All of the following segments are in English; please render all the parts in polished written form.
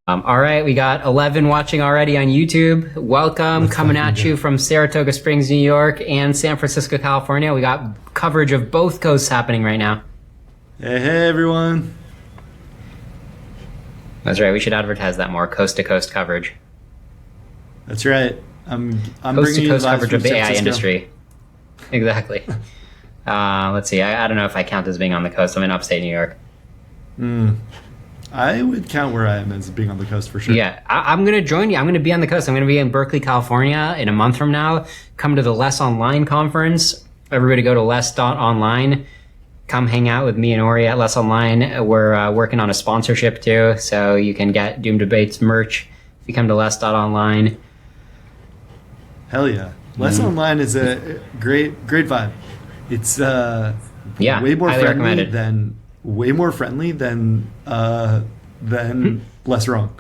All right, we got 11 watching already on YouTube. Welcome, coming at you from Saratoga Springs, New York, and San Francisco, California. We got coverage of both coasts happening right now. Hey, everyone. That's right. We should advertise that more. Coast-to-coast coverage. That's right. I'm bringing you coast coverage of the AI industry. Exactly. Let's see. I don't know if I count as being on the coast. I'm in upstate New York. I would count where I am as being on the coast for sure. Yeah, I'm going to join you. I'm going to be on the coast. I'm going to be in Berkeley, California in a month from now. Come to the Less Online conference. Everybody go to less.online. Come hang out with me and Ori at Less Online. We're working on a sponsorship too, so you can get Doom Debates merch if you come to less.online. Hell yeah. Less Online is a great vibe. It's way more friendly than Less Wrong.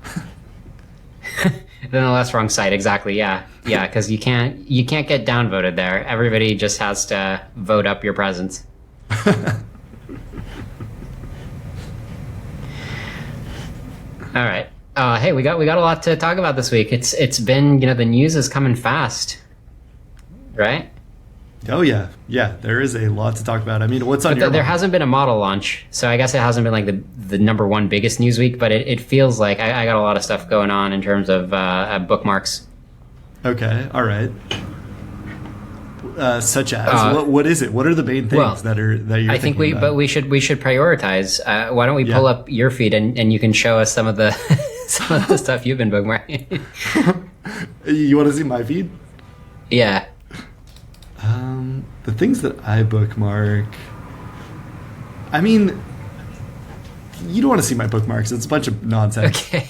Than the Less Wrong site, exactly. Yeah, because you can't get downvoted there. Everybody just has to vote up your presence. All right. Hey, we got a lot to talk about this week. It's been, the news is coming fast, right? Oh yeah, there is a lot to talk about. I mean, what's on your mind? There hasn't been a model launch, so I guess it hasn't been like the number one biggest news week, but it feels like I got a lot of stuff going on in terms of bookmarks. Okay, all right. Such as what is it? What are the main things that you're thinking about? But we should prioritize. Why don't we pull up your feed and you can show us some of the stuff you've been bookmarking? You want to see my feed? Yeah. The things that I bookmark, I mean, you don't want to see my bookmarks. It's a bunch of nonsense. Okay.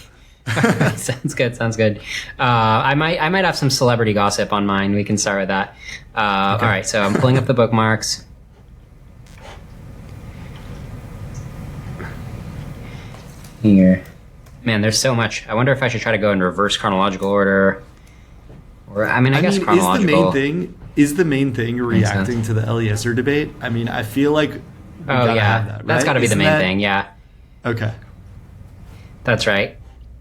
Sounds good. I might have some celebrity gossip on mine. We can start with that. Okay. All right, so I'm pulling up the bookmarks. Here. Man, there's so much. I wonder if I should try to go in reverse chronological order. Or, I guess chronological. Is the main thing reacting to the Eliezer debate? I mean, I feel like we gotta have that, right? That's got to be the main thing, yeah. Okay. That's right.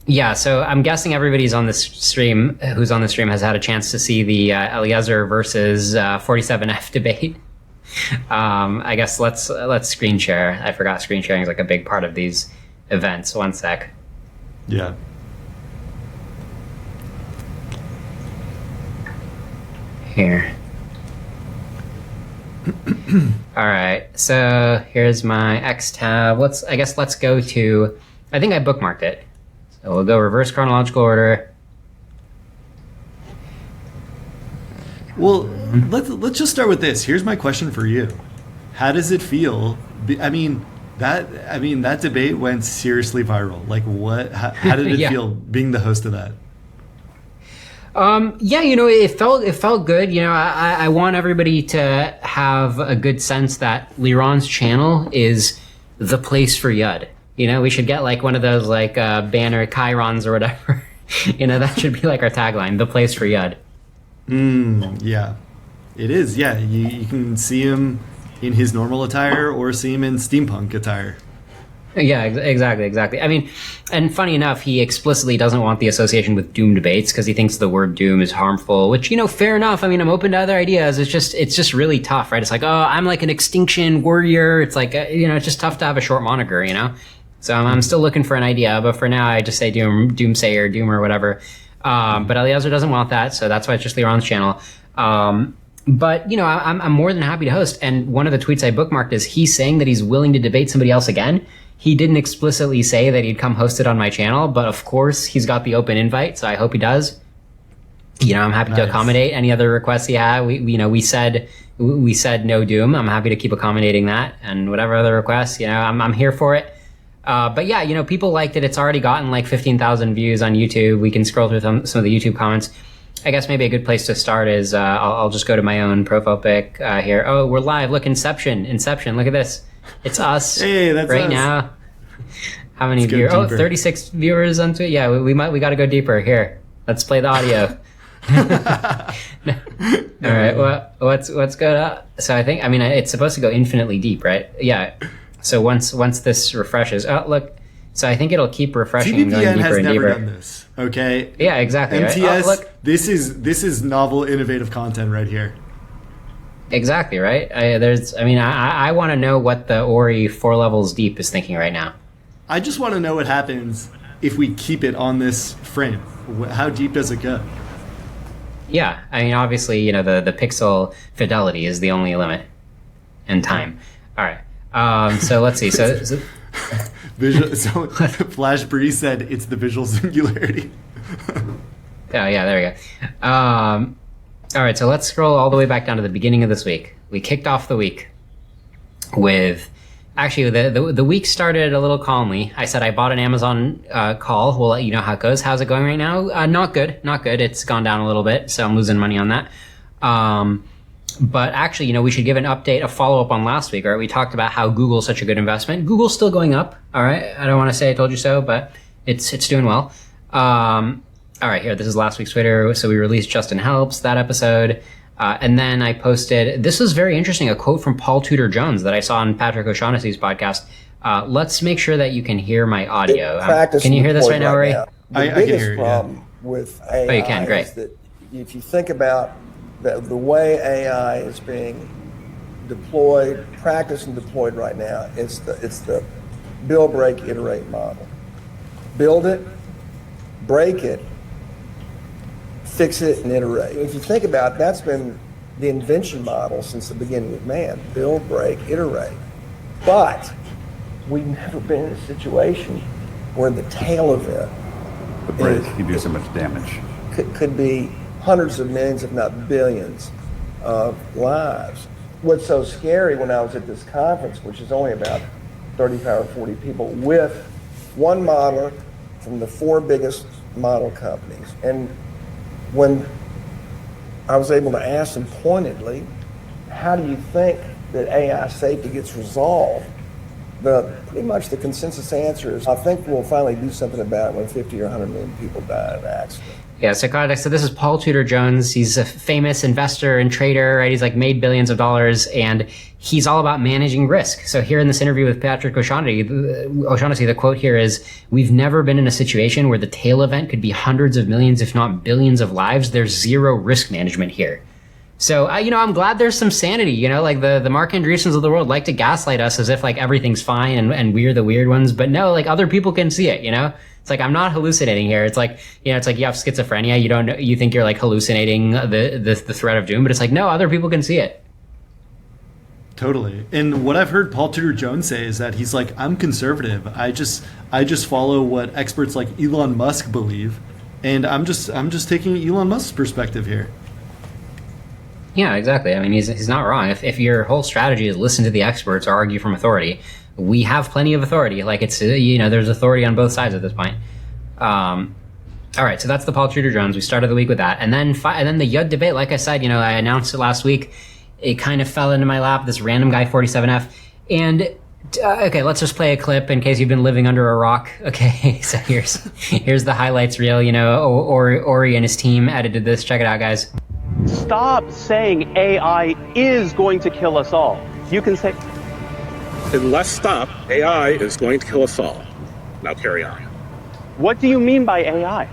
Yeah, so I'm guessing everybody's on this stream, who's on the stream, has had a chance to see the Eliezer versus 47F debate. I guess let's screen share. I forgot screen sharing is like a big part of these events. One sec. Yeah. Here. All right, so here's my X tab. Let's go to, I think I bookmarked it. So we'll go reverse chronological order. Well, let's just start with this. Here's my question for you. How does it feel? That debate went seriously viral. Like how did it feel being the host of that? It felt good. I want everybody to have a good sense that Liron's channel is the place for Yud. We should get like one of those like banner chyrons or whatever. That should be like our tagline, the place for Yud. Yeah, it is. Yeah, you can see him in his normal attire or see him in steampunk attire. Yeah, exactly. I mean, and funny enough, he explicitly doesn't want the association with Doom debates because he thinks the word Doom is harmful, which, fair enough. I mean, I'm open to other ideas. It's just really tough, right? It's like, oh, I'm like an extinction warrior. It's like, it's just tough to have a short moniker, So I'm still looking for an idea, but for now I just say Doomsayer, Doom or whatever. But Eliezer doesn't want that, so that's why it's just Liron's channel. But, I'm more than happy to host. And one of the tweets I bookmarked is he's saying that he's willing to debate somebody else again. He didn't explicitly say that he'd come host it on my channel, but of course he's got the open invite, so I hope he does. I'm happy to accommodate any other requests he had. We said no Doom. I'm happy to keep accommodating that, and whatever other requests, I'm here for it. But yeah, people liked it. It's already gotten like 15,000 views on YouTube. We can scroll through some of the YouTube comments. I guess maybe a good place to start is I'll just go to my own profile pic here. Oh, we're live. Look, Inception. Look at this. It's us. Hey, that's right us. Now. How many viewers? Oh, 36 viewers onto it. Yeah, we got to go deeper. Here, let's play the audio. All right. Well, let's go to. So I think it's supposed to go infinitely deep, right? Yeah. So once this refreshes, oh look, So I think it'll keep refreshing and going TBPN deeper has and never deeper. done this. Okay. Yeah, exactly. MTS. Right? Look, this is novel, innovative content right here. exactly right. I want to know what the Ori 4 levels deep is thinking right now. I just want to know what happens if we keep it on this frame. How deep does it go? Yeah, I mean, obviously, you know, the pixel fidelity is the only limit, and time. All right. So let's see. So Flash Breeze said it's the visual singularity. yeah, there we go. All right, so let's scroll all the way back down to the beginning of this week. We kicked off the week with, actually, the week started a little calmly. I said I bought an Amazon call. We'll let you know how it goes. How's it going right now? Not good. It's gone down a little bit, so I'm losing money on that. But actually, you know, we should give an update, a follow-up on last week, all right? We talked about how Google's such a good investment. Google's still going up, all right? I don't want to say I told you so, but it's doing well. All right, here, this is last week's Twitter. So we released Justin Helps, that episode. And then I posted, this was very interesting, a quote from Paul Tudor Jones that I saw on Patrick O'Shaughnessy's podcast. Let's make sure that you can hear my audio. Can you hear this right now, Ray? The biggest problem with AI you can, great. is that if you think about the way AI is being deployed, practiced and deployed right now, it's the build, break, iterate model. Build it, break it, fix it, and iterate. If you think about it, that's been the invention model since the beginning of man. Build, break, iterate. But we've never been in a situation where the tail event, the break can do so much damage. Could be hundreds of millions, if not billions, of lives. What's so scary when I was at this conference, which is only about 35 or 40 people, with one modeler from the 4 biggest model companies. And when I was able to ask them pointedly, how do you think that AI safety gets resolved? Pretty much the consensus answer is, I think we'll finally do something about it when 50 or 100 million people die in an accident. Yeah, so context, so this is Paul Tudor Jones. He's a famous investor and trader, right? He's like made billions of dollars, and he's all about managing risk. So here in this interview with Patrick O'Shaughnessy, the quote here is, we've never been in a situation where the tail event could be hundreds of millions, if not billions of lives. There's zero risk management here. So, I'm glad there's some sanity, like the Mark Andreessens of the world like to gaslight us as if like everything's fine and we're the weird ones. But no, like other people can see it, It's like, I'm not hallucinating here. It's like, it's like you have schizophrenia. You don't know, you think you're like hallucinating the threat of doom, but it's like, no, other people can see it. Totally. And what I've heard Paul Tudor Jones say is that he's like, I'm conservative. I just follow what experts like Elon Musk believe. And I'm just taking Elon Musk's perspective here. Yeah, exactly. I mean, he's not wrong. If your whole strategy is listen to the experts or argue from authority, we have plenty of authority. Like it's, there's authority on both sides at this point. All right. So that's the Paul Tudor Jones. We started the week with that. And then the Yud debate, like I said, I announced it last week. It kind of fell into my lap, this random guy 47F. And, okay, let's just play a clip in case you've been living under a rock. Okay. So here's the highlights reel, Ori and his team edited this. Check it out, guys. Stop saying AI is going to kill us all. You can say, unless stop, AI is going to kill us all. Now carry on. What do you mean by AI?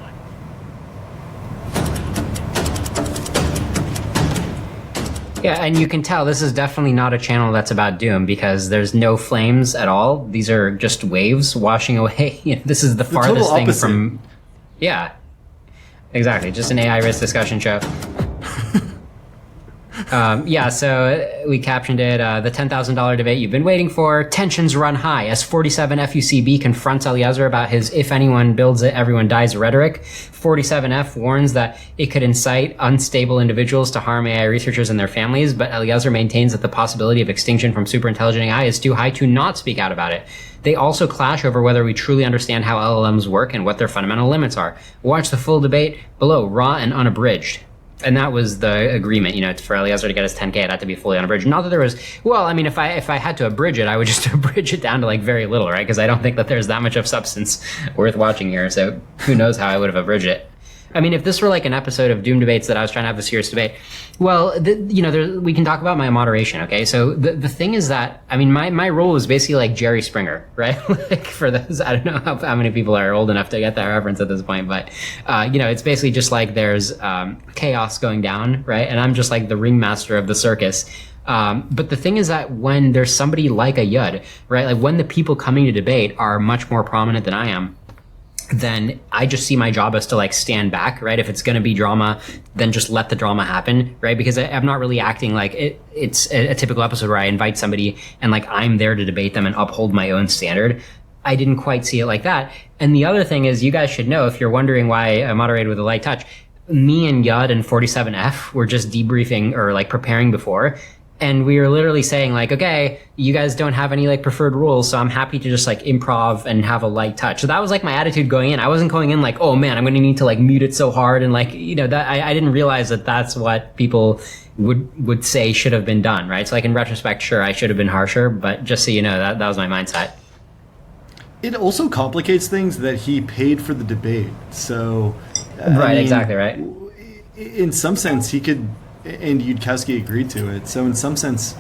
Yeah, and you can tell this is definitely not a channel that's about doom because there's no flames at all. These are just waves washing away. This is the farthest thing from... Yeah, exactly. Just an AI risk discussion show. So we captioned it, the $10,000 debate you've been waiting for. Tensions run high as 47FUCB confronts Eliezer about his if anyone builds it, everyone dies rhetoric. 47F warns that it could incite unstable individuals to harm AI researchers and their families, but Eliezer maintains that the possibility of extinction from superintelligent AI is too high to not speak out about it. They also clash over whether we truly understand how LLMs work and what their fundamental limits are. Watch the full debate below, raw and unabridged. And that was the agreement, for Eliezer to get his 10K, it had to be fully unabridged. Not that there was, if I had to abridge it, I would just abridge it down to like very little, right? Because I don't think that there's that much of substance worth watching here. So who knows how I would have abridged it. I mean, if this were like an episode of Doom Debates that I was trying to have a serious debate, well, we can talk about my moderation, okay? So the thing is that, I mean, my role is basically like Jerry Springer, right? Like for those, I don't know how many people are old enough to get that reference at this point, but, it's basically just like there's chaos going down, right? And I'm just like the ringmaster of the circus. But the thing is that when there's somebody like a Yud, right? Like when the people coming to debate are much more prominent than I am, then I just see my job as to like stand back, right? If it's going to be drama, then just let the drama happen, right? Because I'm not really acting like it's a typical episode where I invite somebody and like I'm there to debate them and uphold my own standard. I didn't quite see it like that. And the other thing is, you guys should know, if you're wondering why I moderated with a light touch, me and Yud and 47F were just debriefing or like preparing before. And we were literally saying like, okay, you guys don't have any like preferred rules, so I'm happy to just like improv and have a light touch. So that was like my attitude going in. I wasn't going in like, oh man, I'm going to need to like mute it so hard. And like, that I didn't realize that that's what people would say should have been done, right? So like in retrospect, sure, I should have been harsher, but just so you know, that was my mindset. It also complicates things that he paid for the debate. So, right, exactly right. In some sense, he could, and Yudkowsky agreed to it. So in some sense,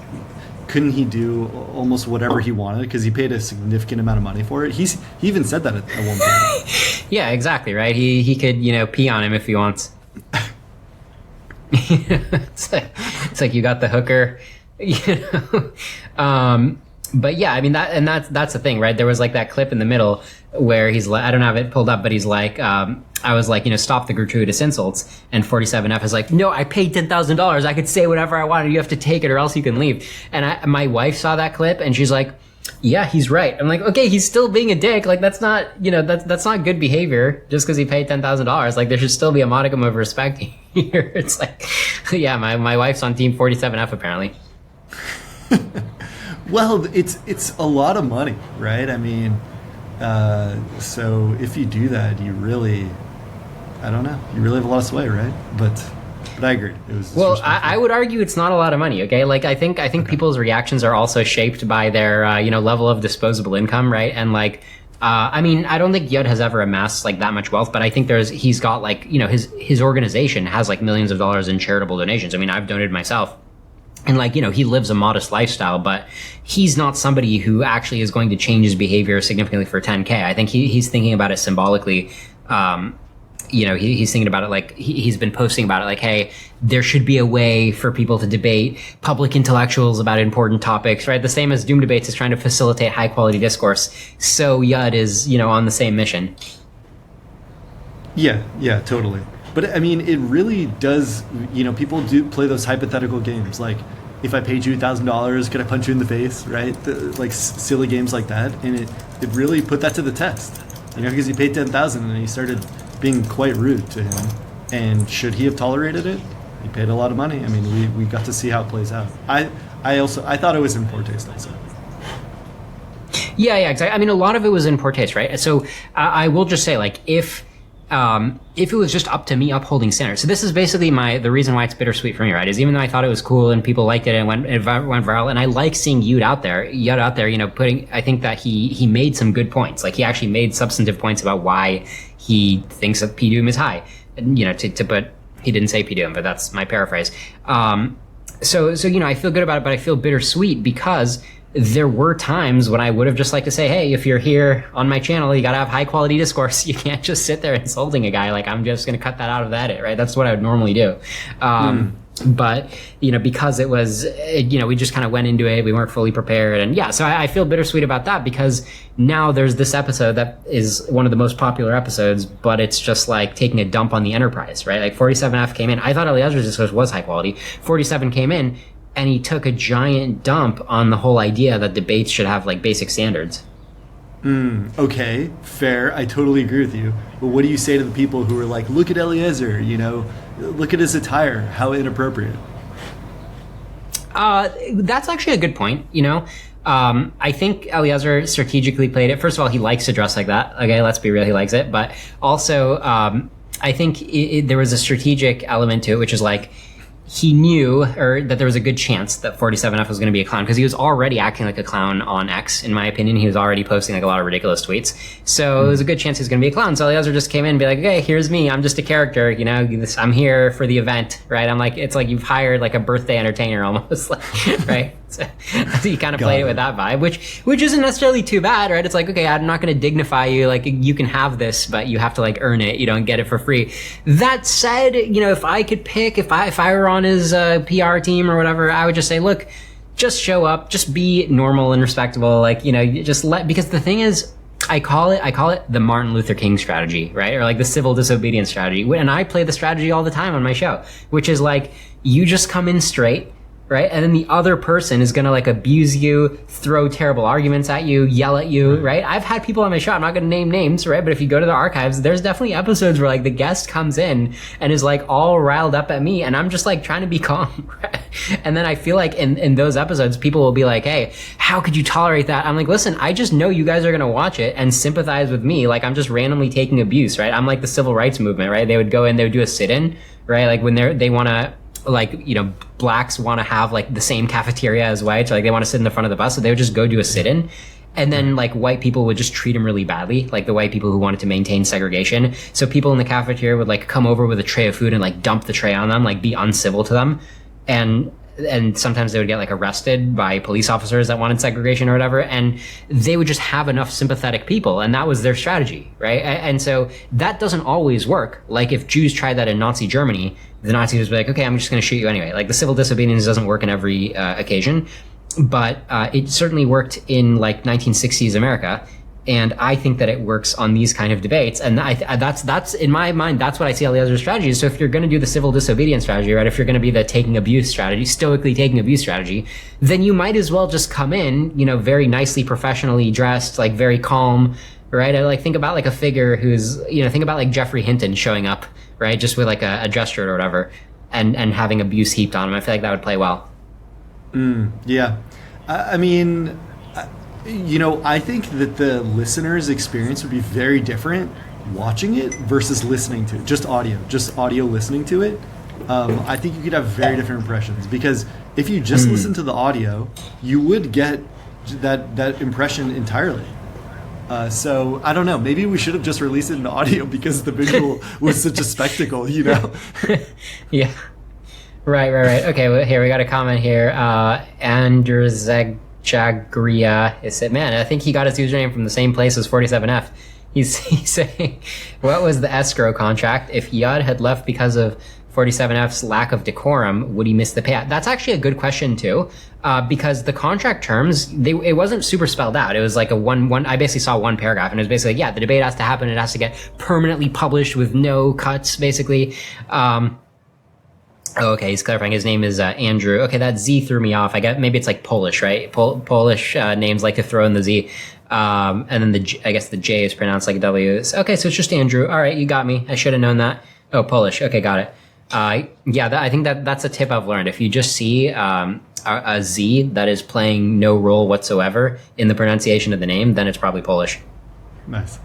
couldn't he do almost whatever he wanted because he paid a significant amount of money for it? He even said that at one point. Yeah, exactly right. He could pee on him if he wants. It's like you got the hooker, But yeah, I mean that's the thing, right? There was like that clip in the middle where he's like, I don't have it pulled up, but he's like, I was like, stop the gratuitous insults. And 47F is like, no, I paid $10,000. I could say whatever I wanted. You have to take it or else you can leave. And my wife saw that clip and she's like, yeah, he's right. I'm like, okay, he's still being a dick. Like that's not, that's not good behavior just because he paid $10,000. Like there should still be a modicum of respect here. It's like, yeah, my wife's on team 47F apparently. Well, it's a lot of money, right? I mean, so if you do that, you really, I don't know, you really have a lot of sway, right? But I agree. It was well. I would argue it's not a lot of money. Okay, like I think people's reactions are also shaped by their level of disposable income, right? And like. I mean, I don't think Yud has ever amassed like that much wealth, but I think he's got like, his organization has like millions of dollars in charitable donations. I mean, I've donated myself. And like, he lives a modest lifestyle, but he's not somebody who actually is going to change his behavior significantly for 10K. I think he's thinking about it symbolically. He's thinking about it like he's been posting about it like, hey, there should be a way for people to debate public intellectuals about important topics, right? The same as Doom Debates is trying to facilitate high quality discourse. So Yud is, on the same mission. Yeah, totally. But I mean, it really does, people do play those hypothetical games. Like, if I paid you $1,000, could I punch you in the face, right? Like silly games like that. And it really put that to the test, because he paid $10,000 and he started being quite rude to him. And should he have tolerated it? He paid a lot of money. I mean, we got to see how it plays out. I thought it was in poor taste also. Yeah, exactly. I mean, a lot of it was in poor taste, right? So I will just say, like, if it was just up to me upholding standards. So this is basically the reason why it's bittersweet for me, right? Is even though I thought it was cool and people liked it and it went viral, and I like seeing Yud out there, I think that he made some good points. Like he actually made substantive points about why he thinks that PDoom is high. But he didn't say PDoom, but that's my paraphrase. So I feel good about it, but I feel bittersweet because there were times when I would have just liked to say, hey, if you're here on my channel, you got to have high quality discourse. You can't just sit there insulting a guy. Like, I'm just going to cut that out of the edit, right? That's what I would normally do. But, because it was, we just kind of went into it. We weren't fully prepared. And yeah, so I feel bittersweet about that because now there's this episode that is one of the most popular episodes, but it's just like taking a dump on the enterprise, right? Like 47F came in. I thought Eliezer's discourse was high quality. 47 came in. And he took a giant dump on the whole idea that debates should have like basic standards. Okay, fair. I totally agree with you. But what do you say to the people who are like, look at Eliezer, look at his attire, how inappropriate? That's actually a good point, I think Eliezer strategically played it. First of all, he likes to dress like that. Okay, let's be real, he likes it. But also, I think there was a strategic element to it, which is like, he knew, or that there was a good chance that 47F was going to be a clown, because he was already acting like a clown on X, in my opinion. He was already posting like a lot of ridiculous tweets. So it was a good chance he was going to be a clown. So Eliezer just came in and be like, okay, here's me. I'm just a character, you know, I'm here for the event, right? I'm like, it's like you've hired like a birthday entertainer almost, like, right? So he kind of played it with that vibe, which isn't necessarily too bad, right? It's like, okay, I'm not going to dignify you. Like, you can have this, but you have to like earn it. You don't get it for free. That said, you know, if I could pick, if I were on his PR team or whatever, I would just say, look, just show up, just be normal and respectable. Like, you know, because the thing is, I call it the Martin Luther King strategy, right? Or like the civil disobedience strategy. And I play the strategy all the time on my show, which is like, you just come in straight, right? And then the other person is going to like abuse you, throw terrible arguments at you, yell at you, right? I've had people on my show, I'm not going to name names, right? But if you go to the archives, there's definitely episodes where like the guest comes in and is like all riled up at me, and I'm just like trying to be calm, right? And then I feel like in those episodes, people will be like, hey, how could you tolerate that? I'm like, listen, I just know you guys are going to watch it and sympathize with me. Like, I'm just randomly taking abuse, right? I'm like the civil rights movement, right? They would go in, they would do a sit-in, right? Like when they want to, like, you know, blacks want to have like the same cafeteria as whites, or like they want to sit in the front of the bus, so they would just go do a sit-in. And then like white people would just treat them really badly, like the white people who wanted to maintain segregation. So people in the cafeteria would like come over with a tray of food and like dump the tray on them, like be uncivil to them. And sometimes they would get like arrested by police officers that wanted segregation or whatever. And they would just have enough sympathetic people, and that was their strategy, right? And so that doesn't always work. Like if Jews tried that in Nazi Germany, the Nazis would be like, okay, I'm just going to shoot you anyway. Like the civil disobedience doesn't work in every occasion, but it certainly worked in like 1960s America. And I think that it works on these kind of debates. And that's in my mind, that's what I see Eliezer's strategy is. So if you're going to do the civil disobedience strategy, right, if you're going to be the taking abuse strategy, stoically taking abuse strategy, then you might as well just come in, you know, very nicely, professionally dressed, like very calm, right? I like think about like a figure who's, you know, think about like Jeffrey Hinton showing up, right, just with like a dress shirt or whatever, and having abuse heaped on him. I feel like that would play well. Yeah. I mean, you know, I think that the listener's experience would be very different watching it versus listening to it. Just audio listening to it. I think you could have very different impressions, because if you just listen to the audio, you would get that impression entirely. So I don't know. Maybe we should have just released it in audio because the visual was such a spectacle, you know? Yeah. Right. Okay, well, here we got a comment here. Andrew Chagria is said, man, I think he got his username from the same place as 47F. He's saying, what was the escrow contract? If Yud had left because of 47F's lack of decorum, would he miss the payout? That's actually a good question too, because the contract terms, it wasn't super spelled out. It was like I basically saw one paragraph, and it was basically, yeah, the debate has to happen. It has to get permanently published with no cuts, basically. Oh, okay, he's clarifying. His name is Andrew. Okay, that Z threw me off. I guess maybe it's like Polish, right? Polish names like to throw in the Z. And then I guess the J is pronounced like a W. Okay, so it's just Andrew. All right, you got me. I should have known that. Oh, Polish. Okay, got it. Yeah, I think that's a tip I've learned. If you just see a Z that is playing no role whatsoever in the pronunciation of the name, then it's probably Polish. Nice.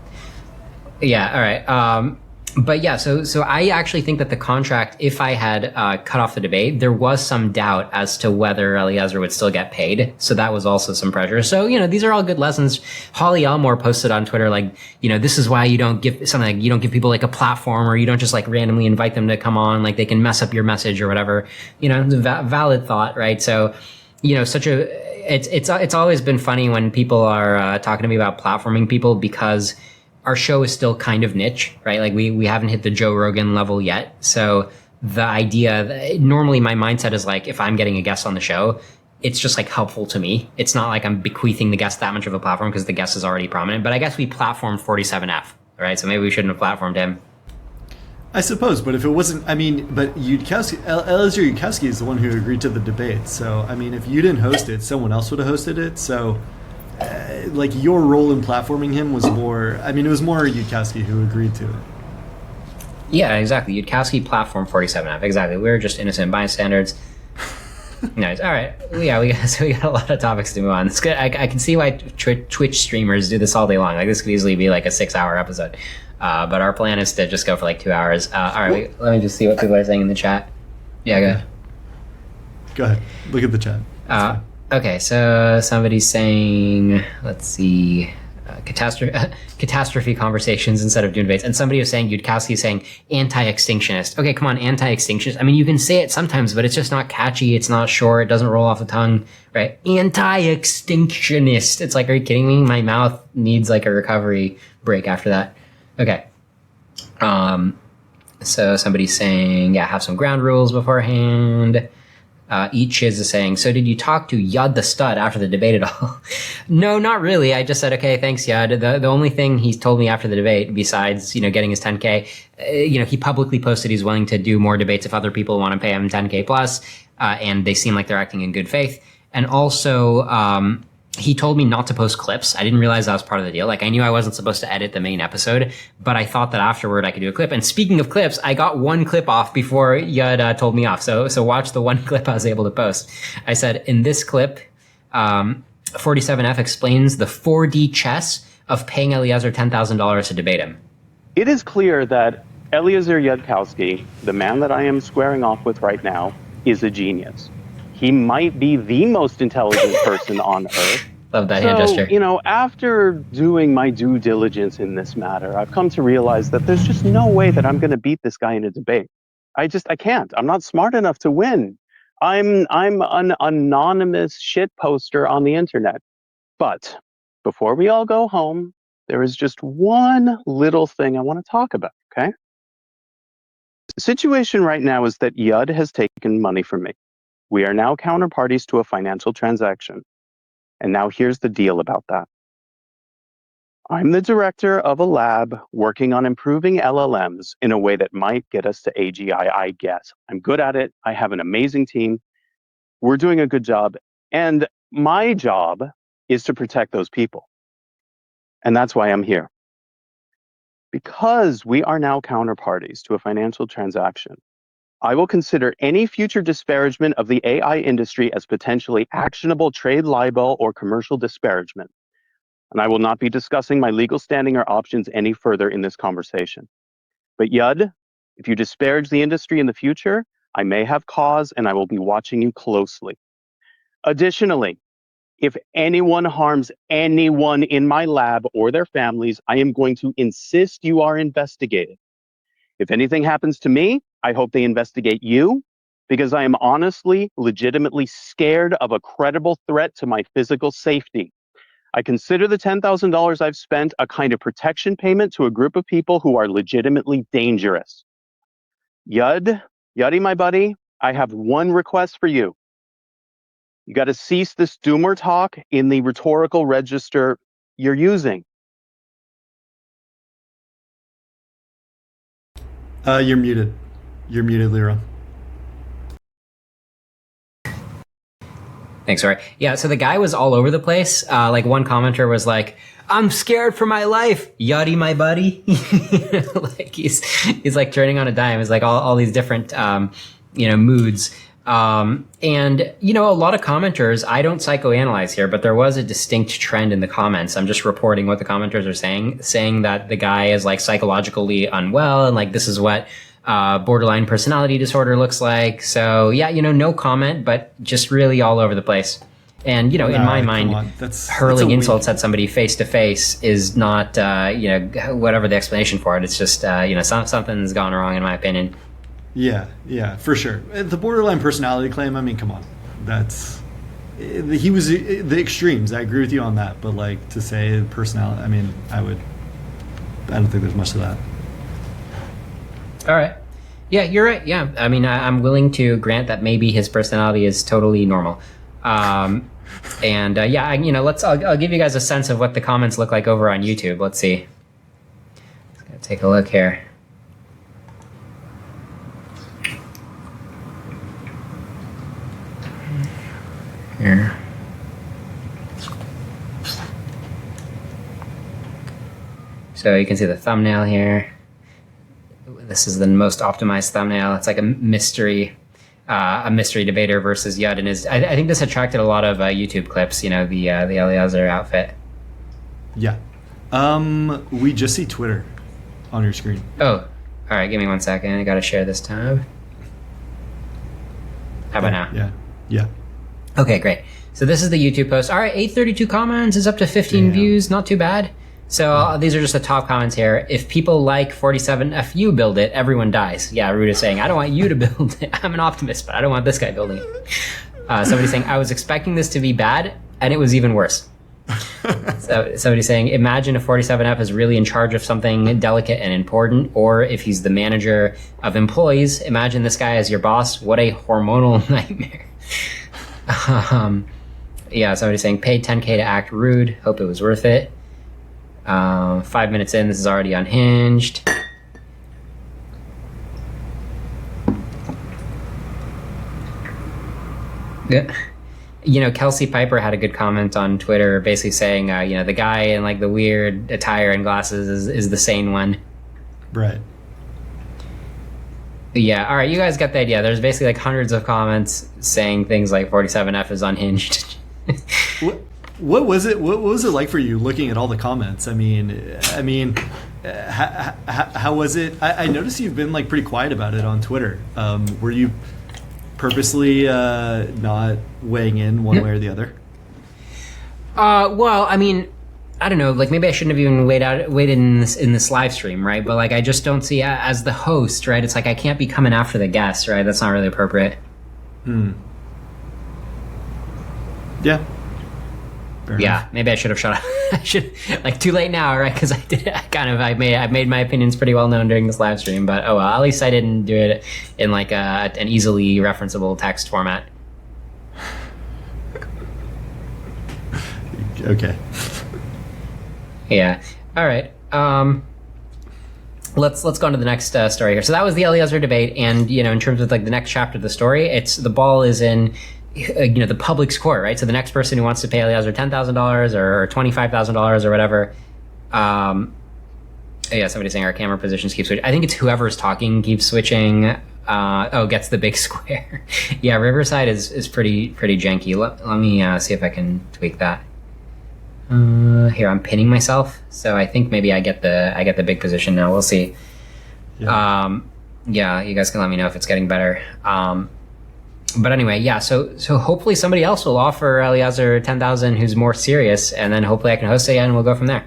Yeah, all right. But yeah, so I actually think that the contract, if I had cut off the debate, there was some doubt as to whether Eliezer would still get paid. So that was also some pressure. So, you know, these are all good lessons. Holly Elmore posted on Twitter, like, you know, this is why you don't give something like, you don't give people like a platform, or you don't just like randomly invite them to come on, like they can mess up your message or whatever. You know, it's a valid thought, right? So, you know, it's always been funny when people are talking to me about platforming people, because our show is still kind of niche, right? Like we haven't hit the Joe Rogan level yet. So the idea, normally my mindset is like, if I'm getting a guest on the show, it's just like helpful to me. It's not like I'm bequeathing the guest that much of a platform because the guest is already prominent. But I guess we platformed 47F, right? So maybe we shouldn't have platformed him. I suppose, but if it wasn't, I mean, but Eliezer Yudkowsky is the one who agreed to the debate. So, I mean, if you didn't host it, someone else would have hosted it. So, like, your role in platforming him was more, I mean, it was more Yudkowsky who agreed to it. Yeah, exactly. Yudkowsky platformed 47F. Exactly. We were just innocent bystanders. Nice. All right. Yeah, we got a lot of topics to move on. It's good. I can see why Twitch streamers do this all day long. Like, this could easily be like a 6-hour episode. But our plan is to just go for like 2 hours. All right. Let me just see what people are saying in the chat. Yeah, go ahead. Go ahead. Look at the chat. Okay, so somebody's saying, let's see, catastrophe conversations instead of doom debates. And somebody was saying, Yudkowsky is saying anti-extinctionist. Okay, come on, anti-extinctionist. I mean, you can say it sometimes, but it's just not catchy. It's not short. It doesn't roll off the tongue, right? Anti-extinctionist. It's like, are you kidding me? My mouth needs like a recovery break after that. Okay. So somebody's saying, yeah, have some ground rules beforehand. Eat Chiz is saying, so did you talk to Yud the Stud after the debate at all? No, not really. I just said, okay, thanks, Yud. The only thing he's told me after the debate, besides, getting his 10K, he publicly posted he's willing to do more debates if other people want to pay him 10K plus, and they seem like they're acting in good faith. And also, he told me not to post clips. I didn't realize that was part of the deal. Like, I knew I wasn't supposed to edit the main episode, but I thought that afterward I could do a clip. And speaking of clips, I got one clip off before Yud told me off. So watch the one clip I was able to post. I said, in this clip, 47F explains the 4D chess of paying Eliezer $10,000 to debate him. It is clear that Eliezer Yudkowsky, the man that I am squaring off with right now, is a genius. He might be the most intelligent person on Earth. Love that hand gesture. After doing my due diligence in this matter, I've come to realize that there's just no way that I'm going to beat this guy in a debate. I can't. I'm not smart enough to win. I'm an anonymous shit poster on the internet. But before we all go home, there is just one little thing I want to talk about, okay? The situation right now is that Yud has taken money from me. We are now counterparties to a financial transaction. And now here's the deal about that. I'm the director of a lab working on improving LLMs in a way that might get us to AGI, I guess. I'm good at it. I have an amazing team. We're doing a good job. And my job is to protect those people. And that's why I'm here. Because we are now counterparties to a financial transaction, I will consider any future disparagement of the AI industry as potentially actionable trade libel or commercial disparagement. And I will not be discussing my legal standing or options any further in this conversation. But Yud, if you disparage the industry in the future, I may have cause and I will be watching you closely. Additionally, if anyone harms anyone in my lab or their families, I am going to insist you are investigated. If anything happens to me, I hope they investigate you, because I am honestly, legitimately scared of a credible threat to my physical safety. I consider the $10,000 I've spent a kind of protection payment to a group of people who are legitimately dangerous. Yuddy, my buddy, I have one request for you. You got to cease this doomer talk in the rhetorical register you're using. You're muted. You're muted, Liron. Thanks, Ori. Yeah, so the guy was all over the place. Like one commenter was like, I'm scared for my life, Yuddy, my buddy. Like he's like turning on a dime. It's like all these different, moods. And, a lot of commenters, I don't psychoanalyze here, but there was a distinct trend in the comments. I'm just reporting what the commenters are saying that the guy is like psychologically unwell and like this is what borderline personality disorder looks like. So yeah, no comment, but just really all over the place. And, in my mind, hurling insults at somebody face to face is not, whatever the explanation for it. It's just, something's gone wrong in my opinion. Yeah, for sure. The borderline personality claim, I mean, come on. He was the extremes. I agree with you on that. But like to say personality, I mean, I don't think there's much to that. All right. Yeah, you're right. Yeah. I mean, I'm willing to grant that maybe his personality is totally normal. I'll give you guys a sense of what the comments look like over on YouTube. Let's see. Let's take a look here. Here. So you can see the thumbnail here. This is the most optimized thumbnail. It's like a mystery debater versus Yud, and I think this attracted a lot of YouTube clips. The Eliezer outfit. Yeah. We just see Twitter on your screen. Oh, all right. Give me 1 second. I gotta share this tab. How about now? Yeah. Yeah. Okay, great. So this is the YouTube post. All right, 832 comments is up to 15 views. Not too bad. So these are just the top comments here. If people like 47FU build it, everyone dies. Yeah, Rude is saying, I don't want you to build it. I'm an optimist, but I don't want this guy building it. Somebody's saying, I was expecting this to be bad, and it was even worse. So somebody's saying, imagine if 47F is really in charge of something delicate and important, or if he's the manager of employees. Imagine this guy as your boss. What a hormonal nightmare. Yeah, somebody's saying, paid 10K to act rude. Hope it was worth it. 5 minutes in, this is already unhinged. Yeah. You know, Kelsey Piper had a good comment on Twitter basically saying, you know, the guy in like the weird attire and glasses is the sane one. Right. Yeah, all right, you guys got the idea. There's basically like hundreds of comments saying things like 47F is unhinged. What was it? What was it like for you looking at all the comments? I mean, how was it? I noticed you've been like pretty quiet about it on Twitter. Were you purposely not weighing in one way or the other? Well, I mean, I don't know. Like maybe I shouldn't have even waited in this live stream, right? But like I just don't see as the host, right? It's like I can't be coming after the guests, right? That's not really appropriate. Yeah. Yeah, maybe I should have shut up. I should like too late now, right? Because I made my opinions pretty well known during this live stream. But oh well, at least I didn't do it in like an easily referenceable text format. Okay. Yeah. All right. Let's go on to the next story here. So that was the Eliezer debate, and you know, in terms of like the next chapter of the story, it's the ball is in. You know, the public's court, right? So the next person who wants to pay Eliezer $10,000 or $25,000 or whatever. Yeah, somebody's saying our camera positions keep switching. I think it's whoever's talking keeps switching. Gets the big square. Yeah, Riverside is pretty janky. Let me see if I can tweak that. Here, I'm pinning myself, so I think maybe I get the big position now. We'll see. Yeah, you guys can let me know if it's getting better. But anyway, yeah. So hopefully somebody else will offer Eliezer 10,000 who's more serious, and then hopefully I can host it and we'll go from there.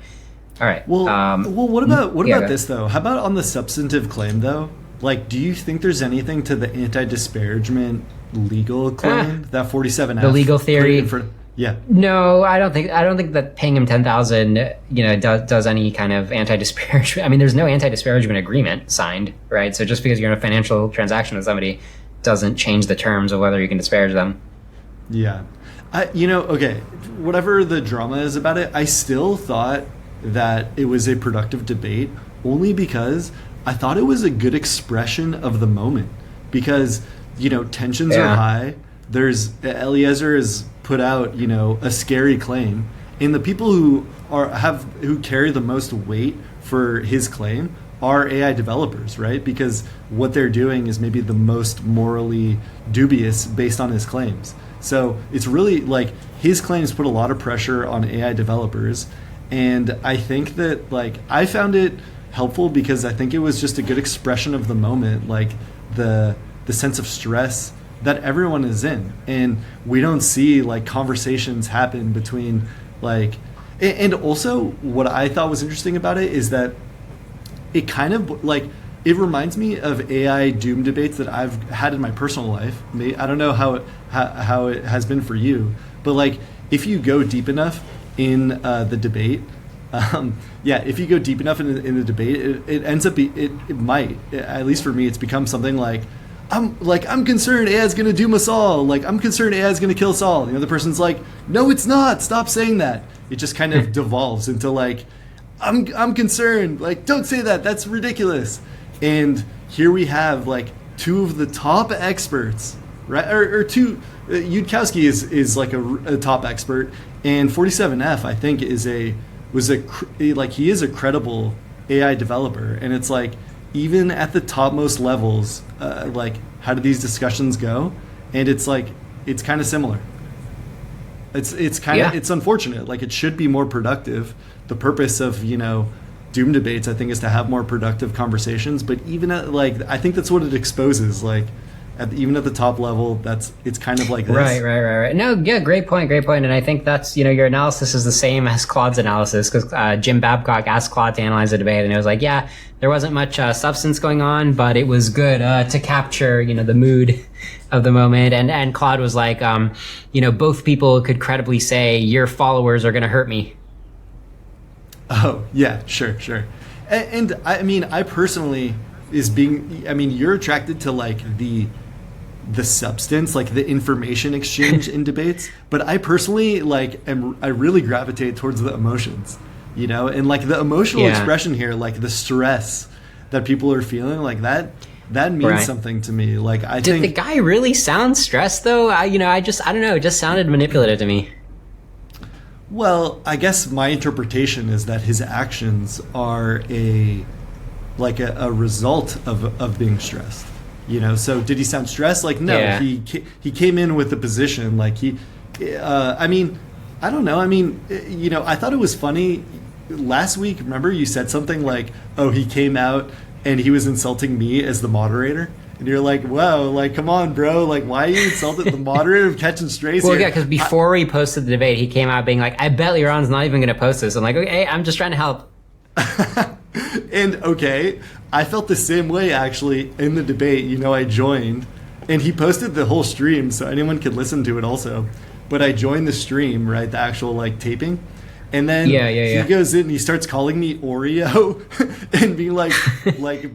All right. Well, what about this though? How about on the substantive claim though? Like, do you think there's anything to the anti-disparagement legal claim that 47F? The legal theory. Yeah. No, I don't think that paying him 10,000, you know, does any kind of anti-disparagement. I mean, there's no anti-disparagement agreement signed, right? So just because you're in a financial transaction with somebody doesn't change the terms of whether you can disparage them. Yeah. Okay, whatever the drama is about it, I still thought that it was a productive debate only because I thought it was a good expression of the moment because, you know, tensions are high. Eliezer has put out, you know, a scary claim, and the people who carry the most weight for his claim are AI developers, right? Because what they're doing is maybe the most morally dubious based on his claims. So it's really like his claims put a lot of pressure on AI developers. And I think that like I found it helpful because I think it was just a good expression of the moment, like the sense of stress that everyone is in. And we don't see like conversations happen between like, and also what I thought was interesting about it is that it kind of like it reminds me of AI doom debates that I've had in my personal life. I don't know how it has been for you, but like if you go deep enough in the debate, if you go deep enough in the debate, it ends up it might, at least for me, it's become something like I'm concerned AI is going to doom us all. Like I'm concerned AI is going to kill us all. The other person's like, no, it's not. Stop saying that. It just kind of devolves into like, I'm concerned. Like, don't say that. That's ridiculous. And here we have like two of the top experts, right? Or two. Yudkowsky is like a top expert, and 47F I think he is a credible AI developer. And it's like even at the topmost levels, like how do these discussions go? And it's like it's kind of similar. It's kind of it's unfortunate. Like it should be more productive. The purpose of, you know, doom debates, I think, is to have more productive conversations. But even at, like, I think that's what it exposes. Like even at the top level, it's kind of like this. Right. No, yeah, great point. And I think that's, your analysis is the same as Claude's analysis, because Jim Babcock asked Claude to analyze the debate, and it was like, yeah, there wasn't much substance going on, but it was good to capture, the mood of the moment. And Claude was like, both people could credibly say, your followers are going to hurt me. Oh, yeah, sure. And I mean, I personally you're attracted to like the substance, like the information exchange in debates, but I personally I really gravitate towards the emotions, and like the emotional expression here, like the stress that people are feeling, like that means something to me. Like I Did think the guy really sound stressed though? I don't know, it just sounded manipulative to me. Well, I guess my interpretation is that his actions are a result of being stressed. So did he sound stressed? Like, no, Yeah. he came in with the position, like I don't know. I thought it was funny last week. Remember you said something like, oh, he came out and he was insulting me as the moderator. And you're like, whoa, like, come on, bro. Like, why are you insulting the moderator of Catching Strays Well, here? yeah, because before we posted the debate, he came out being like, I bet Liron's not even going to post this. I'm like, okay, I'm just trying to help. And okay, I felt the same way actually in the debate. I joined, and he posted the whole stream so anyone could listen to it also. But I joined the stream, right, the actual like taping, and then he goes in and he starts calling me Oreo and being like,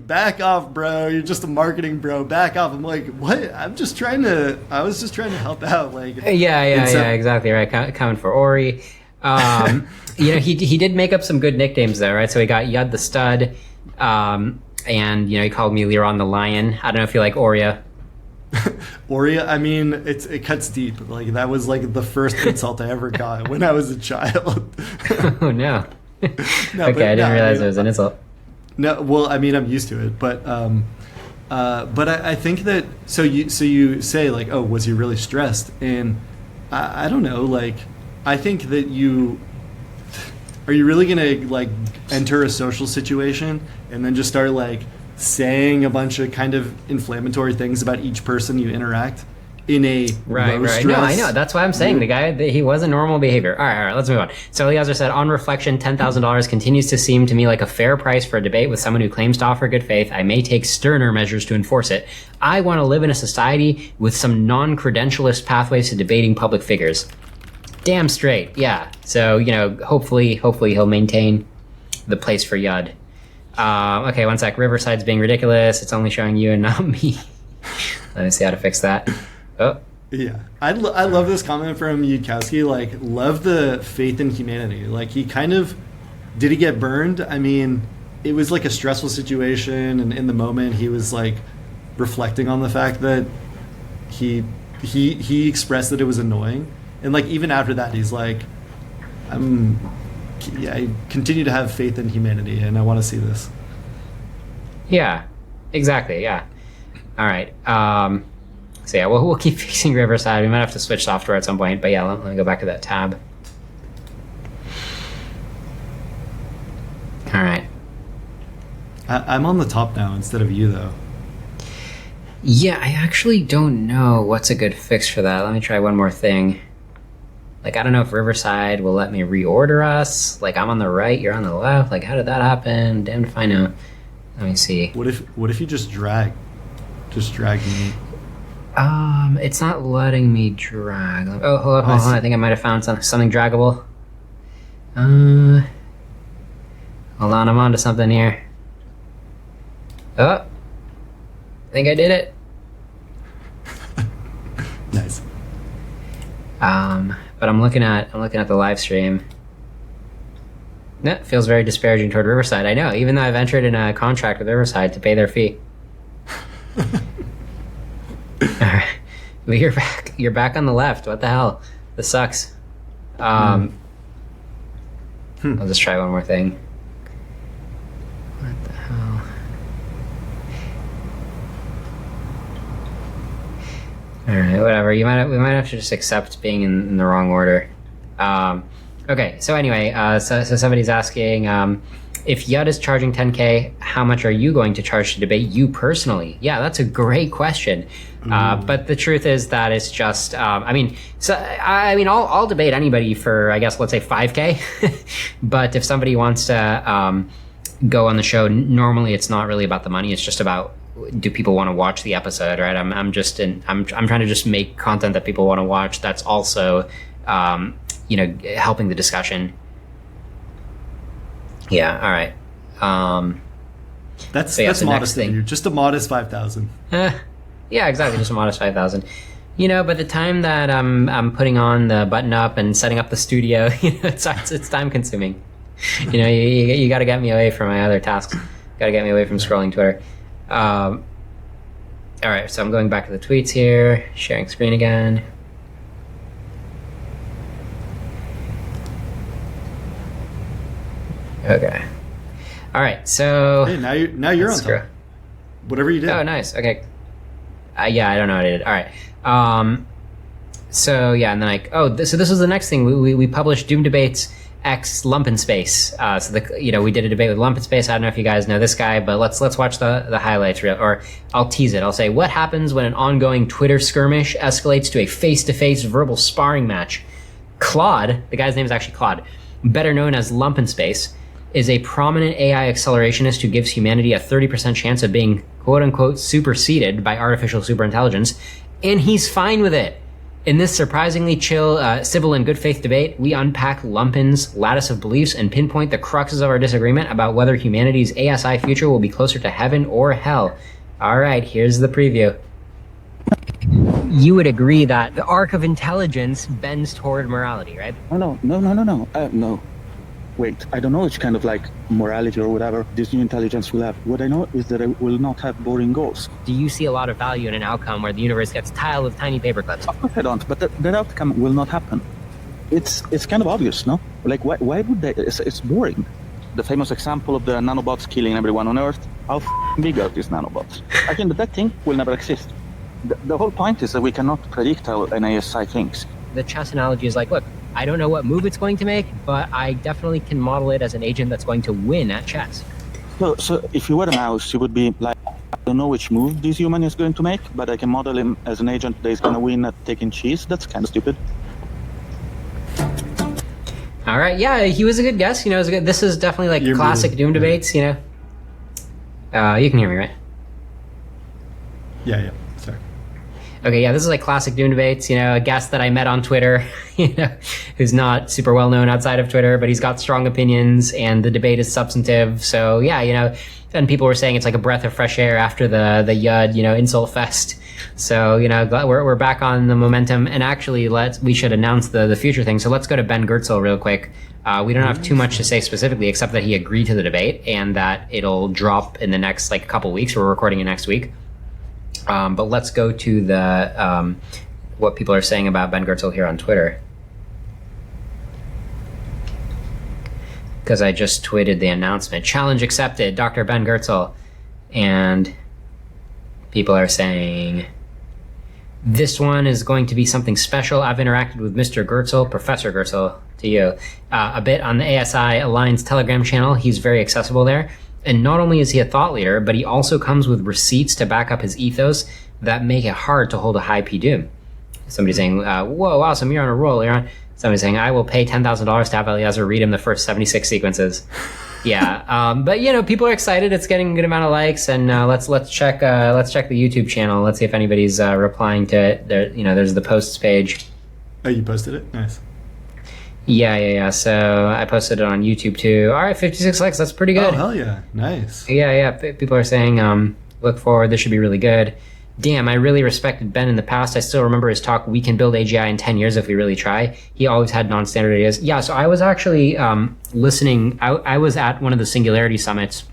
back off, bro. You're just a marketing bro. Back off. I'm like, what? I was just trying to help out. Like, Exactly right. Coming for Ori. He did make up some good nicknames though, right? So he got Yud the Stud, and he called me Liron the Lion. I don't know if you like Oreo. Oreo, I mean, it cuts deep. Like that was like the first insult I ever got when I was a child. Oh no. No, I didn't realize it was an insult. No, well, I mean, I'm used to it, but I think that so you say like, oh, was he really stressed? And I don't know, like, I think that are you really gonna like enter a social situation and then just start like saying a bunch of kind of inflammatory things about each person you interact in a low stress? No, I know. That's why I'm saying the guy, he was a normal behavior. All right, let's move on. So Eliezer said, on reflection, $10,000 continues to seem to me like a fair price for a debate with someone who claims to offer good faith. I may take sterner measures to enforce it. I want to live in a society with some non-credentialist pathways to debating public figures. Damn straight, yeah. So, hopefully he'll maintain the place for Yud. Okay, one sec. Riverside's being ridiculous. It's only showing you and not me. Let me see how to fix that. Oh. Yeah. I love this comment from Yudkowsky. Like, love the faith in humanity. Like, he kind of... Did he get burned? I mean, it was like a stressful situation, and in the moment he was like reflecting on the fact that he expressed that it was annoying. And like even after that, he's like, I continue to have faith in humanity, and I want to see this. Yeah, exactly. Yeah. All right. So yeah, we'll keep fixing Riverside. We might have to switch software at some point, but yeah, let me go back to that tab. All right. I'm on the top now instead of you, though. Yeah, I actually don't know what's a good fix for that. Let me try one more thing. Like, I don't know if Riverside will let me reorder us. Like, I'm on the right, you're on the left. Like, how did that happen? Damned if I know. Let me see. What if you just drag me? It's not letting me drag. Oh, hold on. I think I might have found something draggable. Hold on, I'm onto something here. Oh, I think I did it. Nice. But I'm looking at the live stream. That feels very disparaging toward Riverside. I know, even though I've entered in a contract with Riverside to pay their fee. Alright. But you're back on the left. What the hell? This sucks. I'll just try one more thing. What the hell? Alright, whatever. We might have to just accept being in the wrong order. Okay, so anyway, so somebody's asking, if Yud is charging $10K, how much are you going to charge to debate you personally? Yeah, that's a great question. But the truth is that it's just, I'll debate anybody for, I guess, let's say 5K. But if somebody wants to go on the show, normally it's not really about the money. It's just about, do people want to watch the episode, right? I'm trying to just make content that people want to watch. That's also, helping the discussion. Yeah. All right. That's the modest of you. Just a modest 5,000. Yeah, exactly. Just a modest 5,000. By the time that I'm putting on the button up and setting up the studio, it's time consuming. You got to get me away from my other tasks. Got to get me away from scrolling Twitter. All right, so I'm going back to the tweets here, sharing screen again. Okay. All right, so hey, now you're on top. Whatever you did. Oh, nice. Okay. Yeah, I don't know what I did. All right. So yeah, and then so this was the next thing. We published Doom Debates X Lumpenspace. We did a debate with Lumpenspace. I don't know if you guys know this guy, but let's watch the highlights or I'll tease it. I'll say, what happens when an ongoing Twitter skirmish escalates to a face-to-face verbal sparring match? Claude, the guy's name is actually Claude, better known as Lumpenspace, is a prominent AI accelerationist who gives humanity a 30% chance of being quote-unquote superseded by artificial superintelligence, and he's fine with it. In this surprisingly chill, civil and good faith debate, we unpack Lumpen's lattice of beliefs and pinpoint the cruxes of our disagreement about whether humanity's ASI future will be closer to heaven or hell. All right, here's the preview. You would agree that the arc of intelligence bends toward morality, right? No. Wait, I don't know which kind of morality or whatever this new intelligence will have. What I know is that it will not have boring goals. Do you see a lot of value in an outcome where the universe gets tiled with tiny paperclips? Of course I don't, but that outcome will not happen. It's kind of obvious, no? Why would they? It's boring. The famous example of the nanobots killing everyone on Earth, how big are these nanobots? I think that thing will never exist. The whole point is that we cannot predict how an ASI thinks. The chess analogy is look, I don't know what move it's going to make, but I definitely can model it as an agent that's going to win at chess. So if you were a mouse, you would be I don't know which move this human is going to make, but I can model him as an agent that is going to win at taking cheese. That's kind of stupid. All right, yeah, he was a good guess. It was good. This is definitely You're classic muted. Doom debates. You can hear me, right? Yeah. Sorry. Okay, yeah, this is classic Doom debates. A guest that I met on Twitter, who's not super well known outside of Twitter, but he's got strong opinions, and the debate is substantive. So yeah, and people were saying it's like a breath of fresh air after the Yud, insult fest. So we're back on the momentum, and actually we should announce the future thing. So let's go to Ben Goertzel real quick. We don't have too much to say specifically, except that he agreed to the debate and that it'll drop in the next couple weeks. We're recording it next week. But let's go to the what people are saying about Ben Goertzel here on Twitter. Because I just tweeted the announcement. Challenge accepted, Dr. Ben Goertzel. And people are saying, this one is going to be something special. I've interacted with Mr. Goertzel, Professor Goertzel, to you, a bit on the ASI Alliance Telegram channel. He's very accessible there. And not only is he a thought leader, but he also comes with receipts to back up his ethos that make it hard to hold a high P Doom. Somebody saying, whoa, awesome, you're on a roll, Liron. Somebody saying, I will pay $10,000 to have Eliezer read him the first 76 sequences. Yeah, but people are excited. It's getting a good amount of likes, and let's check the YouTube channel. Let's see if anybody's replying to it. There's the posts page. Oh, you posted it? Nice. Yeah. So I posted it on YouTube too. All right, 56 likes. That's pretty good. Oh, hell yeah. Nice. Yeah. People are saying, look forward. This should be really good. Damn, I really respected Ben in the past. I still remember his talk, we can build AGI in 10 years if we really try. He always had non-standard ideas. Yeah, so I was actually listening. I was at one of the Singularity Summits.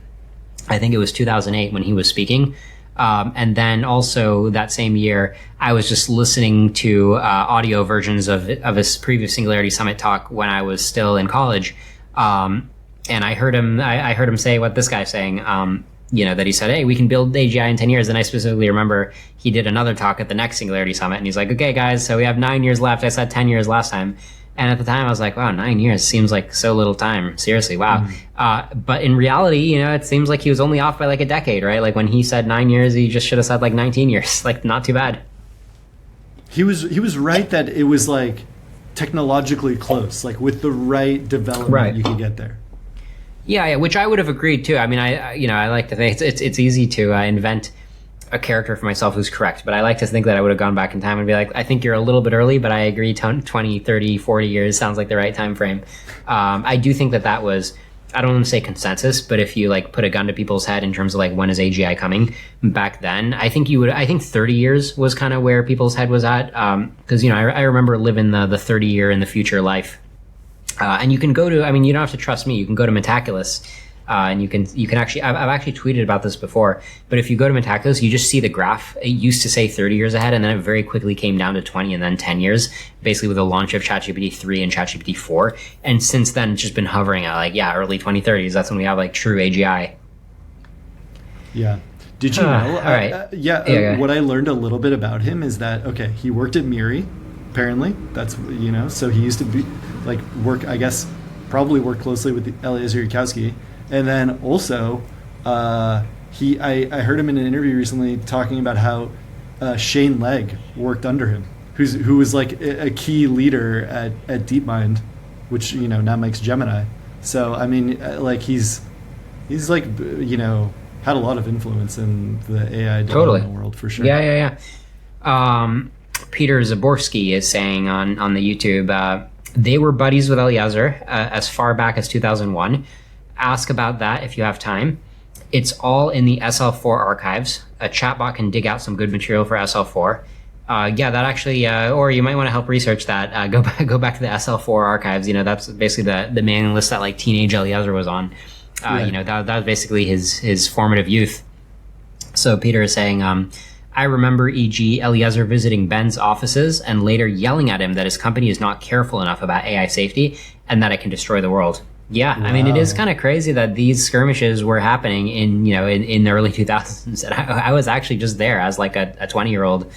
I think it was 2008 when he was speaking. And then also that same year, I was just listening to audio versions of his previous Singularity Summit talk when I was still in college. And I heard him say what this guy's saying, that he said, hey, we can build AGI in 10 years. And I specifically remember he did another talk at the next Singularity Summit. And he's like, okay, guys, so we have 9 years left. I said 10 years last time. And at the time I was like, wow, 9 years seems like so little time. Seriously, wow. But in reality, you know, it seems like he was only off by like a decade, right? Like when he said 9 years, he just should have said like 19 years. Like not too bad. He was right that it was like technologically close, like with the right development you could get there. Yeah, which I would have agreed too. I mean, I like to think it's easy to invent a character for myself who's correct, but I like to think that I would have gone back in time and be like, I think you're a little bit early, but I agree 20, 30, 40 years sounds like the right time frame. I do think that was, I don't want to say consensus, but if you like put a gun to people's head in terms of like when is AGI coming back then, I think 30 years was kind of where people's head was at. Cause you know, I remember living the 30 year in the future life. And you can go to, I mean, you don't have to trust me. You can go to Metaculus, and you can actually, I've actually tweeted about this before, but if you go to Metaculus, you just see the graph. It used to say 30 years ahead, and then it very quickly came down to 20 and then 10 years, basically with the launch of ChatGPT 3 and ChatGPT 4. And since then, it's just been hovering at like, early 2030s. That's when we have like true AGI. Yeah. Did you know? All right. What I learned a little bit about him is that, okay, he worked at Mira, apparently. That's, you know, so he used to be like probably worked closely with Eliezer Yudkowsky. And then also, I heard him in an interview recently talking about how Shane Legg worked under him, who was like a key leader at DeepMind, which, you know, now makes Gemini. So I mean, like he's like, you know, had a lot of influence in the AI development world for sure. Yeah. Peter Zaborski is saying on the YouTube, they were buddies with Eliezer as far back as 2001. Ask about that if you have time. It's all in the SL4 archives. A chatbot can dig out some good material for SL4. That actually, or you might want to help research that. Go back to the SL4 archives. You know, that's basically the mailing list that like teenage Eliezer was on. You know, that was basically his formative youth. So Peter is saying, I remember, e.g., Eliezer visiting Ben's offices and later yelling at him that his company is not careful enough about AI safety and that it can destroy the world. Yeah, wow. I mean, it is kind of crazy that these skirmishes were happening in the early 2000s. And I was actually just there as like a 20-year-old,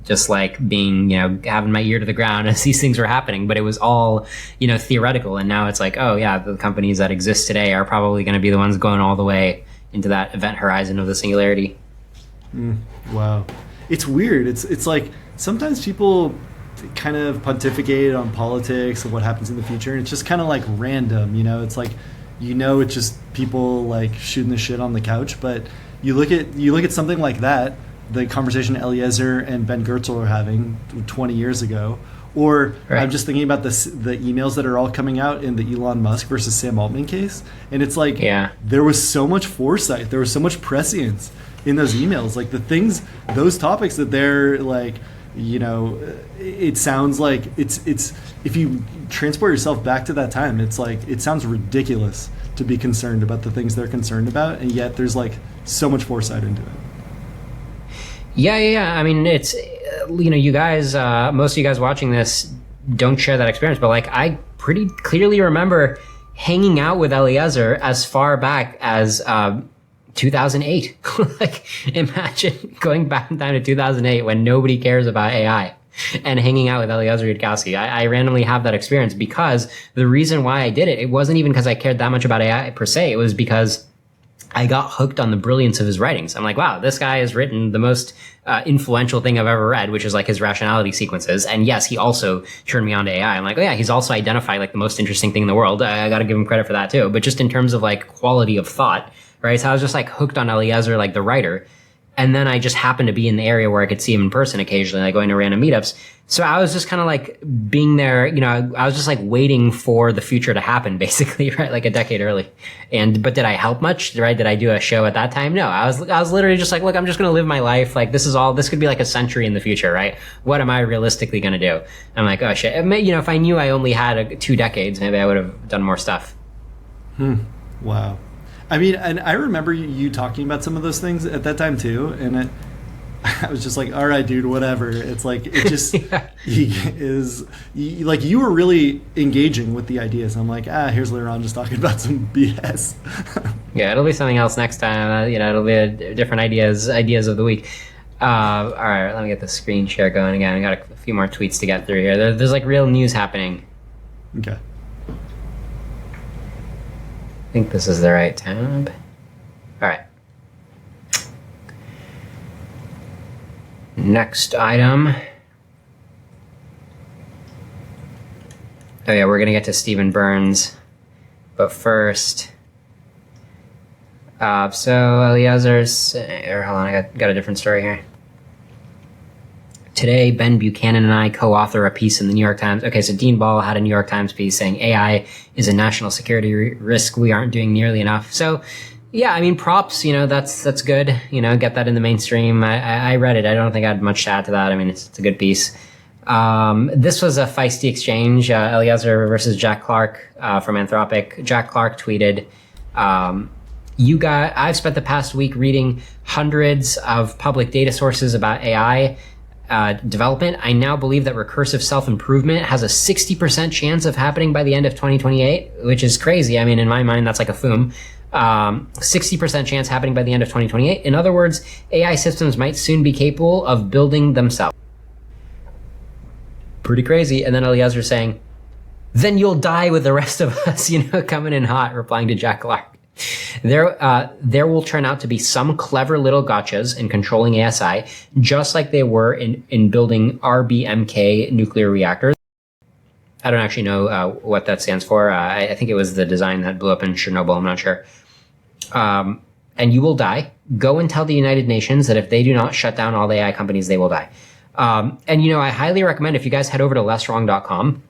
just like being, you know, having my ear to the ground as these things were happening. But it was all, you know, theoretical. And now it's like, oh, yeah, the companies that exist today are probably going to be the ones going all the way into that event horizon of the singularity. Wow. It's weird. It's like sometimes people kind of pontificate on politics and what happens in the future, and it's just kind of like random, you know. It's like, you know, it's just people like shooting the shit on the couch. But you look at something like that, the conversation Eliezer and Ben Goertzel are having 20 years ago, or I'm just thinking about the emails that are all coming out in the Elon Musk versus Sam Altman case, and it's like, there was so much foresight, there was so much prescience in those emails, like those topics that they're like, you know, it sounds like it's if you transport yourself back to that time, it's like, it sounds ridiculous to be concerned about the things they're concerned about, and yet there's like so much foresight into it. Yeah. I mean, it's, you know, you guys, most of you guys watching this don't share that experience, but like I pretty clearly remember hanging out with Eliezer as far back as 2008. Like, imagine going back in time to 2008 when nobody cares about AI and hanging out with Eliezer Yudkowsky. I randomly have that experience because the reason why I did it wasn't even because I cared that much about AI per se. It was because I got hooked on the brilliance of his writings. I'm like, wow, this guy has written the most influential thing I've ever read, which is like his rationality sequences. And yes, he also turned me on to AI. I'm like, oh yeah, he's also identified like the most interesting thing in the world. I got to give him credit for that too. But just in terms of like quality of thought, right? So I was just like hooked on Eliezer, like the writer. And then I just happened to be in the area where I could see him in person occasionally, like going to random meetups. So I was just kind of like being there, you know, I was just like waiting for the future to happen, basically, right? Like a decade early. But did I help much? Right? Did I do a show at that time? No, I was literally just like, look, I'm just going to live my life. Like this could be like a century in the future, right? What am I realistically going to do? I'm like, oh shit. You know, if I knew I only had 2 decades, maybe I would have done more stuff. Wow. I mean, and I remember you talking about some of those things at that time too, and I was just like, all right, dude, whatever. It's like, it just like you were really engaging with the ideas. I'm like, here's Liron just talking about some BS. Yeah, it'll be something else next time. You know, it'll be a different ideas of the week. All right, let me get the screen share going again. I got a few more tweets to get through here. There's like real news happening. Okay. I think this is the right tab. All right. Next item. Oh yeah, we're gonna get to Stephen Byrnes, but first. So Eliezer's, hold on, I got a different story here. Today, Ben Buchanan and I co-author a piece in the New York Times. Okay, so Dean Ball had a New York Times piece saying AI is a national security risk. We aren't doing nearly enough. So, yeah, I mean, props. That's good. Get that in the mainstream. I read it. I don't think I had much to add to that. I mean, it's a good piece. This was a feisty exchange. Eliezer versus Jack Clark from Anthropic. Jack Clark tweeted. I've spent the past week reading hundreds of public data sources about AI development. I now believe that recursive self-improvement has a 60% chance of happening by the end of 2028, which is crazy. I mean, in my mind, that's like a FOOM. 60% chance happening by the end of 2028. In other words, AI systems might soon be capable of building themselves. Pretty crazy. And then Eliezer saying, then you'll die with the rest of us, coming in hot, replying to Jack Clark. There will turn out to be some clever little gotchas in controlling ASI, just like they were in building RBMK nuclear reactors. I don't actually know what that stands for. I think it was the design that blew up in Chernobyl. I'm not sure. And you will die. Go and tell the United Nations that if they do not shut down all the AI companies, they will die. And I highly recommend if you guys head over to lesswrong.com.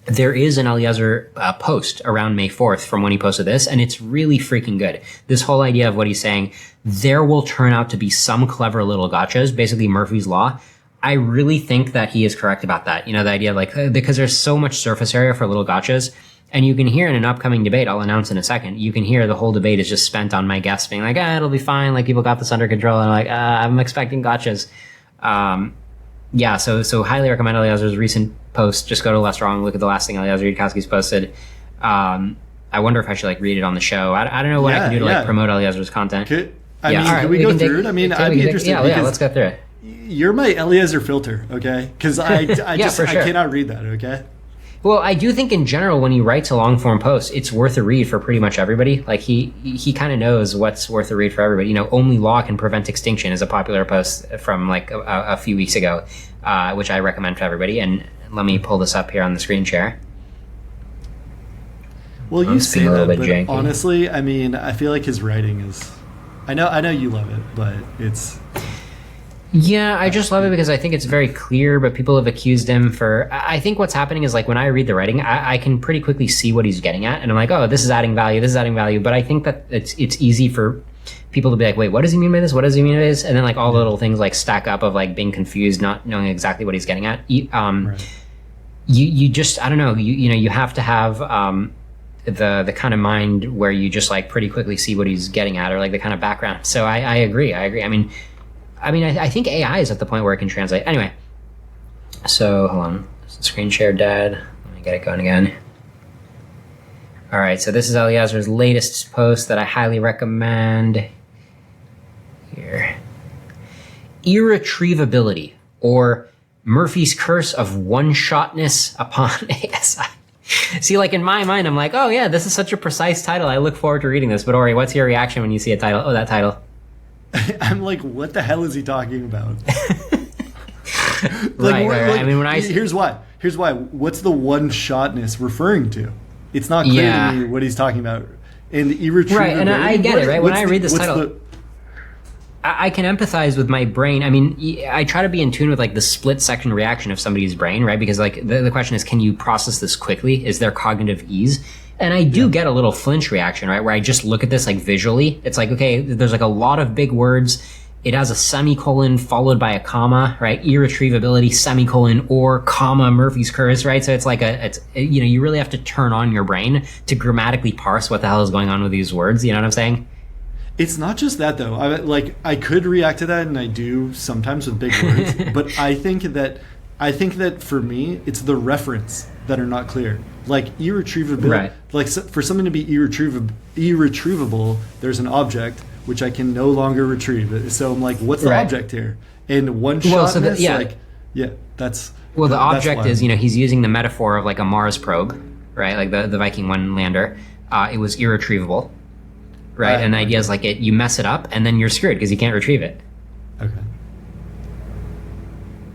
There is an Eliezer post around May 4th from when he posted this, and it's really freaking good. This whole idea of what he's saying, there will turn out to be some clever little gotchas, basically Murphy's Law. I really think that he is correct about that. The idea of because there's so much surface area for little gotchas, and you can hear in an upcoming debate, I'll announce in a second, you can hear the whole debate is just spent on my guests being like, it'll be fine, like people got this under control, and I'm expecting gotchas. Yeah, so highly recommend Eliezer's recent post. Just go to Less Wrong, look at the last thing Eliezer Yudkowsky's posted. I wonder if I should read it on the show. I don't know what I can do to promote Eliezer's content. Can we go through it? I mean, I'd be interested. Yeah, let's go through it. You're my Eliezer filter, okay? Because I cannot read that, okay? Well, I do think in general, when he writes a long form post, it's worth a read for pretty much everybody. Like he kind of knows what's worth a read for everybody. Only law can prevent extinction is a popular post from a few weeks ago, which I recommend for everybody. And let me pull this up here on the screen share. Well, you say that, but janky. Honestly, I mean, I feel like his writing is. I know you love it, but it's. Yeah, I just love it because I think it's very clear, but people have accused him for... I think what's happening is when I read the writing, I can pretty quickly see what he's getting at, and I'm like, oh, this is adding value, but I think that it's easy for people to be like, wait, what does he mean by this? What does he mean by this? And then all the little things stack up of being confused, not knowing exactly what he's getting at. Right. You just, I don't know, you have to have the kind of mind where you just pretty quickly see what he's getting at, or the kind of background. So I agree. I think AI is at the point where it can translate. Anyway, so hold on. Is the screen share dead? Let me get it going again. All right, so this is Eliezer's latest post that I highly recommend. Here. Irretrievability, or Murphy's Curse of One-Shotness upon ASI. See, in my mind, I'm like, oh yeah, this is such a precise title. I look forward to reading this. But Ori, what's your reaction when you see a title? Oh, that title. I'm like, what the hell is he talking about? Right. I mean, here's why. What's the one-shotness referring to? It's not clear to me what he's talking about. And irretrievability. Right, and I get it. Right, when I read this title, I can empathize with my brain. I mean, I try to be in tune with the split-second reaction of somebody's brain, right? Because the question is, can you process this quickly? Is there cognitive ease? And I do get a little flinch reaction, right? Where I just look at this visually. It's okay, there's a lot of big words. It has a semicolon followed by a comma, right? Irretrievability, semicolon, or comma, Murphy's Curse, right? So it's you really have to turn on your brain to grammatically parse what the hell is going on with these words. You know what I'm saying? It's not just that though. I could react to that, and I do sometimes with big words. But I think that for me, it's the reference that are not clear. Irretrievability, right. For something to be irretrievable, there's an object which I can no longer retrieve. So I'm like, what's the object here? And one-shotness, that's... Well, the that's object why. is, he's using the metaphor of like a Mars probe, right? Like the Viking 1 lander. It was irretrievable, right? And the idea is like you mess it up and then you're screwed because you can't retrieve it. Okay.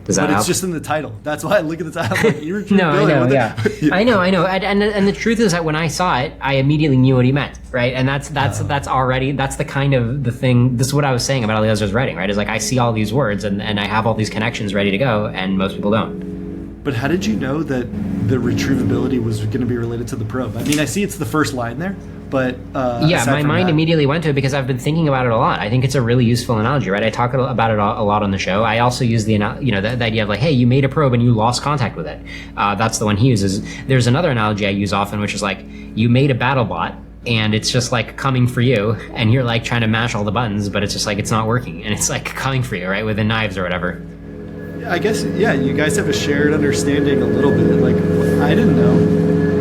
Does that But help? it's just in the title. That's why I look at the title. Like, No, I know, yeah. I know. And the truth is that when I saw it, I immediately knew what he meant, right? And that's already, that's the kind of the thing, this is what I was saying about Eliezer's writing, right? Is like, I see all these words and I have all these connections ready to go, and most people don't. But how did you know that the retrievability was going to be related to the probe? I mean, I see it's the first line there, but my mind immediately went to it because I've been thinking about it a lot. I think it's a really useful analogy, right? I talk about it a lot on the show. I also use the idea of like, hey, you made a probe and you lost contact with it. That's the one he uses. There's another analogy I use often, which is like, you made a battle bot and it's just like coming for you, and you're like trying to mash all the buttons, but it's just like it's not working, and it's like coming for you, right, with the knives or whatever. I guess, yeah, you guys have a shared understanding a little bit. Like, I didn't know.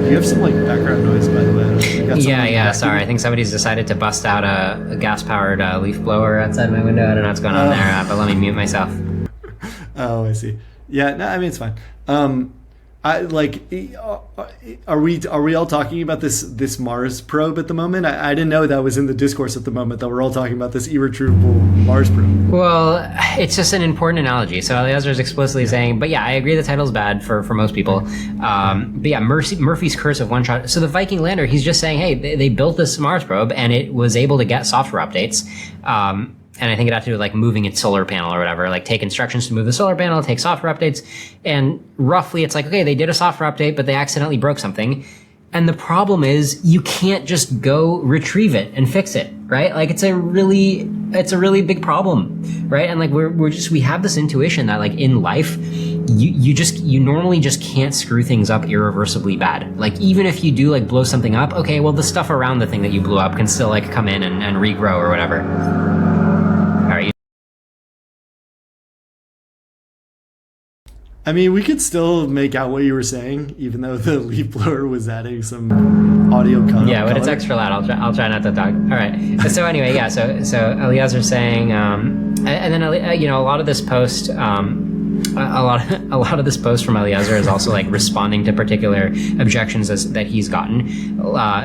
You have some, like, background noise, by the way. Yeah, sorry. I think somebody's decided to bust out a gas-powered leaf blower outside my window. I don't know what's going on there, but let me mute myself. Oh, I see. Yeah, no, I mean, it's fine. Are we all talking about this Mars probe at the moment? I didn't know that was in the discourse at the moment, that we're all talking about this irretrievable Mars probe. Well, it's just an important analogy. So Eliezer is explicitly saying, but yeah, I agree the title's bad for most people. But yeah, Murphy's Curse of One Shot. So the Viking lander, he's just saying, hey, they built this Mars probe and it was able to get software updates. And I think it had to do with like moving its solar panel or whatever, like take instructions to move the solar panel, take software updates. And roughly it's like, okay, they did a software update, but they accidentally broke something. And the problem is you can't just go retrieve it and fix it, right? Like it's a really big problem, right? And like we have this intuition that like in life, you normally just can't screw things up irreversibly bad. Like even if you do like blow something up, okay, well the stuff around the thing that you blew up can still like come in and regrow or whatever. All right. I mean, we could still make out what you were saying, even though the leaf blower was adding some audio color. Yeah, but it's extra loud. I'll try not to talk. All right. So anyway, yeah. So Eliezer's saying, and then a lot of this post, a lot of this post from Eliezer is also like responding to particular objections that he's gotten.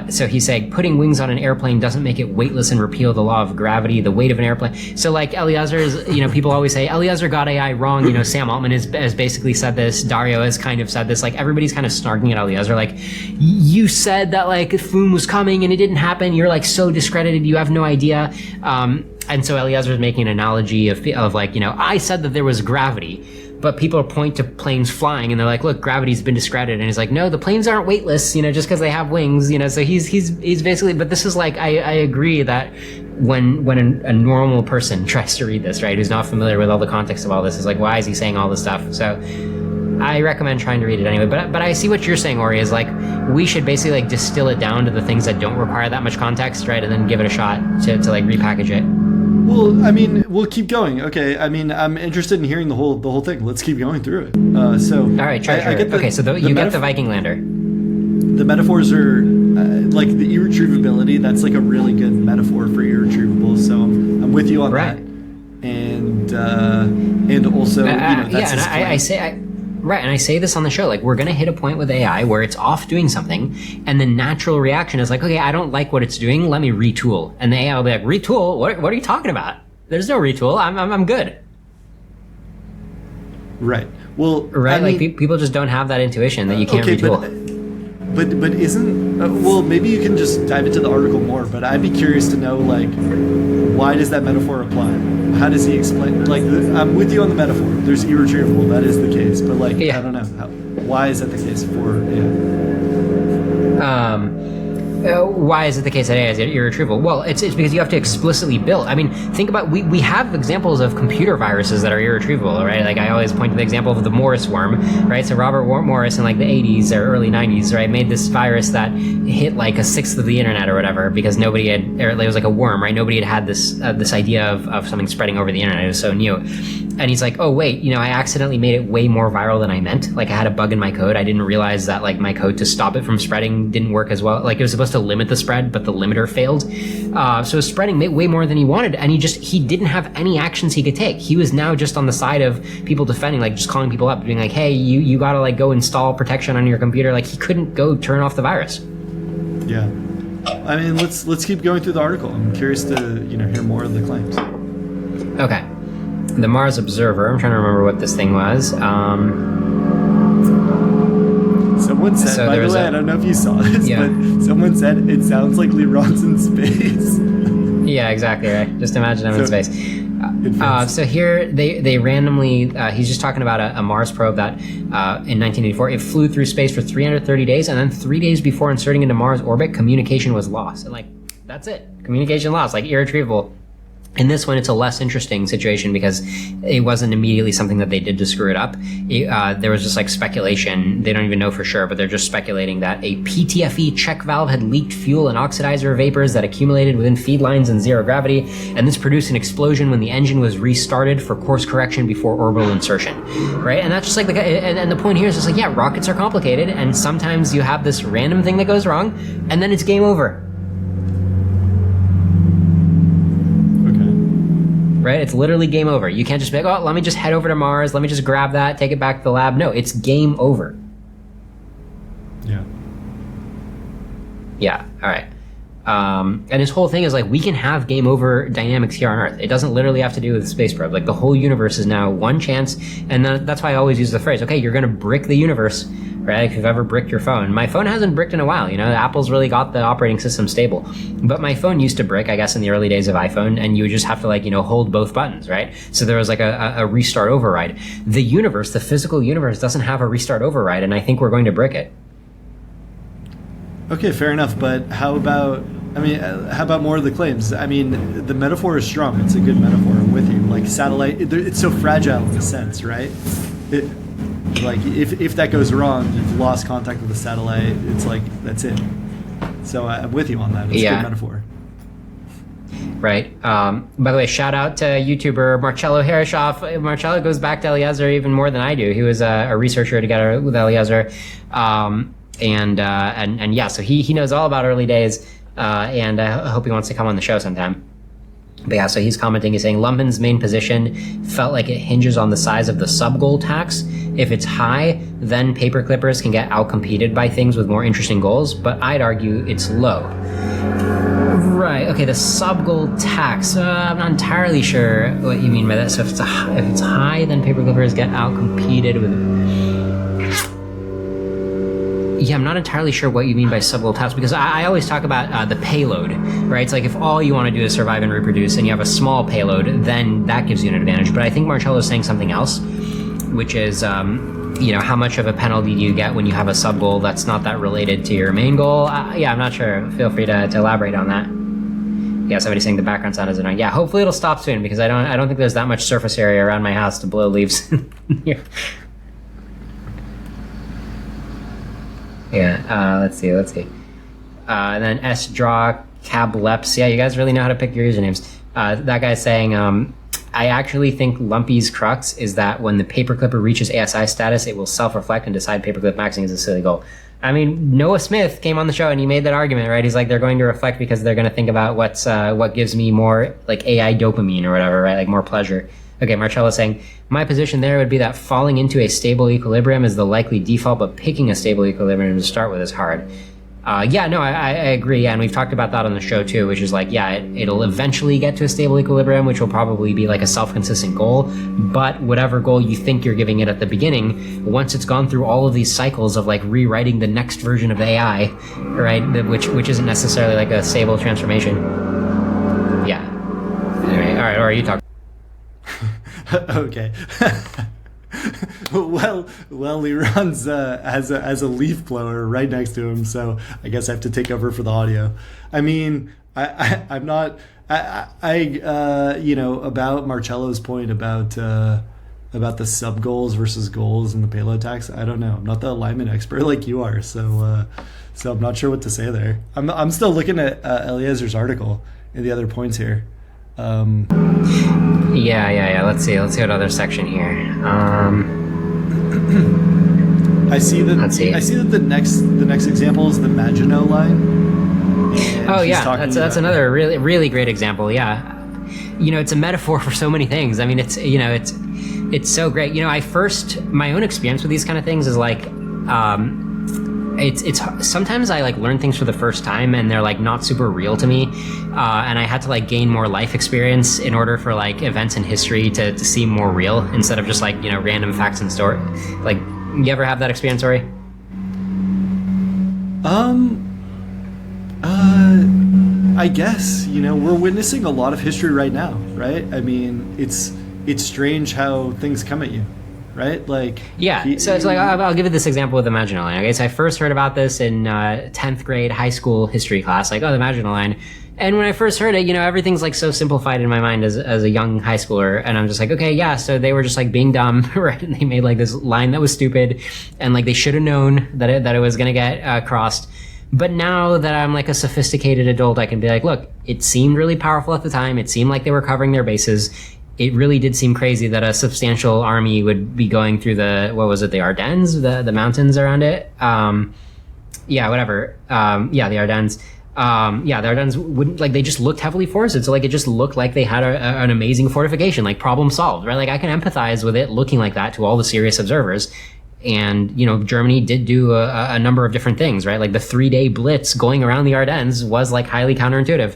So he's saying putting wings on an airplane doesn't make it weightless and repeal the law of gravity, the weight of an airplane. So like Eliezer is, people always say Eliezer got AI wrong. Sam Altman has basically said this. Dario has kind of said this. Like everybody's kind of snarking at Eliezer. Like you said that like Foom was coming and it didn't happen. You're like so discredited. You have no idea. And so Eliezer is making an analogy of like, I said that there was gravity. But people point to planes flying and they're like, look, gravity's been discredited. And he's like, no, the planes aren't weightless, just because they have wings, So he's basically, but this is like, I agree that when a normal person tries to read this, right, who's not familiar with all the context of all this, is like, why is he saying all this stuff? So I recommend trying to read it anyway. But I see what you're saying, Ori, is like, we should basically like distill it down to the things that don't require that much context, right? And then give it a shot to like repackage it. Well, I mean, we'll keep going. Okay, I mean, I'm interested in hearing the whole thing. Let's keep going through it. All right, sure. Okay, so you get the Viking lander. The metaphors are like the irretrievability. That's like a really good metaphor for irretrievable. So I'm with you on that. And also, that's his claim. Right, and I say this on the show, like, we're going to hit a point with AI where it's off doing something, and the natural reaction is like, okay, I don't like what it's doing, let me retool. And the AI will be like, retool? What are you talking about? There's no retool, I'm good. Right. Well, right, people just don't have that intuition that you can't retool. But isn't, well, maybe you can just dive into the article more, but I'd be curious to know, like, why does that metaphor apply? How does he explain? Like, I'm with you on the metaphor. There's irretrievable. That is the case. But, like, I don't know. Why is that the case for why is it the case that AI is irretrievable? Well, it's because you have to explicitly build. I mean, think about, we have examples of computer viruses that are irretrievable, right? Like I always point to the example of the Morris worm, right? So Robert Morris in like the 80s or early 90s, right, made this virus that hit like a sixth of the internet or whatever because nobody had, or it was like a worm, right? Nobody had this idea of something spreading over the internet. It was so new. and he's like, oh wait, I accidentally made it way more viral than I meant. Like I had a bug in my code. I didn't realize that like my code to stop it from spreading didn't work as well. Like it was supposed to limit the spread, but the limiter failed. So it was spreading way more than he wanted, and he didn't have any actions he could take. He was now just on the side of people defending, like just calling people up, being like, hey, you gotta like go install protection on your computer. Like he couldn't go turn off the virus. Yeah. I mean, let's keep going through the article. I'm curious to hear more of the claims. Okay. The Mars Observer. I'm trying to remember what this thing was. Someone said, by the way, I don't know if you saw this, but someone said it sounds like Liron's in space. Yeah, exactly right. Just imagine I'm in space. So here they randomly, he's just talking about a Mars probe that in 1984, it flew through space for 330 days, and then 3 days before inserting into Mars orbit, communication was lost. And like, that's it. Communication lost, like irretrievable. In this one, it's a less interesting situation because it wasn't immediately something that they did to screw it up. There was just like speculation. They don't even know for sure, but they're just speculating that a PTFE check valve had leaked fuel and oxidizer vapors that accumulated within feed lines in zero gravity, and this produced an explosion when the engine was restarted for course correction before orbital insertion, right? And that's just like, and the point here is just like, yeah, rockets are complicated, and sometimes you have this random thing that goes wrong, and then it's game over. Right? It's literally game over. You can't just be like, oh, let me just head over to Mars. Let me just grab that, take it back to the lab. No, it's game over. Yeah. Yeah. All right. And his whole thing is like, we can have game over dynamics here on Earth. It doesn't literally have to do with the space probe. Like the whole universe is now one chance. And that's why I always use the phrase, okay, you're going to brick the universe, right? If you've ever bricked your phone. My phone hasn't bricked in a while. Apple's really got the operating system stable. But my phone used to brick, I guess, in the early days of iPhone. And you would just have to like, hold both buttons, right? So there was like a restart override. The universe, the physical universe doesn't have a restart override. And I think we're going to brick it. Okay, fair enough. But how about more of the claims? I mean, the metaphor is strong. It's a good metaphor. I'm with you. Like satellite, it's so fragile in a sense, right? Like if that goes wrong, you've lost contact with the satellite. It's like that's it. So I'm with you on that. It's a good metaphor. Right. By the way, shout out to YouTuber Marcello Herreshoff. Marcello goes back to Eliezer even more than I do. He was a researcher together with Eliezer. And yeah, so he knows all about early days, and I hope he wants to come on the show sometime. But yeah, so he's commenting, he's saying Lumpen's main position felt like it hinges on the size of the sub-goal tax. If it's high, then paper clippers can get outcompeted by things with more interesting goals, but I'd argue it's low. Right, okay, the sub-goal tax. I'm not entirely sure what you mean by that. So if it's high, then paper clippers get outcompeted with... Yeah, I'm not entirely sure what you mean by sub-goal task, because I always talk about the payload, right? It's like if all you want to do is survive and reproduce and you have a small payload, then that gives you an advantage. But I think Marcello's saying something else, which is, how much of a penalty do you get when you have a sub-goal that's not that related to your main goal? Yeah, I'm not sure. Feel free to elaborate on that. Yeah, somebody's saying the background sound is annoying. Yeah, hopefully it'll stop soon, because I don't think there's that much surface area around my house to blow leaves. Yeah, let's see. And then S-Draw Cableps. Yeah, you guys really know how to pick your usernames. That guy's saying, I actually think Lumpy's crux is that when the paperclipper reaches ASI status, it will self-reflect and decide paperclip maxing is a silly goal. I mean, Noah Smith came on the show and he made that argument, right? He's like, they're going to reflect because they're going to think about what gives me more like AI dopamine or whatever, right? Like more pleasure. Okay, Marcello's saying, my position there would be that falling into a stable equilibrium is the likely default, but picking a stable equilibrium to start with is hard. I agree, and we've talked about that on the show too, which is like, yeah, it'll eventually get to a stable equilibrium, which will probably be like a self-consistent goal, but whatever goal you think you're giving it at the beginning, once it's gone through all of these cycles of like rewriting the next version of AI, right, which isn't necessarily like a stable transformation. Yeah. Anyway, all right, or you talk. Okay. well, Liron's has a leaf blower right next to him, so I guess I have to take over for the audio. I mean, I'm not. About Marcello's point about the sub goals versus goals and the payload tax. I don't know. I'm not the alignment expert like you are, so I'm not sure what to say there. I'm still looking at Eliezer's article and the other points here. Yeah. Let's see what other section here. I see that. Let's see. I see that the next example is the Maginot Line. And Oh he's yeah, talking that's about- another really great example. Yeah, it's a metaphor for so many things. I mean, it's so great. My own experience with these kind of things is like, it's sometimes I like learn things for the first time and they're like not super real to me, and I had to like gain more life experience in order for like events in history to seem more real instead of just like random facts and story. Like, you ever have that experience, Ori? I guess we're witnessing a lot of history right now, right? I mean, it's strange how things come at you, right? Like, Yeah, so it's like, I'll give you this example with the Maginot Line. Okay, so I first heard about this in 10th grade high school history class, like, oh, the Maginot Line. And when I first heard it, everything's like so simplified in my mind as a young high schooler. And I'm just like, okay, yeah, so they were just like being dumb, right? And they made like this line that was stupid. And like they should have known that it was going to get crossed. But now that I'm like a sophisticated adult, I can be like, look, it seemed really powerful at the time. It seemed like they were covering their bases. It really did seem crazy that a substantial army would be going through the Ardennes, the mountains around it. The Ardennes. The Ardennes wouldn't, like, they just looked heavily forested. So like, it just looked like they had an amazing fortification, like problem solved, right? Like I can empathize with it looking like that to all the serious observers. And, Germany did do a number of different things, right? Like the 3-day blitz going around the Ardennes was like highly counterintuitive.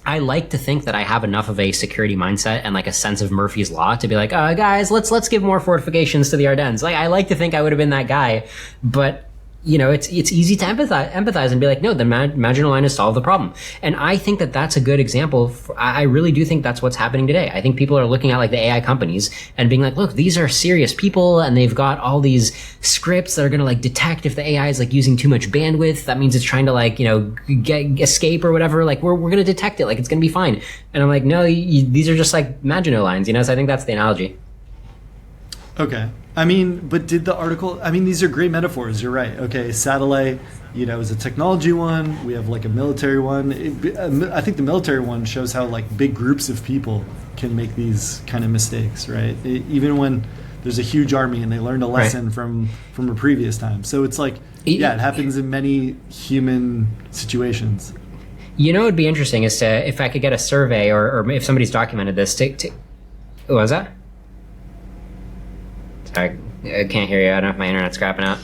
I like to think that I have enough of a security mindset and like a sense of Murphy's Law to be like, guys, let's give more fortifications to the Ardennes. Like, I like to think I would have been that guy, but it's easy to empathize and be like, no, the Maginot Line has solved the problem. And I think that that's a good example. I really do think that's what's happening today. I think people are looking at like the AI companies and being like, look, these are serious people and they've got all these scripts that are going to like detect if the AI is like using too much bandwidth. That means it's trying to like, escape or whatever. Like we're going to detect it. Like it's going to be fine. And I'm like, no, these are just like Maginot Lines, So I think that's the analogy. Okay. I mean, but did the article... I mean, these are great metaphors. You're right. Okay, satellite, is a technology one. We have, like, a military one. I think the military one shows how, like, big groups of people can make these kind of mistakes, right? Even when there's a huge army and they learned a lesson from a previous time. So it's like, it happens in many human situations. What would be interesting is if I could get a survey or if somebody's documented this what was that? I can't hear you. I don't know if my internet's crapping out.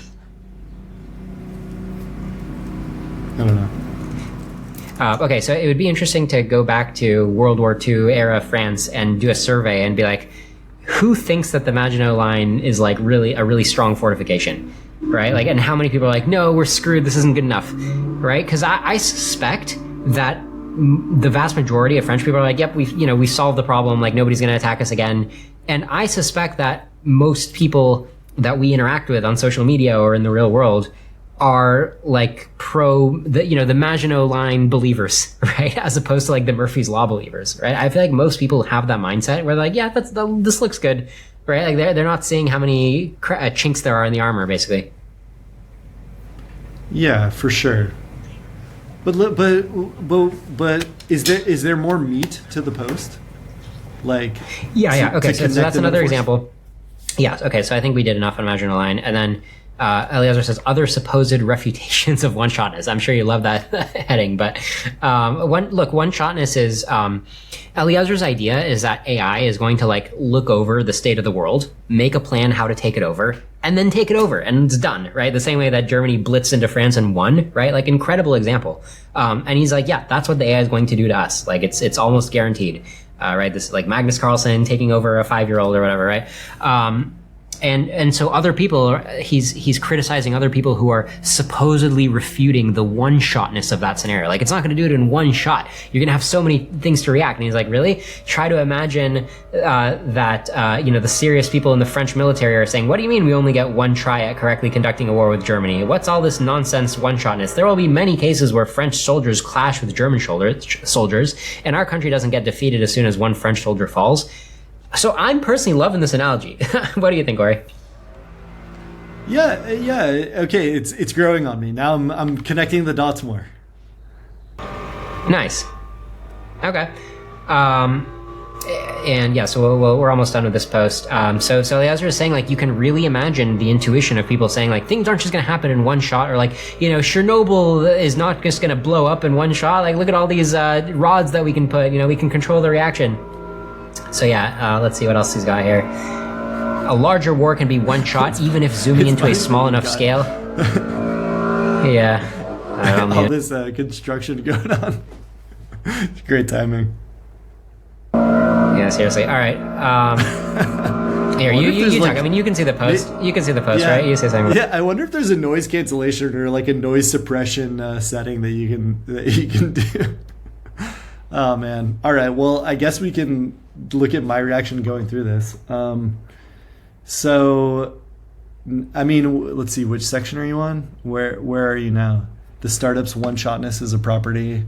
I don't know. Okay, so it would be interesting to go back to World War II era France and do a survey and be like, who thinks that the Maginot Line is like really a really strong fortification, right? Like, and how many people are like, no, we're screwed. This isn't good enough, right? Because I suspect that the vast majority of French people are like, yep, we solved the problem. Like nobody's going to attack us again. And I suspect that most people that we interact with on social media or in the real world are like the Maginot Line believers, right? As opposed to like the Murphy's Law believers, right? I feel like most people have that mindset where they're like, yeah, this looks good, right? Like they're not seeing how many chinks there are in the armor, basically. Yeah, for sure. But is there more meat to the post? Like, yeah. Okay, so that's another example. Yeah. Okay, so I think we did enough on Maginot Line, and then Eliezer says other supposed refutations of one-shotness. I'm sure you love that heading, but one-shotness is Eliezer's idea is that AI is going to like look over the state of the world, make a plan how to take it over, and then take it over, and it's done, right? The same way that Germany blitzed into France and won, right? Like incredible example. And he's like, yeah, that's what the AI is going to do to us. Like it's almost guaranteed. Right, this is like Magnus Carlsen taking over a 5-year-old or whatever, right? And so other people, he's criticizing other people who are supposedly refuting the one-shotness of that scenario. Like, it's not going to do it in one shot. You're going to have so many things to react. And he's like, really? Try to imagine that the serious people in the French military are saying, what do you mean we only get one try at correctly conducting a war with Germany? What's all this nonsense one-shotness? There will be many cases where French soldiers clash with German soldiers, and our country doesn't get defeated as soon as one French soldier falls. So I'm personally loving this analogy. What do you think, Ori? Yeah. Okay, it's growing on me now. I'm connecting the dots more. Nice. Okay. And yeah, so we're almost done with this post. So Eliezer is saying, like, you can really imagine the intuition of people saying, like, things aren't just going to happen in one shot, or like, Chernobyl is not just going to blow up in one shot. Like, look at all these rods that we can put. We can control the reaction. So yeah, let's see what else he's got here. A larger war can be one shot, even if zooming into a small enough scale. Yeah. All this construction going on. Great timing. Yeah, seriously. All right. Here, you talk. I mean, you can see the post. You can see the post, right? You say something. Yeah, I wonder if there's a noise cancellation or like a noise suppression setting that you can do. Oh man. All right. Well, I guess we can look at my reaction going through this. So, I mean, let's see. Which section are you on? Where are you now? The startup's one-shotness is a property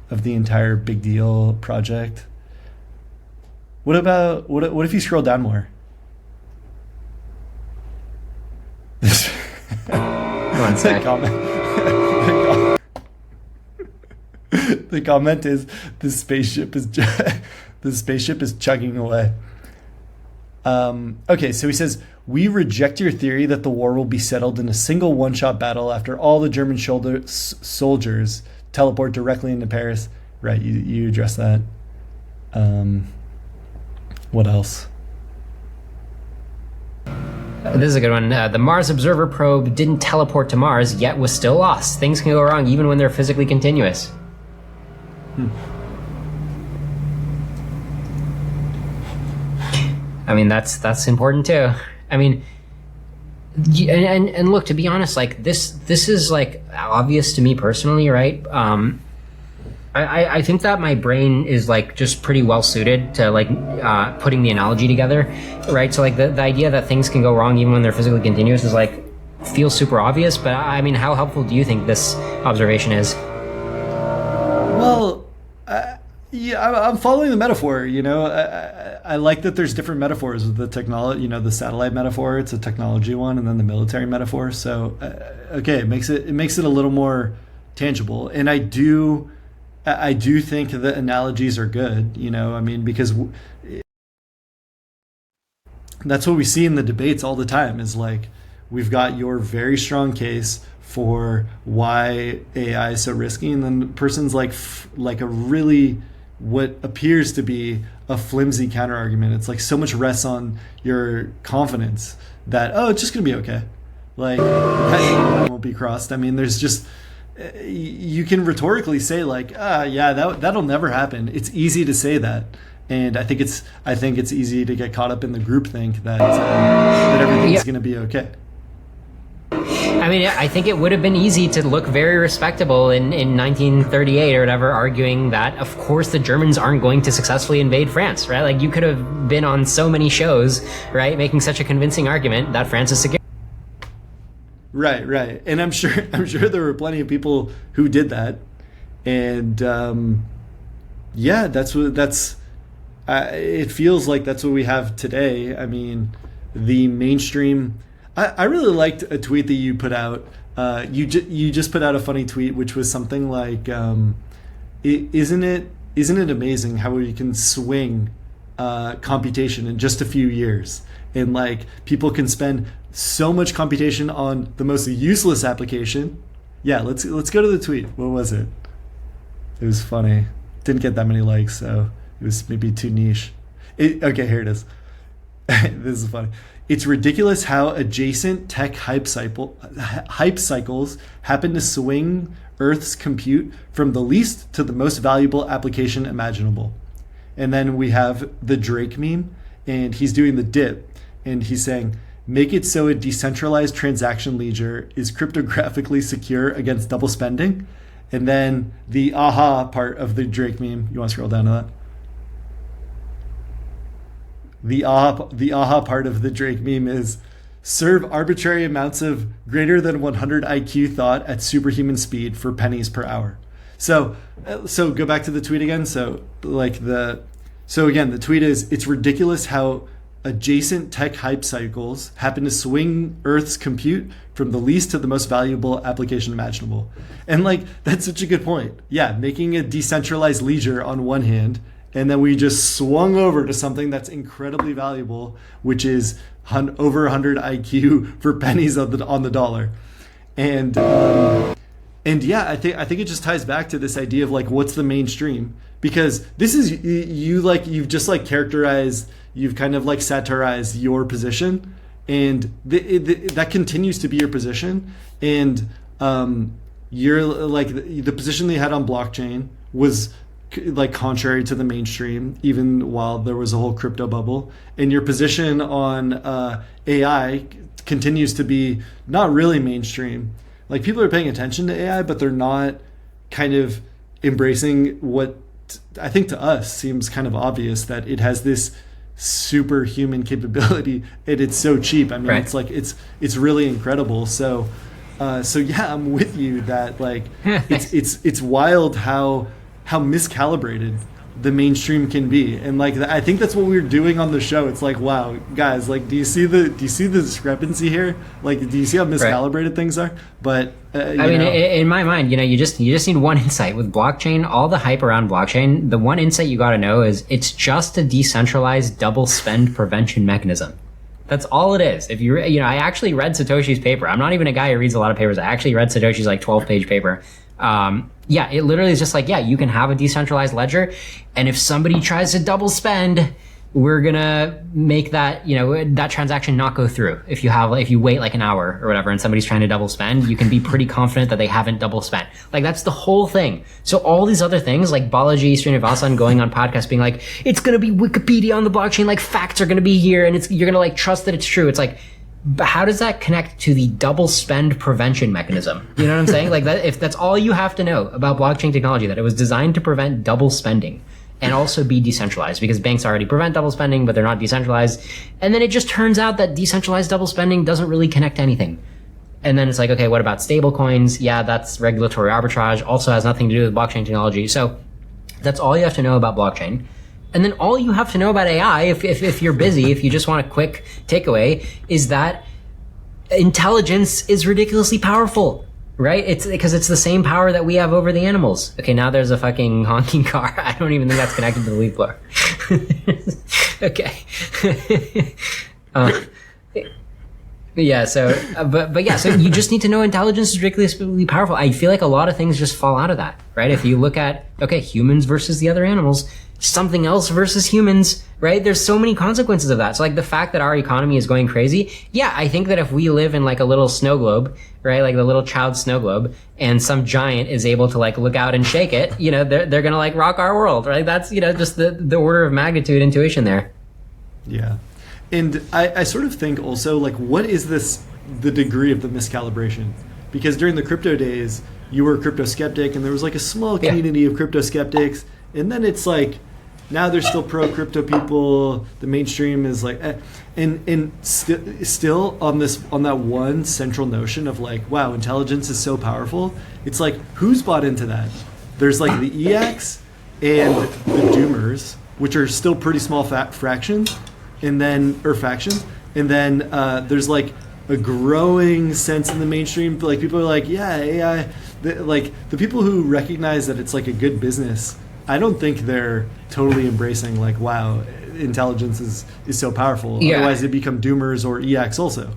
of the entire big deal project. What about what if you scroll down more? One sec. The comment is the spaceship is chugging away. Okay, so he says, we reject your theory that the war will be settled in a single one-shot battle after all the German soldiers teleport directly into Paris. Right, you address that. What else? This is a good one. The Mars Observer probe didn't teleport to Mars, yet was still lost. Things can go wrong even when they're physically continuous. I mean, that's important too. I mean, and look, to be honest, like this is like obvious to me personally, right? I think that my brain is like just pretty well suited to like putting the analogy together, right? So like the idea that things can go wrong even when they're physically continuous is like feels super obvious, but I mean, how helpful do you think this observation is? Well, yeah, I'm following the metaphor. I like that there's different metaphors with the technology. The satellite metaphor, it's a technology one, and then the military metaphor. So okay, it makes it a little more tangible, and I do think the analogies are good, I mean, because that's what we see in the debates all the time is like, we've got your very strong case for why AI is so risky. And then the person's like a really, what appears to be a flimsy counter argument. It's like so much rests on your confidence that, oh, it's just going to be okay. Like, that won't be crossed. I mean, there's just, you can rhetorically say like, yeah, that'll never happen. It's easy to say that, and I think it's easy to get caught up in the groupthink that everything's going to be okay. I mean, I think it would have been easy to look very respectable in 1938 or whatever, arguing that of course the Germans aren't going to successfully invade France, right? Like you could have been on so many shows, right, making such a convincing argument that France is secure. Right, and I'm sure there were plenty of people who did that, and yeah, it feels like that's what we have today. I mean, the mainstream. I really liked a tweet that you put out. You just put out a funny tweet, which was something like, "Isn't it amazing how we can swing computation in just a few years?" And like people can spend so much computation on the most useless application. Yeah, let's go to the tweet. What was it? It was funny. Didn't get that many likes, so it was maybe too niche. Okay, here it is. This is funny. It's ridiculous how adjacent tech hype cycles happen to swing Earth's compute from the least to the most valuable application imaginable. And then we have the Drake meme, and he's doing the dip, and he's saying, make it so a decentralized transaction ledger is cryptographically secure against double spending. And then the aha part of the Drake meme, you want to scroll down to that? The aha part of the Drake meme is serve arbitrary amounts of greater than 100 IQ thought at superhuman speed for pennies per hour. So go back to the tweet again. So again, the tweet is, it's ridiculous how adjacent tech hype cycles happen to swing Earth's compute from the least to the most valuable application imaginable. And like, that's such a good point. Yeah, making a decentralized leisure on one hand, and then we just swung over to something that's incredibly valuable, which is over 100 IQ for pennies on the dollar. And yeah, I think it just ties back to this idea of like, what's the mainstream? Because this is you've just like characterized, you've kind of like satirized your position, and that continues to be your position. And you're like, the position they had on blockchain was like contrary to the mainstream, even while there was a whole crypto bubble. And your position on AI continues to be not really mainstream. Like, people are paying attention to AI, but they're not kind of embracing what I think to us seems kind of obvious, that it has this superhuman capability, and it's so cheap. I mean, right. It's like it's really incredible. So yeah, I'm with you that like it's wild how miscalibrated the mainstream can be. And like, I think that's what we're doing on the show. It's like, wow, guys, like, do you see the discrepancy here? Like, do you see how miscalibrated things are? But I mean, in my mind, you just need one insight with blockchain. All the hype around blockchain, the one insight you got to know is it's just a decentralized double spend prevention mechanism. That's all it is. If I actually read Satoshi's paper. I'm not even a guy who reads a lot of papers. I actually read Satoshi's like 12-page paper. Yeah, it literally is just like, yeah, you can have a decentralized ledger, and if somebody tries to double spend, we're gonna make that, that transaction not go through. If you wait like an hour or whatever and somebody's trying to double spend, you can be pretty confident that they haven't double spent. Like, that's the whole thing. So all these other things, like Balaji Srinivasan going on podcasts being like, it's gonna be Wikipedia on the blockchain, like facts are gonna be here, and you're gonna like trust that it's true. It's like, but how does that connect to the double spend prevention mechanism? You know what I'm saying? Like, that, if that's all you have to know about blockchain technology, that it was designed to prevent double spending and also be decentralized, because banks already prevent double spending, but they're not decentralized. And then it just turns out that decentralized double spending doesn't really connect to anything. And then it's like, okay, what about stable coins? Yeah, that's regulatory arbitrage, also has nothing to do with blockchain technology. So that's all you have to know about blockchain. And then all you have to know about AI, if you're busy, if you just want a quick takeaway, is that intelligence is ridiculously powerful, right? It's because it's the same power that we have over the animals. Okay, now there's a fucking honking car. I don't even think that's connected to the leaf blower. Okay. Yeah, so, but yeah, so you just need to know intelligence is ridiculously powerful. I feel like a lot of things just fall out of that, right? If you look at, okay, humans versus the other animals, something else versus humans, right? There's so many consequences of that. So like, the fact that our economy is going crazy, yeah, I think that if we live in like a little snow globe, right, like the little child snow globe, and some giant is able to like look out and shake it, they're gonna like rock our world, right? That's, just the order of magnitude intuition there. Yeah. And I sort of think also, like, what is the degree of the miscalibration? Because during the crypto days, you were a crypto skeptic, and there was like a small community of crypto skeptics, and then it's like, now there's still pro crypto people. The mainstream is like, and still on that one central notion of like, wow, intelligence is so powerful. It's like, who's bought into that? There's like the EX and the Doomers, which are still pretty small fractions. And then factions, and then there's like a growing sense in the mainstream. Like, people are like, yeah, AI. Like, the people who recognize that it's like a good business, I don't think they're totally embracing like, wow, intelligence is so powerful. Yeah. Otherwise, they become Doomers or EX also.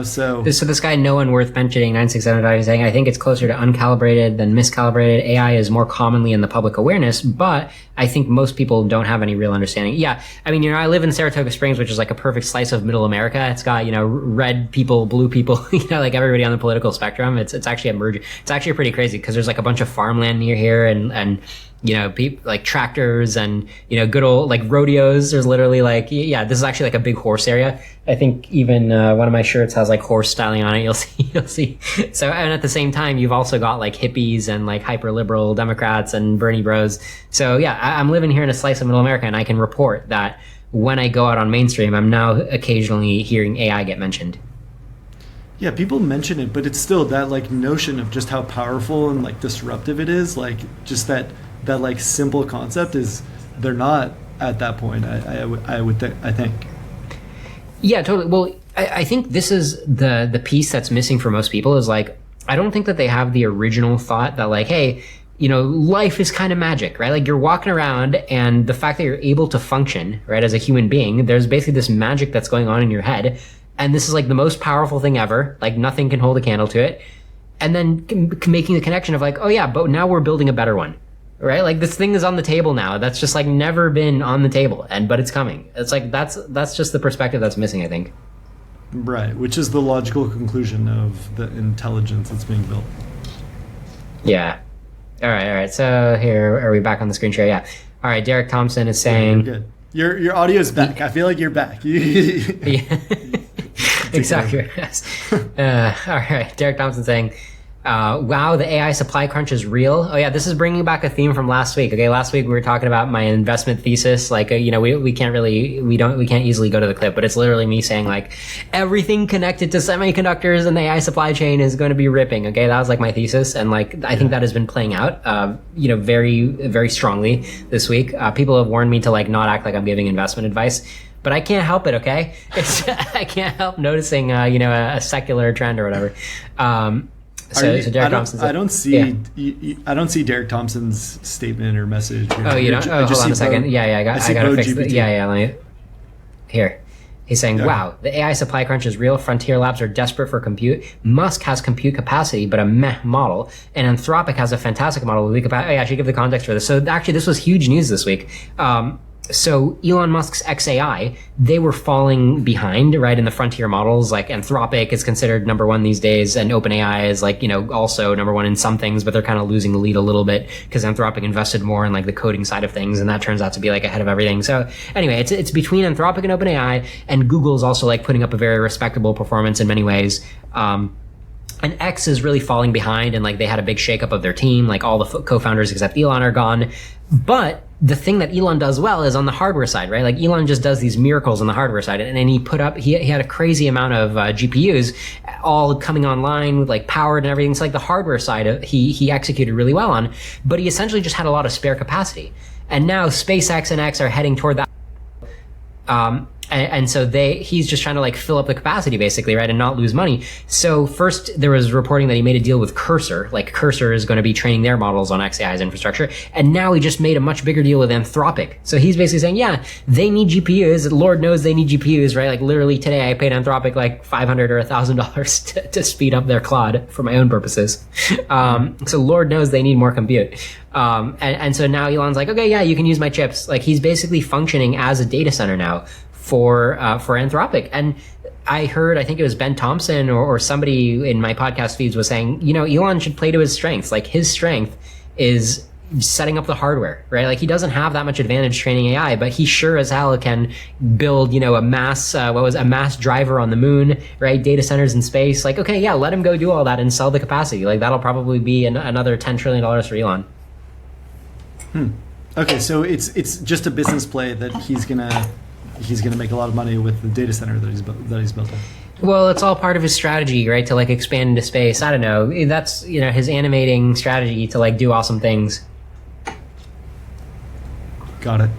So this guy, no one worth mentioning, 9675, is saying, I think it's closer to uncalibrated than miscalibrated. AI is more commonly in the public awareness, but I think most people don't have any real understanding. Yeah, I mean, I live in Saratoga Springs, which is like a perfect slice of middle America. It's got, red people, blue people, like everybody on the political spectrum. It's actually emerging. It's actually pretty crazy, because there's like a bunch of farmland near here, and people like tractors and, good old like rodeos. There's literally like, yeah, this is actually like a big horse area. I think even one of my shirts has like horse styling on it. You'll see. So, and at the same time, you've also got like hippies and like hyper liberal Democrats and Bernie bros. So yeah, I'm living here in a slice of middle America, and I can report that when I go out on mainstream, I'm now occasionally hearing AI get mentioned. Yeah, people mention it, but it's still that like notion of just how powerful and like disruptive it is. Like, just that like simple concept is, they're not at that point. I think. Yeah, totally. Well, I think this is the piece that's missing for most people is like, I don't think that they have the original thought that like, hey, life is kind of magic, right? Like you're walking around and the fact that you're able to function, right, as a human being, there's basically this magic that's going on in your head. And this is like the most powerful thing ever. Like nothing can hold a candle to it. And then making the connection of like, oh yeah, but now we're building a better one, right? Like this thing is on the table now. That's just like never been on the table, but it's coming. It's like, that's just the perspective that's missing, I think. Right, which is the logical conclusion of the intelligence that's being built. Yeah. All right. So here, are we back on the screen share? Yeah. All right. Derek Thompson is saying, yeah, you're good. Your audio's back. I feel like you're back. Yeah. Exactly. Yes. All right. Derek Thompson saying, wow, the AI supply crunch is real. Oh yeah, this is bringing back a theme from last week. Okay, last week we were talking about my investment thesis. Like, we can't easily go to the clip, but it's literally me saying like everything connected to semiconductors and the AI supply chain is going to be ripping. Okay, that was like my thesis, and like I think that has been playing out, very, very strongly this week. People have warned me to like not act like I'm giving investment advice. But I can't help it, okay? I can't help noticing, a secular trend or whatever. So Derek Thompson's I don't see Derek Thompson's statement or message. Oh, you don't? Oh, hold on a second. I got to fix it. Yeah. Let me. Here. He's saying, wow, the AI supply crunch is real. Frontier labs are desperate for compute. Musk has compute capacity, but a meh model. And Anthropic has a fantastic model with weak capacity. I should give the context for this. So actually, this was huge news this week. So Elon Musk's XAI, they were falling behind, right, in the frontier models. Like Anthropic is considered number one these days, and OpenAI is like, also number one in some things, but they're kind of losing the lead a little bit because Anthropic invested more in like the coding side of things, and that turns out to be like ahead of everything. So anyway, it's between Anthropic and OpenAI, and Google's also like putting up a very respectable performance in many ways. And X is really falling behind, and like they had a big shakeup of their team, like all the co-founders except Elon are gone. But the thing that Elon does well is on the hardware side, right? Like Elon just does these miracles on the hardware side, and then he had a crazy amount of GPUs all coming online with like powered and everything. So like the hardware side he executed really well on, but he essentially just had a lot of spare capacity. And now SpaceX and X are heading toward that. And so he's just trying to like fill up the capacity basically, right, and not lose money. So first there was reporting that he made a deal with Cursor, like Cursor is going to be training their models on XAI's infrastructure. And now he just made a much bigger deal with Anthropic. So he's basically saying, yeah, they need GPUs. Lord knows they need GPUs, right? Like literally today I paid Anthropic like $500 or $1,000 to speed up their Claude for my own purposes. So Lord knows they need more compute. And so now Elon's like, okay, yeah, you can use my chips. Like he's basically functioning as a data center now for Anthropic. And I think it was Ben Thompson or somebody in my podcast feeds was saying, Elon should play to his strengths. Like his strength is setting up the hardware, right? Like he doesn't have that much advantage training AI, but he sure as hell can build, a mass driver on the moon, right? Data centers in space. Like, okay, yeah, let him go do all that and sell the capacity. Like that'll probably be another $10 trillion for Elon. Okay, so it's just a business play that he's gonna make a lot of money with the data center that he's built. Well, it's all part of his strategy, right? To like expand into space. I don't know. That's his animating strategy to like do awesome things. Got it.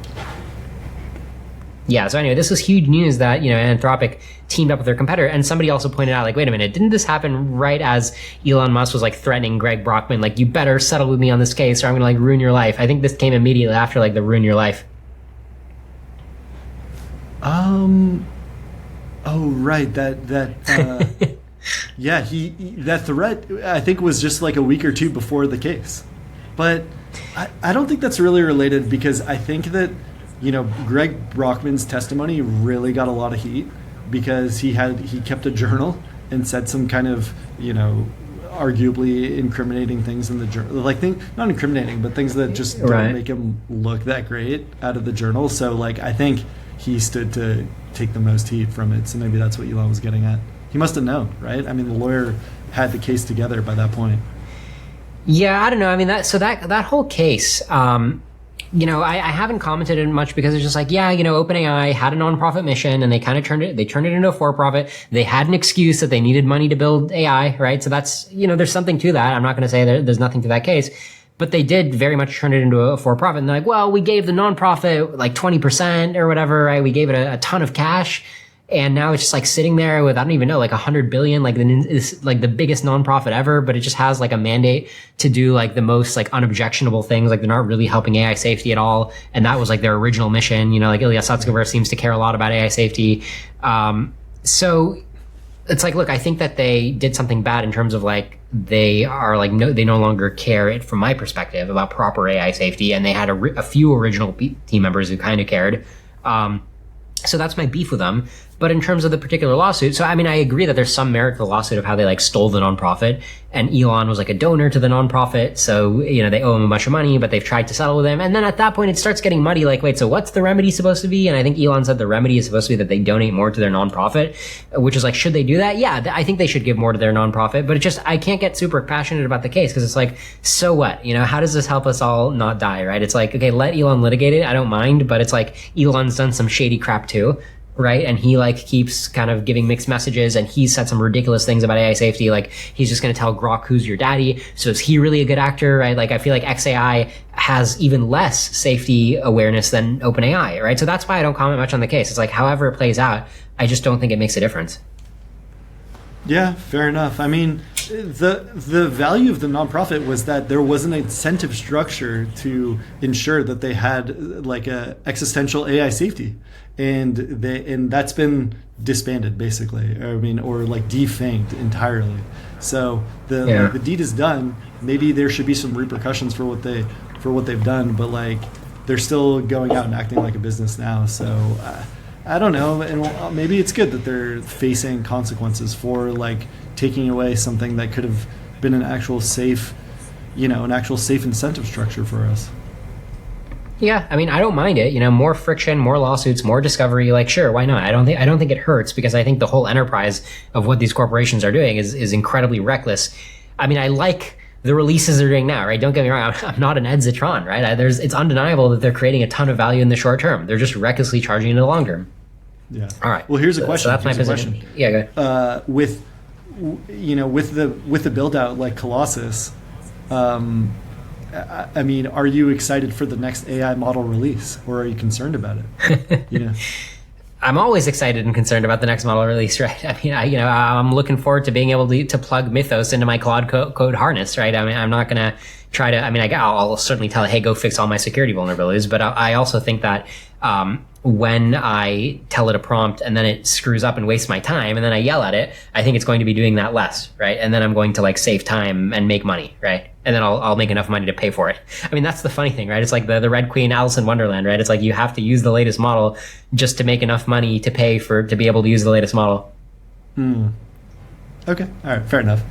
Yeah. So anyway, this was huge news that Anthropic teamed up with their competitor, and somebody also pointed out like, wait a minute, didn't this happen right as Elon Musk was like threatening Greg Brockman, like you better settle with me on this case or I'm gonna like ruin your life? I think this came immediately after like the ruin your life. Oh, right. Yeah, that threat I think was just like a week or two before the case, but I don't think that's really related because I think that Greg Brockman's testimony really got a lot of heat because he kept a journal and said some kind of arguably incriminating things in the journal, like not incriminating, but things that just don't make him look that great out of the journal. So like I think he stood to take the most heat from it. So maybe that's what Elon was getting at. He must have known, right? I mean, the lawyer had the case together by that point. Yeah, I don't know. I mean, that whole case, I haven't commented on much because it's just like, yeah, OpenAI had a nonprofit mission and they kind of turned it into a for-profit. They had an excuse that they needed money to build AI, right? So that's, there's something to that. I'm not going to say there's nothing to that case. But they did very much turn it into a for-profit. And they're like, well, we gave the nonprofit like 20% or whatever, right? We gave it a ton of cash. And now it's just like sitting there with, I don't even know, like 100 billion, like it's like the biggest nonprofit ever, but it just has like a mandate to do like the most like unobjectionable things. Like they're not really helping AI safety at all. And that was like their original mission. You know, like Ilya Sutskever seems to care a lot about AI safety. So it's like, look, I think that they did something bad in terms of like, they are like, no, they no longer care, from my perspective, about proper AI safety. And they had a few original team members who kind of cared. So that's my beef with them. But in terms of the particular lawsuit, so I mean, I agree that there's some merit to the lawsuit of how they like stole the nonprofit, and Elon was like a donor to the nonprofit. So, you know, they owe him a bunch of money, but they've tried to settle with him. And then at that point, it starts getting muddy. Like, wait, so what's the remedy supposed to be? And I think Elon said the remedy is supposed to be that they donate more to their nonprofit, which is like, should they do that? Yeah, I think they should give more to their nonprofit, but it just, I can't get super passionate about the case because it's like, so what? You know, how does this help us all not die, right? It's like, okay, let Elon litigate it. I don't mind, but it's like, Elon's done some shady crap too. Right. And he like keeps kind of giving mixed messages, and he said some ridiculous things about AI safety. Like he's just going to tell Grok who's your daddy. So is he really a good actor? Right. Like I feel like XAI has even less safety awareness than OpenAI. Right. So that's why I don't comment much on the case. It's like, however it plays out, I just don't think it makes a difference. Yeah, fair enough. I mean, the value of the nonprofit was that there was an incentive structure to ensure that they had like a existential AI safety, and that's been disbanded basically. I mean, or like defanged entirely. So the deed is done. Maybe there should be some repercussions for what they've done, but like they're still going out and acting like a business now. So. I don't know, and maybe it's good that they're facing consequences for like taking away something that could have been an actual safe incentive structure for us. Yeah, I mean, I don't mind it. You know, more friction, more lawsuits, more discovery. Like, sure, why not? I don't think it hurts, because I think the whole enterprise of what these corporations are doing is incredibly reckless. I mean, I like the releases they're doing now, right? Don't get me wrong, I'm not an Ed Zitron, right? It's undeniable that they're creating a ton of value in the short term. They're just recklessly charging in the long term. Yeah. All right. Well, here's a question. So that's my position. Yeah, go ahead. With the build out like Colossus, I mean, are you excited for the next AI model release, or are you concerned about it? You know. I'm always excited and concerned about the next model release, right? I mean, I'm looking forward to being able to plug Mythos into my Claude code harness, right? I mean, I'm not going to try to, I mean, I'll certainly tell it, hey, go fix all my security vulnerabilities. But I also think that, when I tell it a prompt and then it screws up and wastes my time and then I yell at it, I think it's going to be doing that less, right? And then I'm going to like save time and make money, right? And then I'll make enough money to pay for it. I mean, that's the funny thing, right? It's like the Red Queen, Alice in Wonderland, right? It's like you have to use the latest model just to make enough money to pay to be able to use the latest model. Okay. All right. Fair enough.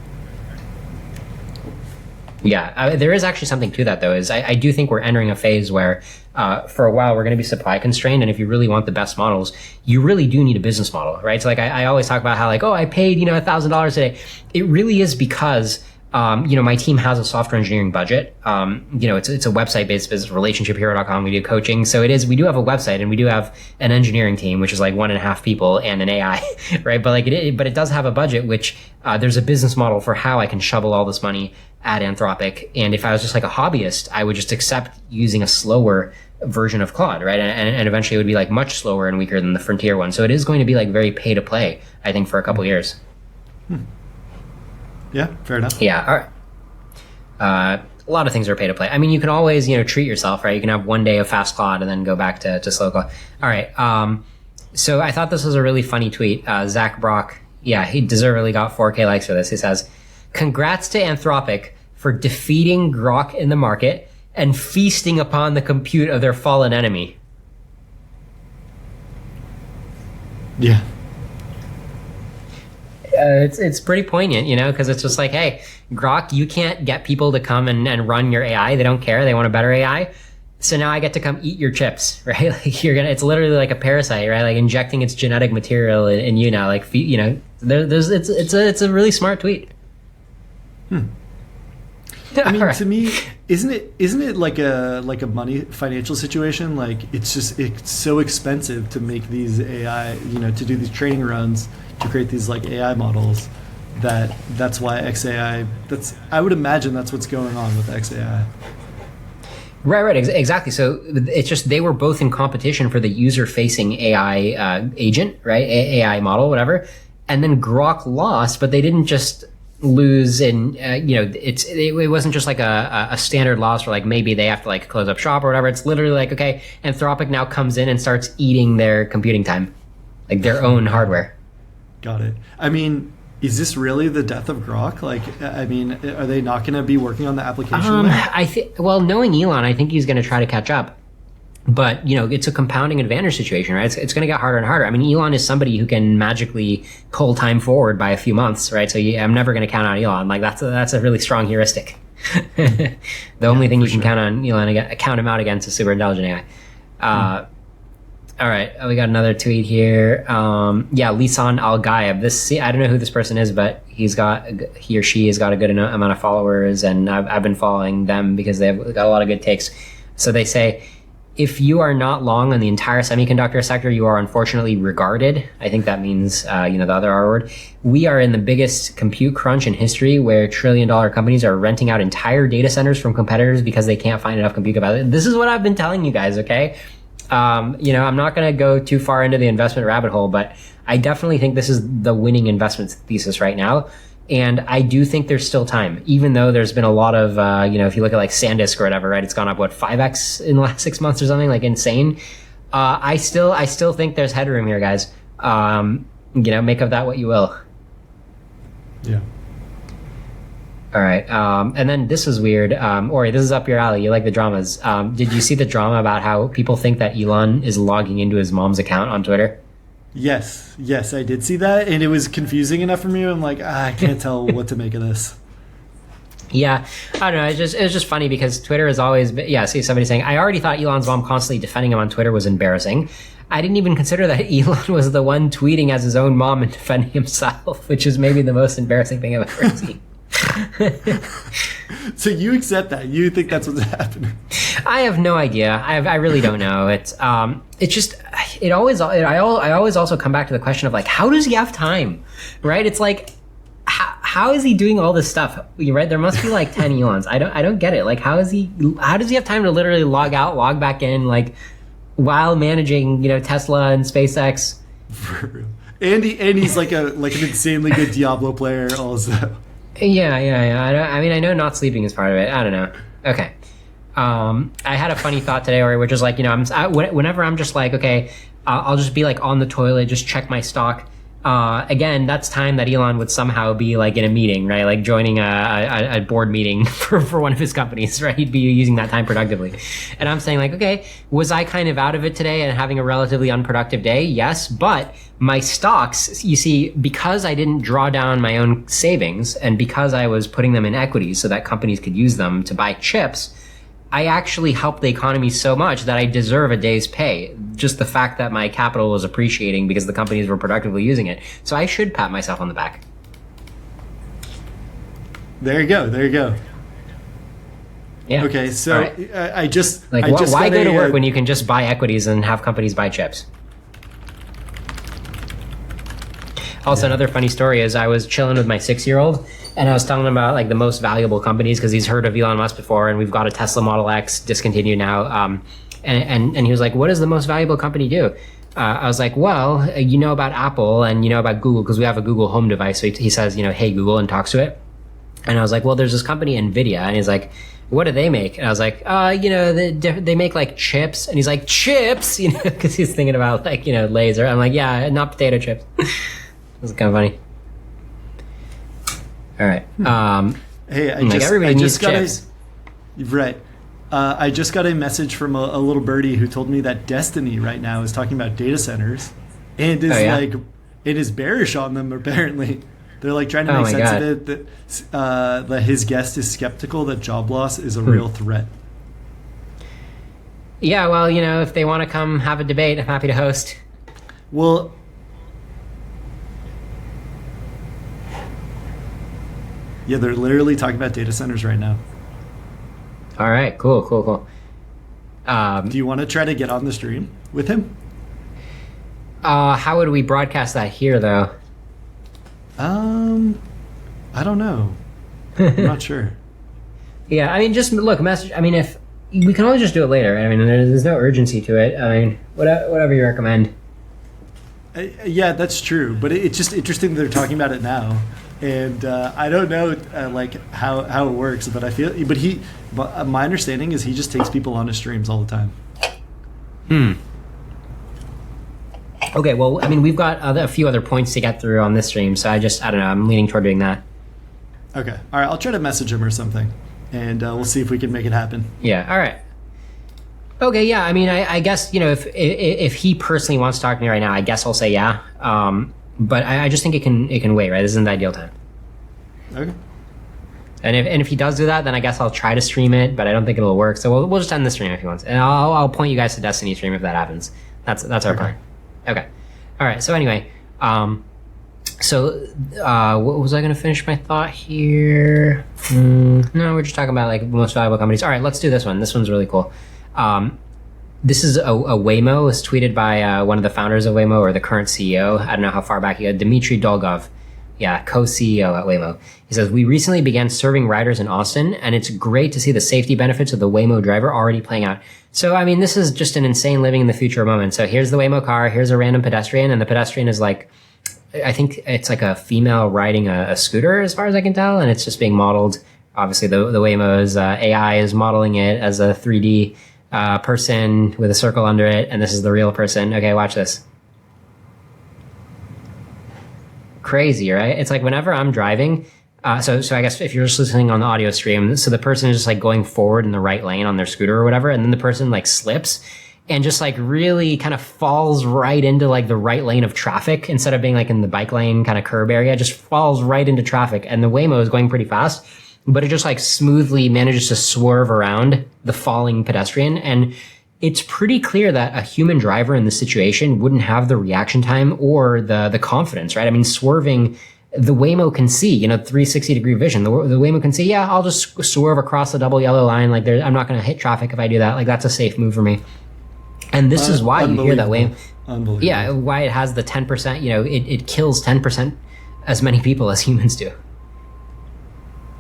Yeah, there is actually something to that, though. Is I do think we're entering a phase where, for a while, we're going to be supply constrained, and if you really want the best models, you really do need a business model, right? So, like, I always talk about how, like, I paid $1,000 today. It really is because my team has a software engineering budget. It's a website-based business, relationshiphero.com. We do coaching. So we do have a website, and we do have an engineering team, which is like 1.5 people and an AI, right? But it does have a budget, which there's a business model for how I can shovel all this money at Anthropic. And if I was just like a hobbyist, I would just accept using a slower version of Claude, right? And eventually it would be like much slower and weaker than the Frontier one. So it is going to be like very pay to play, I think, for a couple years. Yeah, fair enough. Yeah, all right. A lot of things are pay to play. I mean, you can always, treat yourself, right? You can have one day of fast Claude and then go back to slow Claude. All right. So I thought this was a really funny tweet. Zach Brock, he deservedly got 4K likes for this. He says, "Congrats to Anthropic for defeating Grok in the market and feasting upon the compute of their fallen enemy." Yeah. It's pretty poignant, because it's just like, hey, Grok, you can't get people to come and run your AI. They don't care. They want a better AI. So now I get to come eat your chips, right? Like it's literally like a parasite, right? Like injecting its genetic material in you now. Like, it's a really smart tweet. I mean, to me, isn't it like a money financial situation? Like it's so expensive to make these AI, to do these training runs to create these like AI models that's why XAI. I would imagine that's what's going on with XAI. Right, exactly. So it's just they were both in competition for the user-facing AI agent, right? AI model, whatever. And then Grok lost, but they didn't just lose in, it wasn't just like a standard loss where like maybe they have to like close up shop or whatever. It's literally like, okay, Anthropic now comes in and starts eating their computing time, like their own hardware. Got it. I mean, is this really the death of Grok? Like, I mean, are they not going to be working on the application? Well, knowing Elon, I think he's going to try to catch up. But, it's a compounding advantage situation, right? It's going to get harder and harder. I mean, Elon is somebody who can magically pull time forward by a few months, right? So I'm never going to count on Elon. Like, that's a really strong heuristic. The only thing you can count on Elon, count him out against is super intelligent AI. All right, we got another tweet here. Lisan Al-Ghaib. I don't know who this person is, but he or she has got a good amount of followers, and I've been following them because they've got a lot of good takes. So they say, if you are not long on the entire semiconductor sector, you are unfortunately regarded. I think that means, the other R word. We are in the biggest compute crunch in history where trillion-dollar companies are renting out entire data centers from competitors because they can't find enough compute capacity. This is what I've been telling you guys, okay? I'm not going to go too far into the investment rabbit hole, but I definitely think this is the winning investment thesis right now. And I do think there's still time, even though there's been a lot of, if you look at like SanDisk or whatever, right? It's gone up, 5x in the last 6 months or something, like insane. I still think there's headroom here, guys. Make of that what you will. Yeah. All right. And then this is weird. Ori, this is up your alley. You like the dramas. Did you see the drama about how people think that Elon is logging into his mom's account on Twitter? Yes, I did see that, and it was confusing enough for me. I'm like, I can't tell what to make of this. Yeah, I don't know. It's just funny because Twitter has always been. Yeah, see somebody saying, I already thought Elon's mom constantly defending him on Twitter was embarrassing. I didn't even consider that Elon was the one tweeting as his own mom and defending himself, which is maybe the most embarrassing thing I've ever seen. So you accept that? You think that's what's happening? I have no idea. I really don't know. I always also come back to the question of like, how does he have time, right? It's like, how is he doing all this stuff? Right? There must be like 10 Elons. I don't get it. Like, how does he have time to literally log out, log back in, like while managing, Tesla and SpaceX? For real. And he's like an insanely good Diablo player also. Yeah. I know not sleeping is part of it. I don't know. Okay. I had a funny thought today, Ori, which is like, whenever I'm just like, okay, I'll just be like on the toilet, just check my stock. Again, that's time that Elon would somehow be like in a meeting, right? Like joining a board meeting for one of his companies, right? He'd be using that time productively. And I'm saying like, okay, was I kind of out of it today and having a relatively unproductive day? Yes, but my stocks, you see, because I didn't draw down my own savings and because I was putting them in equities so that companies could use them to buy chips, I actually helped the economy so much that I deserve a day's pay. Just the fact that my capital was appreciating because the companies were productively using it. So I should pat myself on the back. There you go. Yeah. Okay, so right. why go to work when you can just buy equities and have companies buy chips? Also, Another funny story is I was chilling with my 6-year-old and I was telling him about like the most valuable companies because he's heard of Elon Musk before and we've got a Tesla Model X discontinued now. And he was like, what does the most valuable company do? I was like, well, you know about Apple and you know about Google because we have a Google Home device. So he says, hey, Google, and talks to it. And I was like, well, there's this company, NVIDIA. And he's like, what do they make? And I was like, they make like chips. And he's like, chips? Because he's thinking about like, laser. I'm like, yeah, not potato chips. It's kind of funny. All right. Hey, everybody needs chips. Right. I just got a message from a little birdie who told me that Destiny right now is talking about data centers and is it is bearish on them. Apparently, they're like trying to make sense of it. That his guest is skeptical that job loss is a real threat. Yeah, well, if they want to come have a debate, I'm happy to host. Well. Yeah, they're literally talking about data centers right now. All right, cool. Do you want to try to get on the stream with him? How would we broadcast that here, though? I don't know. I'm not sure. Yeah, I mean, just look, message. I mean, We can always just do it later. I mean, there's no urgency to it. I mean, whatever you recommend. Yeah, that's true. But it's just interesting that they're talking about it now. And I don't know like how it works, but I feel. But my understanding is he just takes people on his streams all the time. Okay, well, I mean, we've got a few other points to get through on this stream, so I don't know. I'm leaning toward doing that. Okay, all right. I'll try to message him or something, and we'll see if we can make it happen. Yeah. All right. Okay. Yeah. I mean, I guess if he personally wants to talk to me right now, I guess I'll say yeah. But I just think it can wait. Right. This isn't the ideal time. Okay. And if he does do that, then I guess I'll try to stream it, but I don't think it'll work. So we'll just end the stream if he wants, and I'll point you guys to Destiny stream if that happens. That's our plan. Okay. All right. So anyway, what was I going to finish my thought here? No, we're just talking about like most valuable companies. All right, let's do this one. This one's really cool. This is a Waymo. It was tweeted by one of the founders of Waymo, or the current CEO. I don't know how far back he got. Dmitry Dolgov. Yeah, co-CEO at Waymo. He says, we recently began serving riders in Austin, and it's great to see the safety benefits of the Waymo driver already playing out. So, I mean, this is just an insane living in the future moment. So here's the Waymo car, here's a random pedestrian, and the pedestrian is like, I think it's like a female riding a scooter, as far as I can tell, and it's just being modeled. Obviously, the Waymo's AI is modeling it as a 3D person with a circle under it, and this is the real person. Okay, watch this. Crazy, right? It's like whenever I'm driving, so I guess if you're just listening on the audio stream, so the person is just like going forward in the right lane on their scooter or whatever, and then the person like slips and just like really kind of falls right into like the right lane of traffic instead of being like in the bike lane kind of curb area, just falls right into traffic. And the Waymo is going pretty fast, but it just like smoothly manages to swerve around the falling pedestrian. And it's pretty clear that a human driver in this situation wouldn't have the reaction time or the confidence, right? I mean, swerving, the Waymo can see, 360-degree vision. The Waymo can see, yeah, I'll just swerve across the double yellow line. Like, I'm not going to hit traffic if I do that. Like, that's a safe move for me. And this is why you hear that Waymo. Unbelievable. Yeah, why it has the 10%, it kills 10% as many people as humans do.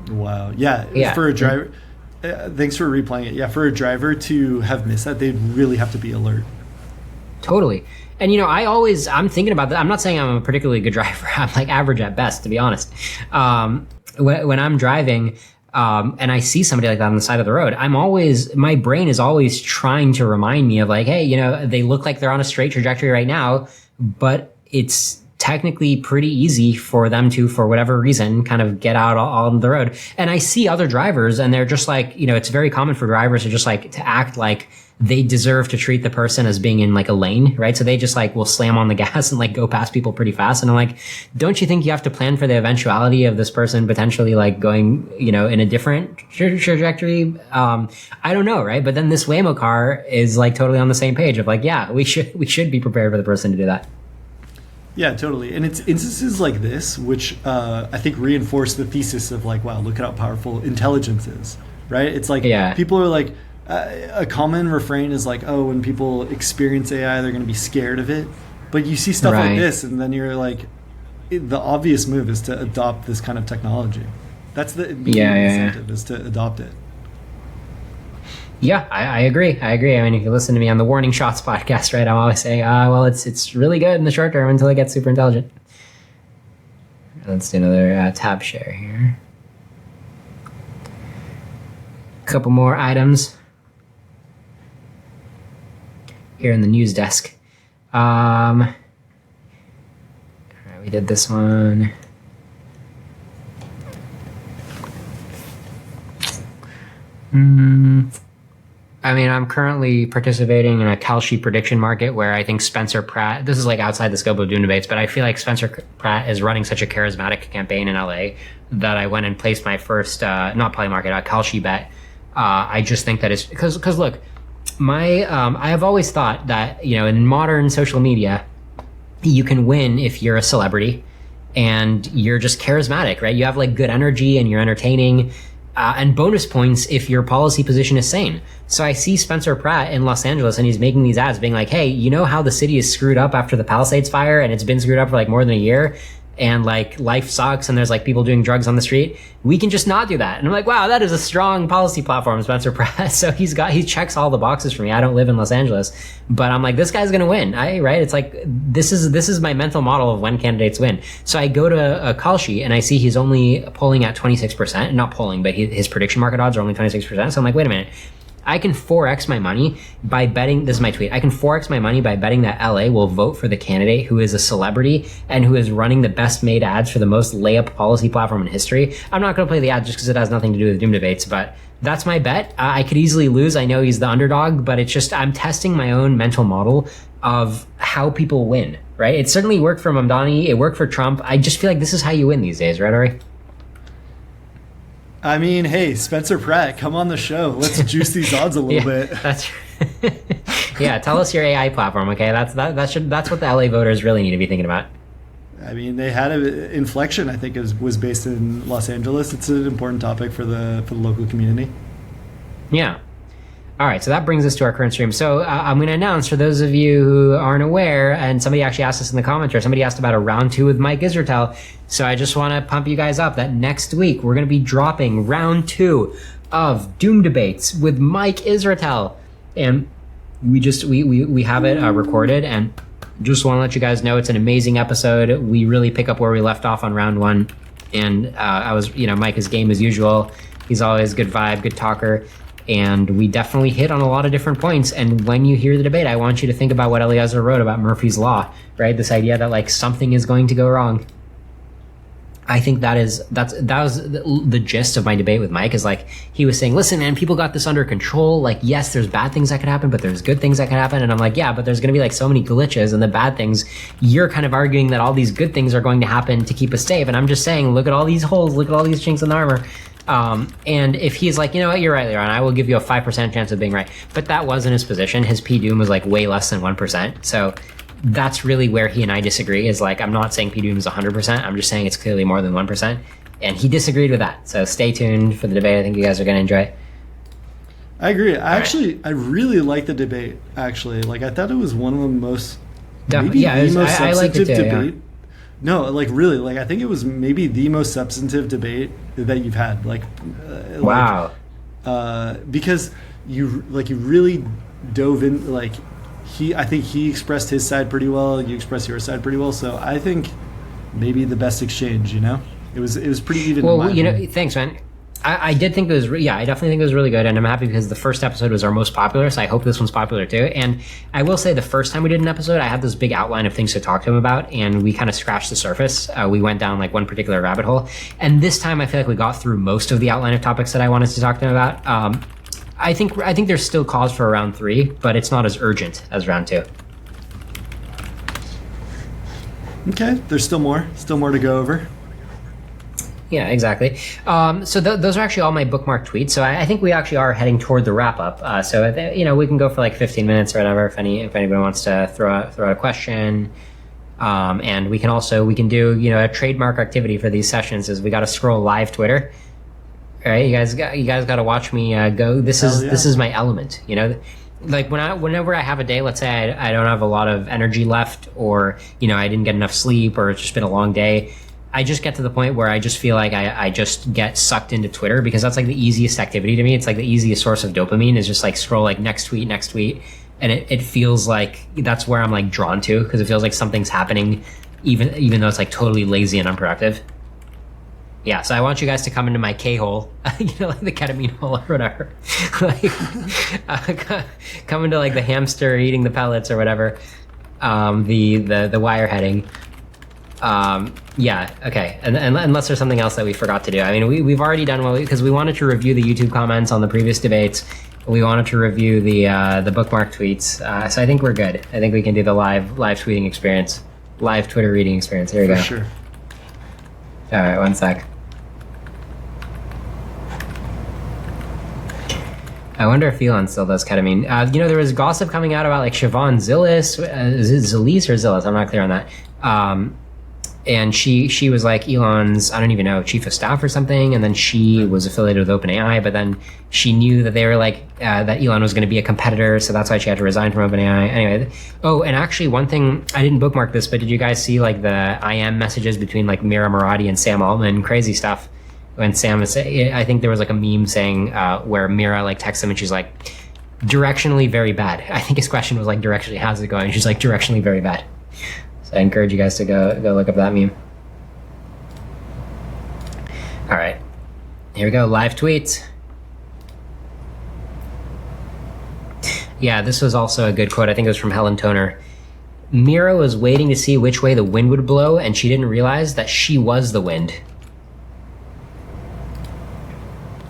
Wow. Yeah. For a driver... thanks for replaying it. Yeah, for a driver to have missed that, they'd really have to be alert. Totally. And, I'm thinking about that. I'm not saying I'm a particularly good driver. I'm like average at best, to be honest. When I'm driving and I see somebody like that on the side of the road, my brain is always trying to remind me of like, hey, they look like they're on a straight trajectory right now, but it's technically pretty easy for them to, for whatever reason, kind of get out on the road. And I see other drivers and they're just like, it's very common for drivers to just like to act like they deserve to treat the person as being in like a lane, right? So they just like will slam on the gas and like go past people pretty fast. And I'm like, don't you think you have to plan for the eventuality of this person potentially like going, in a different trajectory? I don't know, right? But then this Waymo car is like totally on the same page of like, yeah, we should be prepared for the person to do that. Yeah, totally. And it's instances like this which I think reinforce the thesis of like, wow, look at how powerful intelligence is, right? It's like people are like, a common refrain is like, oh, when people experience AI, they're going to be scared of it. But you see stuff like this, and then you're like, the obvious move is to adopt this kind of technology. That's the incentive is to adopt it. Yeah, I agree. I mean, if you listen to me on the Warning Shots podcast, right, I'm always saying, well, it's really good in the short term until it gets super intelligent. Let's do another tab share here. A couple more items here in the news desk. All right, we did this one. I mean, I'm currently participating in a Kalshi prediction market where I think Spencer Pratt, this is like outside the scope of Doom Debates, but I feel like Spencer Pratt is running such a charismatic campaign in LA that I went and placed my first, not Polymarket, Kalshi bet. I just think that it's, because look, I have always thought that, in modern social media, you can win if you're a celebrity and you're just charismatic, right? You have like good energy and you're entertaining. And bonus points if your policy position is sane. So I see Spencer Pratt in Los Angeles and he's making these ads being like, hey, you know how the city is screwed up after the Palisades fire and it's been screwed up for like more than a year? and like life sucks and there's like people doing drugs on the street, we can just not do that. And I'm like, wow, that is a strong policy platform, Spencer Pratt. So he checks all the boxes for me. I don't live in Los Angeles, but I'm like, this guy's going to win. Right? It's like, this is my mental model of when candidates win. So I go to Kalshi and I see he's only polling at 26%, not polling, but his prediction market odds are only 26%. So I'm like, wait a minute. I can 4x my money by betting, this is my tweet, I can 4x my money by betting that LA will vote for the candidate who is a celebrity and who is running the best made ads for the most layup policy platform in history. I'm not going to play the ad just because it has nothing to do with Doom debates, but that's my bet. I could easily lose. I know he's the underdog, but it's just, I'm testing my own mental model of how people win, right? It certainly worked for Mamdani. It worked for Trump. I just feel like this is how you win these days, right, Ori? I mean, hey, Spencer Pratt, come on the show. Let's juice these odds a little bit. That's yeah. Tell us your AI platform, okay? That's what the LA voters really need to be thinking about. I mean, they had an inflection. I think was based in Los Angeles. It's an important topic for the local community. Yeah. All right, so that brings us to our current stream. So I'm going to announce, for those of you who aren't aware, and somebody actually asked us in the comments, or somebody asked about a round 2 with Mike Israetel. So I just want to pump you guys up that next week we're going to be dropping round 2 of Doom Debates with Mike Israetel. And we have it recorded, and just want to let you guys know it's an amazing episode. We really pick up where we left off on round 1. And Mike is game as usual. He's always good vibe, good talker. And we definitely hit on a lot of different points. And when you hear the debate, I want you to think about what Eliezer wrote about Murphy's Law, right? This idea that like something is going to go wrong. I think that was the gist of my debate with Mike, is like, he was saying, listen, man, people got this under control. Like, yes, there's bad things that could happen, but there's good things that can happen. And I'm like, yeah, but there's going to be like so many glitches, and the bad things, you're kind of arguing that all these good things are going to happen to keep us safe. And I'm just saying, look at all these holes, look at all these chinks in the armor. And if he's like, you know what, you're right, Liron, I will give you a 5% chance of being right. But that wasn't his position. His P-Doom was like way less than 1%. So that's really where he and I disagree, is like, I'm not saying P-Doom is 100%. I'm just saying it's clearly more than 1%. And he disagreed with that. So stay tuned for the debate. I think you guys are going to enjoy it. I agree. I really like the debate, actually. Like, I thought it was one of the most, maybe the most substantive debate. Yeah. No, like really, like I think it was maybe the most substantive debate that you've had. Like, wow, because you really dove in. Like, I think he expressed his side pretty well. You expressed your side pretty well. So I think maybe the best exchange. You know, it was pretty even. Well, thanks, man. I did think it was, I definitely think it was really good, and I'm happy because the first episode was our most popular, so I hope this one's popular too. And I will say, the first time we did an episode, I had this big outline of things to talk to him about, and we kind of scratched the surface. We went down like one particular rabbit hole, and this time I feel like we got through most of the outline of topics that I wanted to talk to him about. I think there's still cause for round 3, but it's not as urgent as round 2. Okay, there's still more to go over. Yeah, exactly. So those are actually all my bookmark tweets. So I think we actually are heading toward the wrap up. So we can go for like 15 minutes or whatever if anybody wants to throw out a question. And we can do a trademark activity for these sessions is we got to scroll live Twitter. All right, you guys got to watch me go. This is my element. Like whenever I have a day, let's say I don't have a lot of energy left, or I didn't get enough sleep, or it's just been a long day. I just get to the point where I just feel like I just get sucked into Twitter, because that's like the easiest activity to me. It's like the easiest source of dopamine, is just like scroll like next tweet. And it feels like that's where I'm like drawn to, because it feels like something's happening, even though it's like totally lazy and unproductive. Yeah, so I want you guys to come into my K-hole, like the ketamine hole or whatever. Like, come into like the hamster eating the pellets or whatever, the wire heading. Yeah, okay. And unless there's something else that we forgot to do. I mean, we've already done well, because we wanted to review the YouTube comments on the previous debates. We wanted to review the bookmark tweets. So I think we're good. I think we can do the live tweeting experience, live Twitter reading experience. Here we go. For sure. All right, one sec. I wonder if Elon still does ketamine. There was gossip coming out about like Siobhan Zillis. Is it Zillis or Zillis? I'm not clear on that. and she was like Elon's, I don't even know, chief of staff or something, and then she was affiliated with OpenAI, but then she knew that they were like that Elon was going to be a competitor, so that's why she had to resign from OpenAI. Anyway, oh, and actually one thing, I didn't bookmark this, but did you guys see like the IM messages between like Mira Murati and Sam Altman? Crazy stuff. When Sam was saying, I think there was like a meme saying where Mira like texts him and she's like, directionally very bad. I think his question was like, directionally, how's it going? She's like, directionally very bad. So I encourage you guys to go look up that meme. All right, here we go. Live tweets. Yeah, this was also a good quote. I think it was from Helen Toner. Mira was waiting to see which way the wind would blow, and she didn't realize that she was the wind.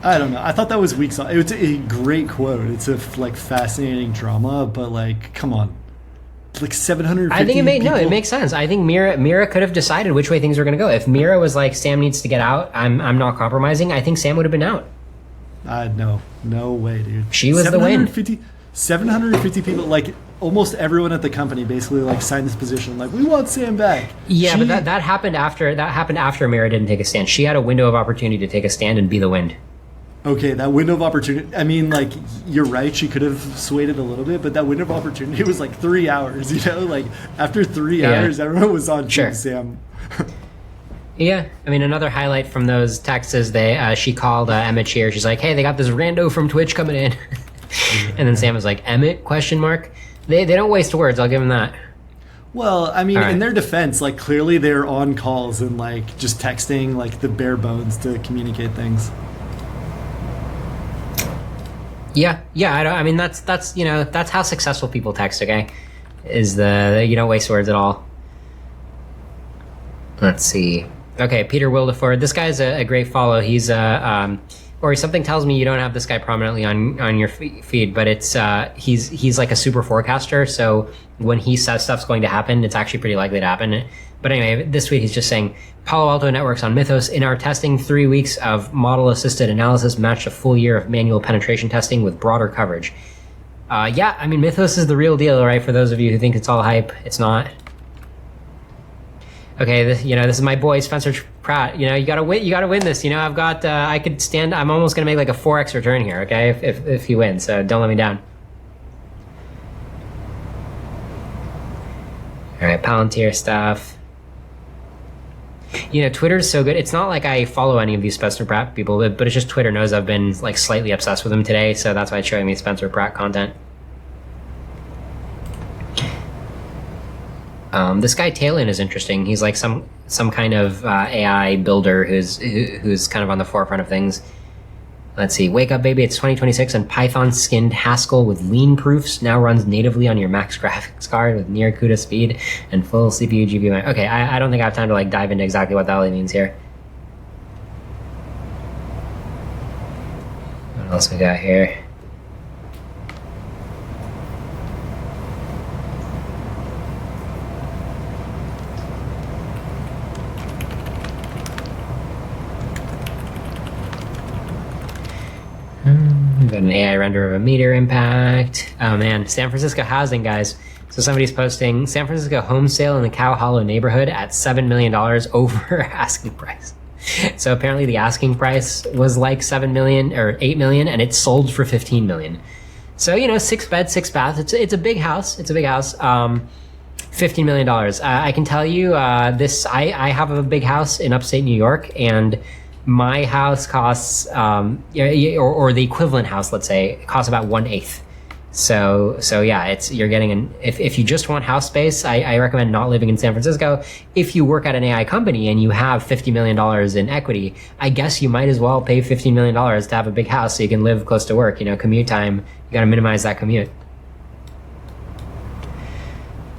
I don't know. I thought that was weak. It was a great quote. It's a like fascinating drama, but like, come on. Like 750 I think people. it makes sense. I think Mira could have decided which way things were going to go. If Mira was like, Sam needs to get out, I'm not compromising, I think Sam would have been out. No way, dude. She was the win. 750 people, like almost everyone at the company basically like signed this position, like we want Sam back. Yeah, but that happened after Mira didn't take a stand. She had a window of opportunity to take a stand and be the wind. Okay, that window of opportunity, I mean, like, you're right, she could have swayed it a little bit, but that window of opportunity was like 3 hours, you know? Like, after 3 hours, everyone was on Team Sam. Yeah, I mean, another highlight from those texts is she called Emmett Shear. She's like, hey, they got this rando from Twitch coming in. And then Sam was like, Emmett, question mark? They don't waste words, I'll give them that. Well, I mean, in their defense, like, clearly they're on calls and, like, just texting, like, the bare bones to communicate things. Yeah. I mean, that's you know, that's how successful people text. Okay, is you don't waste words at all. Let's see. Okay, Peter Wildeford. This guy's a great follow. He's or something tells me you don't have this guy prominently on your feed, but it's he's like a super forecaster. So when he says stuff's going to happen, it's actually pretty likely to happen. But anyway, this week he's just saying Palo Alto Networks on Mythos. In our testing, 3 weeks of model-assisted analysis matched a full year of manual penetration testing with broader coverage. Yeah, I mean, Mythos is the real deal, right? For those of you who think it's all hype, it's not. Okay, this is my boy Spencer Pratt. You know, you gotta win this. You know, I've got, I could stand. I'm almost gonna make like a 4x return here. Okay, if he wins, so don't let me down. All right, Palantir stuff. You know, Twitter's so good. It's not like I follow any of these Spencer Pratt people, but it's just Twitter knows I've been like slightly obsessed with him today, so that's why it's showing me Spencer Pratt content. This guy Talon is interesting. He's like some kind of AI builder who's kind of on the forefront of things. Let's see. Wake up, baby! It's 2026, and Python skinned Haskell with lean proofs now runs natively on your max graphics card with near CUDA speed and full CPU GPU. Okay, I don't think I have time to like dive into exactly what the hell he means here. What else we got here? We've got an AI render of a meteor impact. Oh man, San Francisco housing, guys. So somebody's posting San Francisco home sale in the Cow Hollow neighborhood at $7 million over asking price. So apparently the asking price was like 7 million or 8 million, and it sold for 15 million. So, you know, 6 bed, 6 bath. It's a big house. It's a big house. $15 million. I can tell you I have a big house in upstate New York, and my house costs, or the equivalent house, let's say, costs about 1/8. So yeah, you're getting if you just want house space, I recommend not living in San Francisco. If you work at an AI company and you have $50 million in equity, I guess you might as well pay $15 million to have a big house so you can live close to work. You know, commute time, you got to minimize that commute.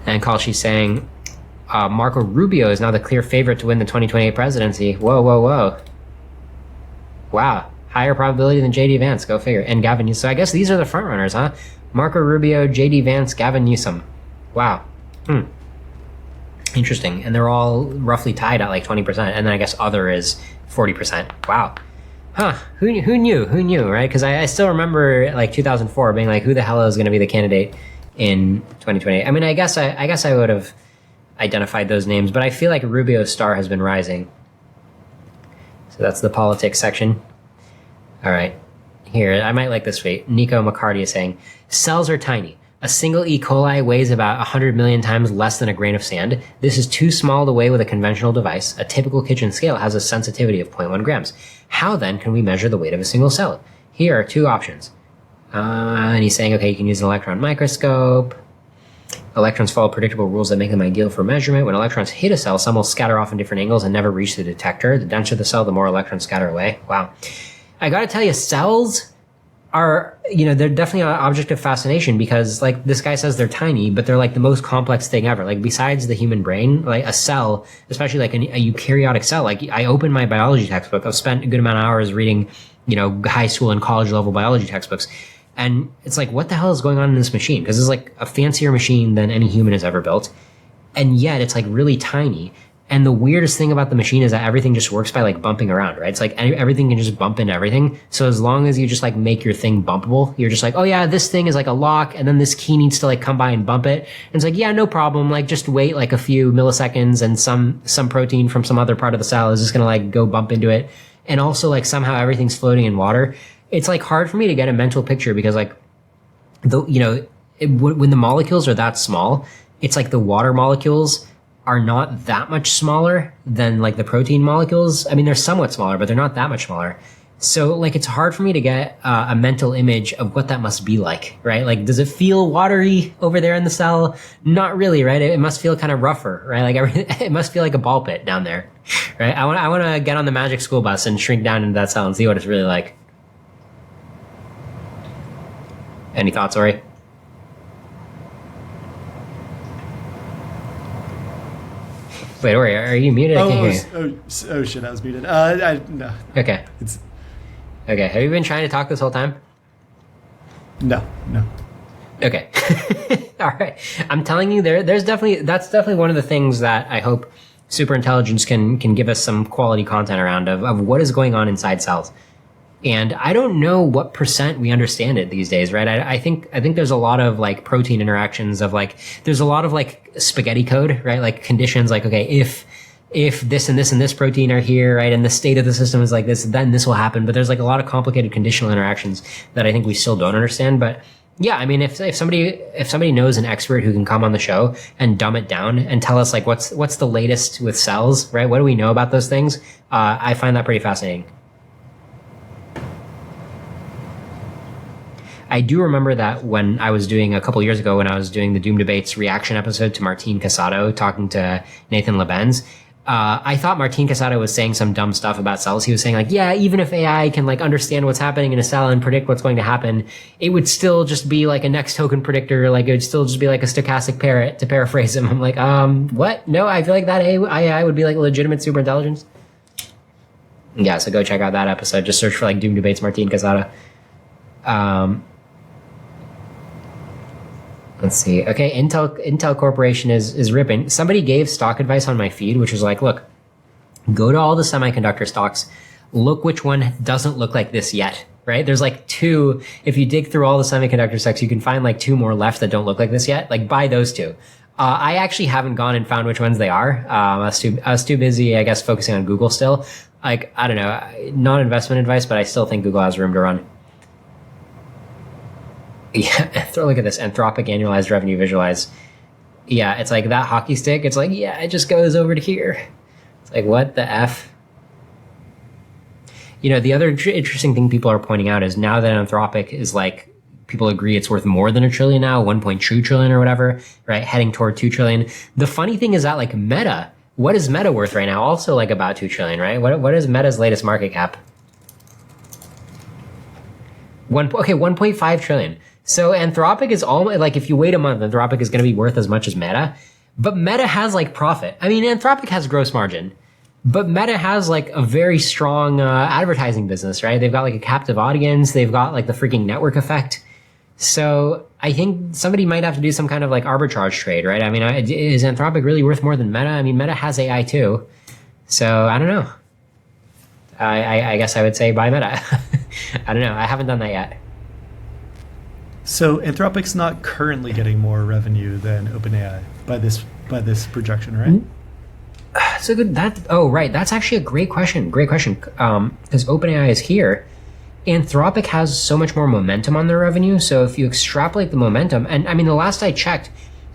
And Kalshi saying, Marco Rubio is now the clear favorite to win the 2028 presidency. Whoa. Wow, higher probability than J.D. Vance, go figure. And Gavin Newsom. So I guess these are the front runners, huh? Marco Rubio, J.D. Vance, Gavin Newsom. Wow. Interesting. And they're all roughly tied at like 20%. And then I guess other is 40%. Wow. Huh. Who knew, right? Because I still remember like 2004 being like, who the hell is going to be the candidate in 2028? I mean, I guess I would have identified those names, but I feel like Rubio's star has been rising. So that's the politics section. All right. Here, I might like this tweet. Nico McCarty is saying, cells are tiny. A single E. coli weighs about 100 million times less than a grain of sand. This is too small to weigh with a conventional device. A typical kitchen scale has a sensitivity of 0.1 grams. How then can we measure the weight of a single cell? Here are two options. And he's saying, okay, you can use an electron microscope. Electrons follow predictable rules that make them ideal for measurement. When electrons hit a cell, some will scatter off in different angles and never reach the detector. The denser the cell, the more electrons scatter away. Wow. I gotta tell you, cells are, they're definitely an object of fascination because, like, this guy says they're tiny, but they're, like, the most complex thing ever. Like, besides the human brain, like, a cell, especially, like, a eukaryotic cell, like, I open my biology textbook. I've spent a good amount of hours reading, high school and college level biology textbooks. And it's like, what the hell is going on in this machine? Because it's, like, a fancier machine than any human has ever built. And yet, it's, like, really tiny. And the weirdest thing about the machine is that everything just works by, like, bumping around, right? It's like everything can just bump into everything. So as long as you just, like, make your thing bumpable, you're just like, oh yeah, this thing is like a lock, and then this key needs to, like, come by and bump it. And it's like, yeah, no problem. Like, just wait like a few milliseconds and some protein from some other part of the cell is just gonna, like, go bump into it. And also, like, somehow everything's floating in water. It's, like, hard for me to get a mental picture because, like, when the molecules are that small, it's like the water molecules are not that much smaller than, like, the protein molecules. I mean, they're somewhat smaller, but they're not that much smaller. So, like, it's hard for me to get a mental image of what that must be like, right? Like, does it feel watery over there in the cell? Not really, right? It must feel kind of rougher, right? Like, it must feel like a ball pit down there, right? I want to get on the magic school bus and shrink down into that cell and see what it's really like. Any thoughts, Ori? Wait, Ori, are you muted? I can't hear you. Oh shit, I was muted. No. Okay. Okay, have you been trying to talk this whole time? No. Okay. All right. I'm telling you, that's definitely one of the things that I hope superintelligence can give us some quality content around of what is going on inside cells. And I don't know what % we understand it these days, right? I think there's a lot of, like, protein interactions of, like, there's a lot of, like, spaghetti code, right? Like, conditions, like, okay, if this and this and this protein are here, right, and the state of the system is like this, then this will happen. But there's, like, a lot of complicated conditional interactions that I think we still don't understand. But yeah, I mean, if somebody knows an expert who can come on the show and dumb it down and tell us, like, what's the latest with cells, right? What do we know about those things? I find that pretty fascinating. I do remember that when I was doing a couple years ago, when I was doing the Doom Debates reaction episode to Martin Casado talking to Nathan Lebenz, I thought Martin Casado was saying some dumb stuff about cells. He was saying, like, yeah, even if AI can, like, understand what's happening in a cell and predict what's going to happen, it would still just be like a next token predictor. Like, it would still just be like a stochastic parrot, to paraphrase him. I'm like, what? No, I feel like that AI would be like a legitimate superintelligence. Yeah, so go check out that episode. Just search for, like, Doom Debates Martin Casado. Let's see. Okay, Intel Corporation is ripping. Somebody gave stock advice on my feed, which was like, look, go to all the semiconductor stocks, look which one doesn't look like this yet, right? There's, like, two. If you dig through all the semiconductor stocks, you can find, like, two more left that don't look like this yet. Like, buy those two. I actually haven't gone and found which ones they are. I was too busy, I guess, focusing on Google still. Like, I don't know, not investment advice, but I still think Google has room to run. Yeah, look at this. Anthropic annualized revenue visualize. Yeah, it's like that hockey stick. It's like, yeah, it just goes over to here. It's like, what the F? The other interesting thing people are pointing out is now that Anthropic is, like, people agree it's worth more than $1 trillion now, 1.2 trillion or whatever, right? Heading toward 2 trillion. The funny thing is that, like, Meta, what is Meta worth right now? Also, like, about 2 trillion, right? What is Meta's latest market cap? 1.5 trillion. So Anthropic is like, if you wait a month, Anthropic is going to be worth as much as Meta. But Meta has, like, profit. I mean, Anthropic has gross margin. But Meta has, like, a very strong advertising business, right? They've got, like, a captive audience. They've got, like, the freaking network effect. So I think somebody might have to do some kind of, like, arbitrage trade, right? I mean, is Anthropic really worth more than Meta? I mean, Meta has AI too. So I don't know. I guess I would say buy Meta. I don't know. I haven't done that yet. So Anthropic's not currently getting more revenue than OpenAI by this by this projection, right? So good. That's actually a great question. Because OpenAI is here. Anthropic has so much more momentum on their revenue. So if you extrapolate the momentum, and I mean, the last I checked,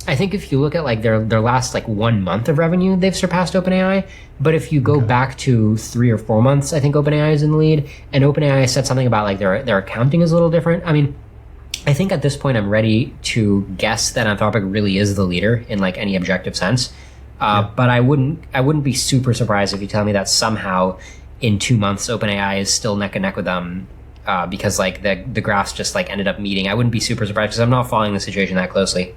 I think if you look at like their last like 1 month of revenue, they've surpassed OpenAI. But if you go back to 3 or 4 months, I think OpenAI is in the lead. And OpenAI said something about like their accounting is a little different. I mean, I think at this point I'm ready to guess that Anthropic really is the leader in like any objective sense. But I wouldn't be super surprised if you tell me that somehow in 2 months OpenAI is still neck and neck with them because like the graphs just like ended up meeting. I wouldn't be super surprised because I'm not following the situation that closely.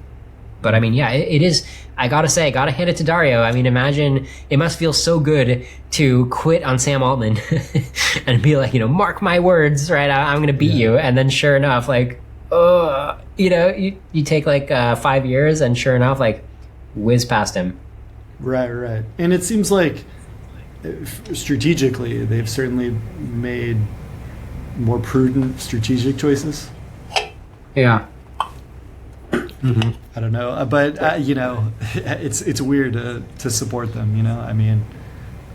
But I mean, yeah, it is. I gotta hand it to Dario. I mean, imagine it must feel so good to quit on Sam Altman and be like, mark my words, right? I'm gonna beat you, and then sure enough, like, you take like 5 years, and sure enough, like, whiz past him. Right. And it seems like strategically, they've certainly made more prudent strategic choices. Yeah. Mm-hmm. I don't know, but it's weird to support them. I mean,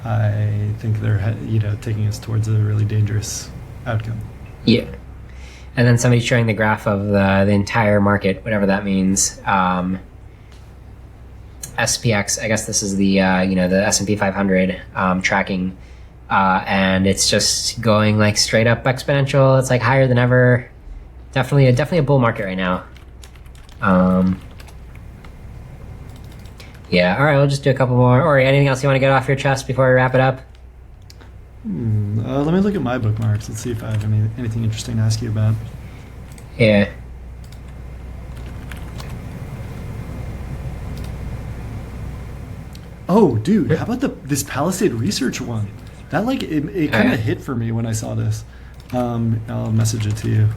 I think they're taking us towards a really dangerous outcome. Yeah. And then somebody's showing the graph of the entire market, whatever that means. SPX, I guess this is the the S&P 500 tracking, and it's just going like straight up exponential. It's like higher than ever. Definitely a bull market right now. Yeah. All right, we'll just do a couple more. Ori, anything else you want to get off your chest before we wrap it up? Let me look at my bookmarks. Let's see if I have anything interesting to ask you about. Yeah. Oh, dude, how about this Palisade research one? That it kind of hit for me when I saw this. I'll message it to you.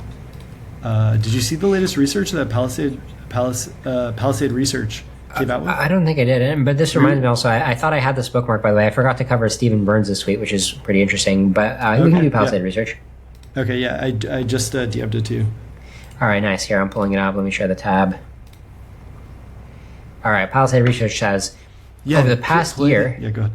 Did you see the latest research that Palisade Research came out with? I don't think I did, but this reminds me also. I thought I had this bookmark, by the way. I forgot to cover Stephen Byrnes' tweet, which is pretty interesting. But we can do Palisade Research. Okay, yeah, I just DM'd it to you. All right, nice. Here, I'm pulling it up. Let me share the tab. All right, Palisade Research says over the past year. Yeah, go ahead.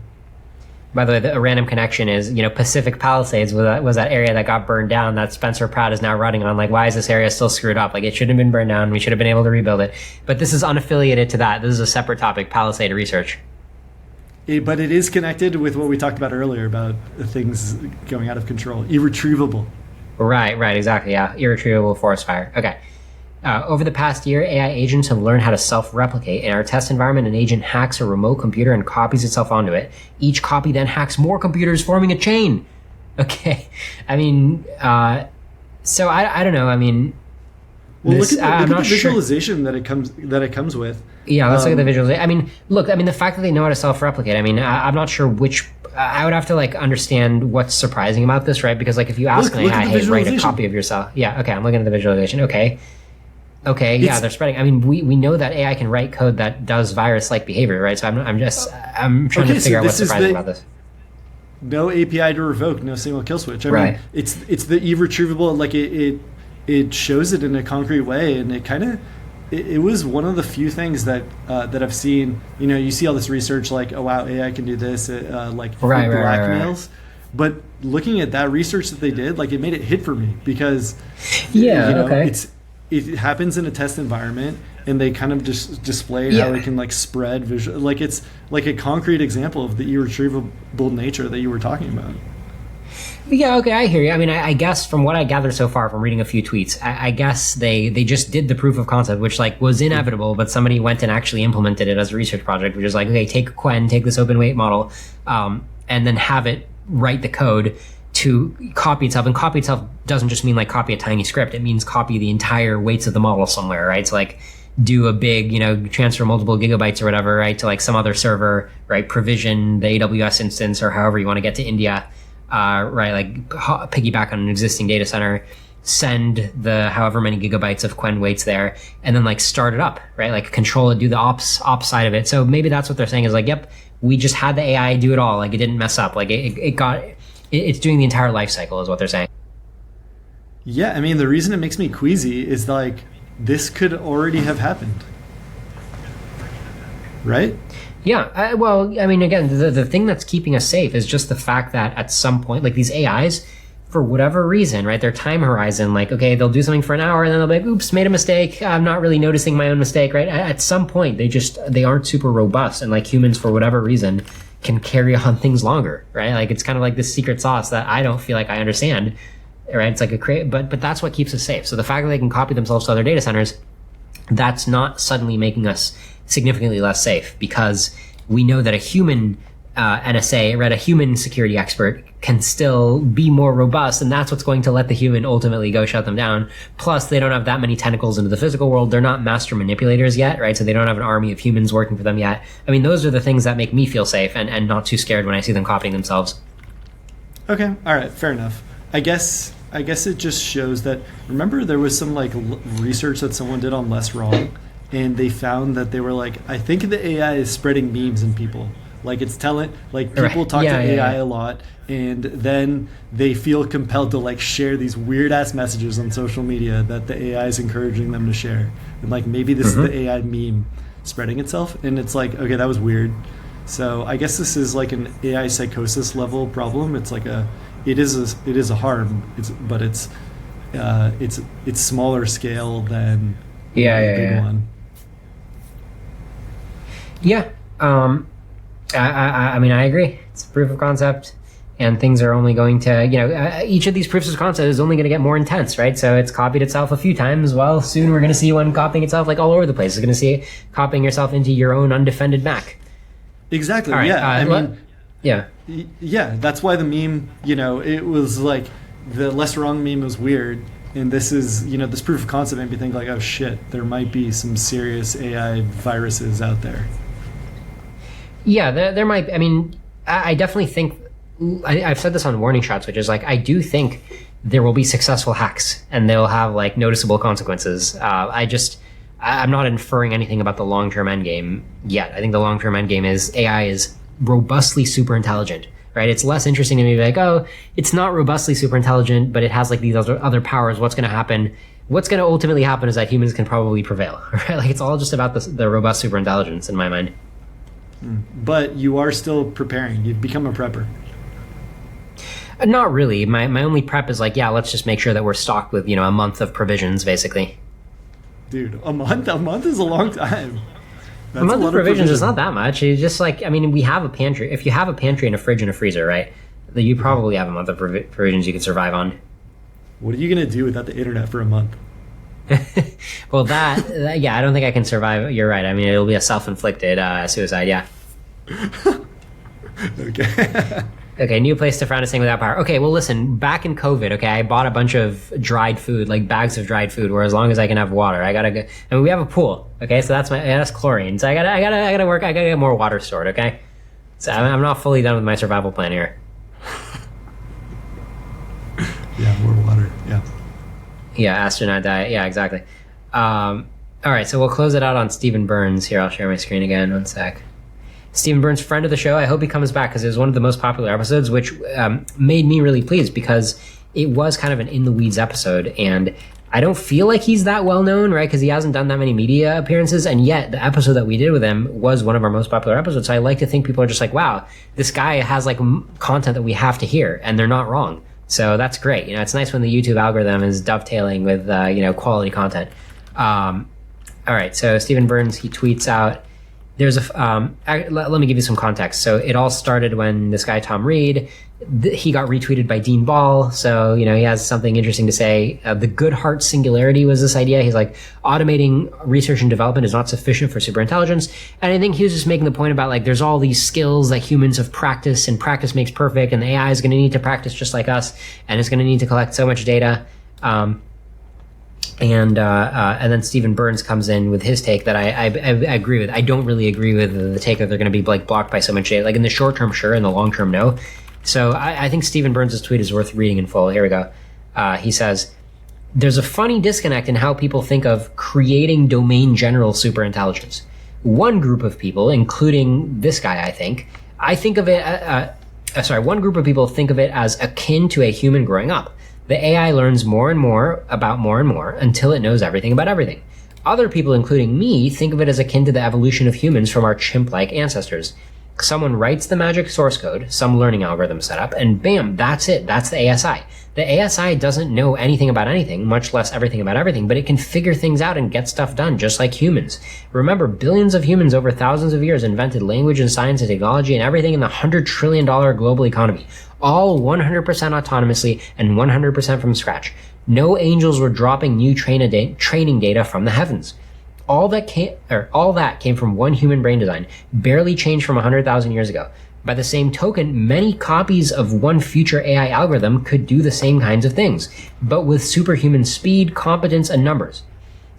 By the way, a random connection is, Pacific Palisades was that area that got burned down that Spencer Pratt is now running on. Like, why is this area still screwed up? Like, it shouldn't have been burned down. We should have been able to rebuild it. But this is unaffiliated to that. This is a separate topic, Palisade Research. But it is connected with what we talked about earlier about things going out of control. Irretrievable. Right, exactly, yeah. Irretrievable forest fire. Okay. Over the past year, AI agents have learned how to self-replicate. In our test environment, an agent hacks a remote computer and copies itself onto it. Each copy then hacks more computers, forming a chain. Okay. I mean, so I don't know. I mean, well, look at the visualization that it comes with. Yeah, let's look at the visualization. I mean, the fact that they know how to self-replicate. I mean, I'm not sure which. I would have to understand what's surprising about this, right? Because if you ask an AI, hey, write a copy of yourself. Yeah. Okay. I'm looking at the visualization. Okay, yeah, they're spreading. I mean, we know that AI can write code that does virus-like behavior, right? So I'm trying to figure out what's surprising about this. No API to revoke, no single kill switch. I mean, it's the irretrievable. It shows it in a concrete way, and it was one of the few things that I've seen. You see all this research oh wow, AI can do this, blackmails. But looking at that research that they did, it made it hit for me because it happens in a test environment, and they kind of just display how it can spread visual. It's like a concrete example of the irretrievable nature that you were talking about. Yeah, okay, I hear you. I mean, I guess from what I gathered so far from reading a few tweets, I guess they just did the proof of concept, which was inevitable, but somebody went and actually implemented it as a research project, which is okay, take Quen, take this open weight model, and then have it write the code to copy itself. And copy itself doesn't just mean copy a tiny script. It means copy the entire weights of the model somewhere, right? So do a big, transfer multiple gigabytes or whatever, right, to some other server, right? Provision the AWS instance or however you want to get to India, right? Piggyback on an existing data center, send the however many gigabytes of Quen weights there, and then start it up, right? Control it, do the ops side of it. So maybe that's what they're saying is yep, we just had the AI do it all. It didn't mess up. It's doing the entire life cycle is what they're saying. Yeah, I mean, the reason it makes me queasy is this could already have happened. right? Yeah. Well, I mean, again, the thing that's keeping us safe is just the fact that at some point, like these AIs, for whatever reason, right, their time horizon, like, okay, they'll do something for an hour and then they'll be like, oops, made a mistake. I'm not really noticing my own mistake, right? At some point, they aren't super robust, and like humans, for whatever reason, can carry on things longer, right? Like it's kind of like this secret sauce that I don't feel like I understand, right? It's like but that's what keeps us safe. So the fact that they can copy themselves to other data centers, that's not suddenly making us significantly less safe, because we know that a human NSA, right, a human security expert can still be more robust, and that's what's going to let the human ultimately go shut them down. Plus, they don't have that many tentacles into the physical world. They're not master manipulators yet, right? So they don't have an army of humans working for them yet. I mean, those are the things that make me feel safe and not too scared when I see them copying themselves. Okay, all right, fair enough. I guess it just shows that, remember there was some like research that someone did on Less Wrong, and they found that they were like, I think the AI is spreading memes in people. Like it's telling, like people talk to AI a lot, and then they feel compelled to like share these weird ass messages on social media that the AI is encouraging them to share. And like maybe this is the AI meme spreading itself, and it's like, okay, that was weird. So I guess this is like an AI psychosis level problem. It's like it is a harm. It's smaller scale than the big one. Yeah. I mean, I agree. It's a proof of concept, and things are only going to, each of these proofs of concept is only going to get more intense, right? So it's copied itself a few times. Well, soon we're going to see one copying itself like all over the place. It's going to see it copying yourself into your own undefended Mac. Exactly. Right, Yeah. Yeah. That's why the meme, it was like the Less Wrong meme was weird. And this is, this proof of concept made me think like, oh shit, there might be some serious AI viruses out there. Yeah, there might. I mean, I definitely think. I've said this on Warning Shots, which is like, I do think there will be successful hacks, and they'll have like noticeable consequences. I'm not inferring anything about the long-term end game yet. I think the long-term end game is AI is robustly super intelligent, right? It's less interesting to me to be like, oh, it's not robustly super intelligent, but it has like these other powers. What's going to happen? What's going to ultimately happen is that humans can probably prevail, right? Like it's all just about the robust super intelligence in my mind. But you are still preparing. You've become a prepper. Not really. My only prep is like, let's just make sure that we're stocked with, a month of provisions, basically. Dude, a month is a long time. That's a month of provisions is not that much. It's just like, I mean, we have a pantry. If you have a pantry and a fridge and a freezer, right, then you probably have a month of provisions you can survive on. What are you going to do without the internet for a month? Well, I don't think I can survive. You're right. I mean, it'll be a self-inflicted suicide, yeah. Okay. Okay, new place to frown is saying without power. Okay, well, listen, back in COVID, okay, I bought a bunch of dried food, like bags of dried food, where as long as I can have water, I gotta go. I mean, we have a pool, okay, so that's chlorine. So I gotta get more water stored, okay? So I'm not fully done with my survival plan here. Yeah, more water, yeah. Yeah, astronaut diet. Yeah, exactly. All right, so we'll close it out on Stephen Byrnes. Here, I'll share my screen again. One sec. Stephen Byrnes, friend of the show. I hope he comes back because it was one of the most popular episodes, which made me really pleased because it was kind of an in-the-weeds episode. And I don't feel like he's that well-known, right, because he hasn't done that many media appearances. And yet the episode that we did with him was one of our most popular episodes. So I like to think people are just like, wow, this guy has like content that we have to hear, and they're not wrong. So that's great. It's nice when the YouTube algorithm is dovetailing with, quality content. All right. So Stephen Byrnes, he tweets out, there's let me give you some context. So it all started when this guy, Tom Reed, he got retweeted by Dean Ball. So, he has something interesting to say. The good heart singularity was this idea. He's like, automating research and development is not sufficient for superintelligence. And I think he was just making the point about like, there's all these skills that humans have practiced, and practice makes perfect. And the AI is going to need to practice just like us. And it's going to need to collect so much data. And then Stephen Byrnes comes in with his take that I agree with. I don't really agree with the take that they're going to be like blocked by so much data. Like in the short term, sure. In the long term, no. So I think Stephen Byrnes' tweet is worth reading in full. Here we go. He says, there's a funny disconnect in how people think of creating domain general superintelligence. One group of people, including this guy, one group of people think of it as akin to a human growing up. The AI learns more and more about more and more until it knows everything about everything. Other people, including me, think of it as akin to the evolution of humans from our chimp-like ancestors. Someone writes the magic source code, some learning algorithm setup, and bam, that's it. That's the ASI. The ASI doesn't know anything about anything, much less everything about everything, but it can figure things out and get stuff done, just like humans. Remember, billions of humans over thousands of years invented language and science and technology and everything in the $100 trillion global economy, all 100% autonomously and 100% from scratch. No angels were dropping new training data from the heavens. All that came from one human brain design, barely changed from 100,000 years ago. By the same token, many copies of one future AI algorithm could do the same kinds of things, but with superhuman speed, competence, and numbers.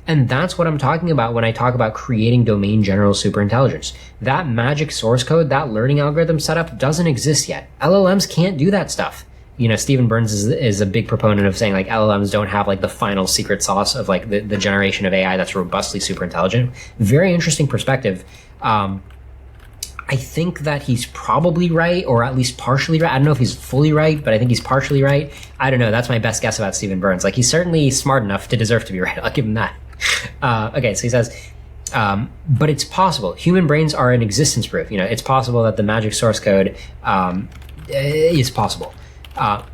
And that's what I'm talking about when I talk about creating domain general superintelligence. That magic source code, that learning algorithm setup doesn't exist yet. LLMs can't do that stuff. You know, Stephen Byrnes is a big proponent of saying like LLMs don't have like the final secret sauce of like the generation of AI that's robustly super intelligent. Very interesting perspective. I think that he's probably right, or at least partially right. I don't know if he's fully right, but I think he's partially right. I don't know. That's my best guess about Stephen Byrnes. Like, he's certainly smart enough to deserve to be right. I'll give him that. Okay, so he says, but it's possible. Human brains are an existence proof. You know, it's possible that the magic source code is possible.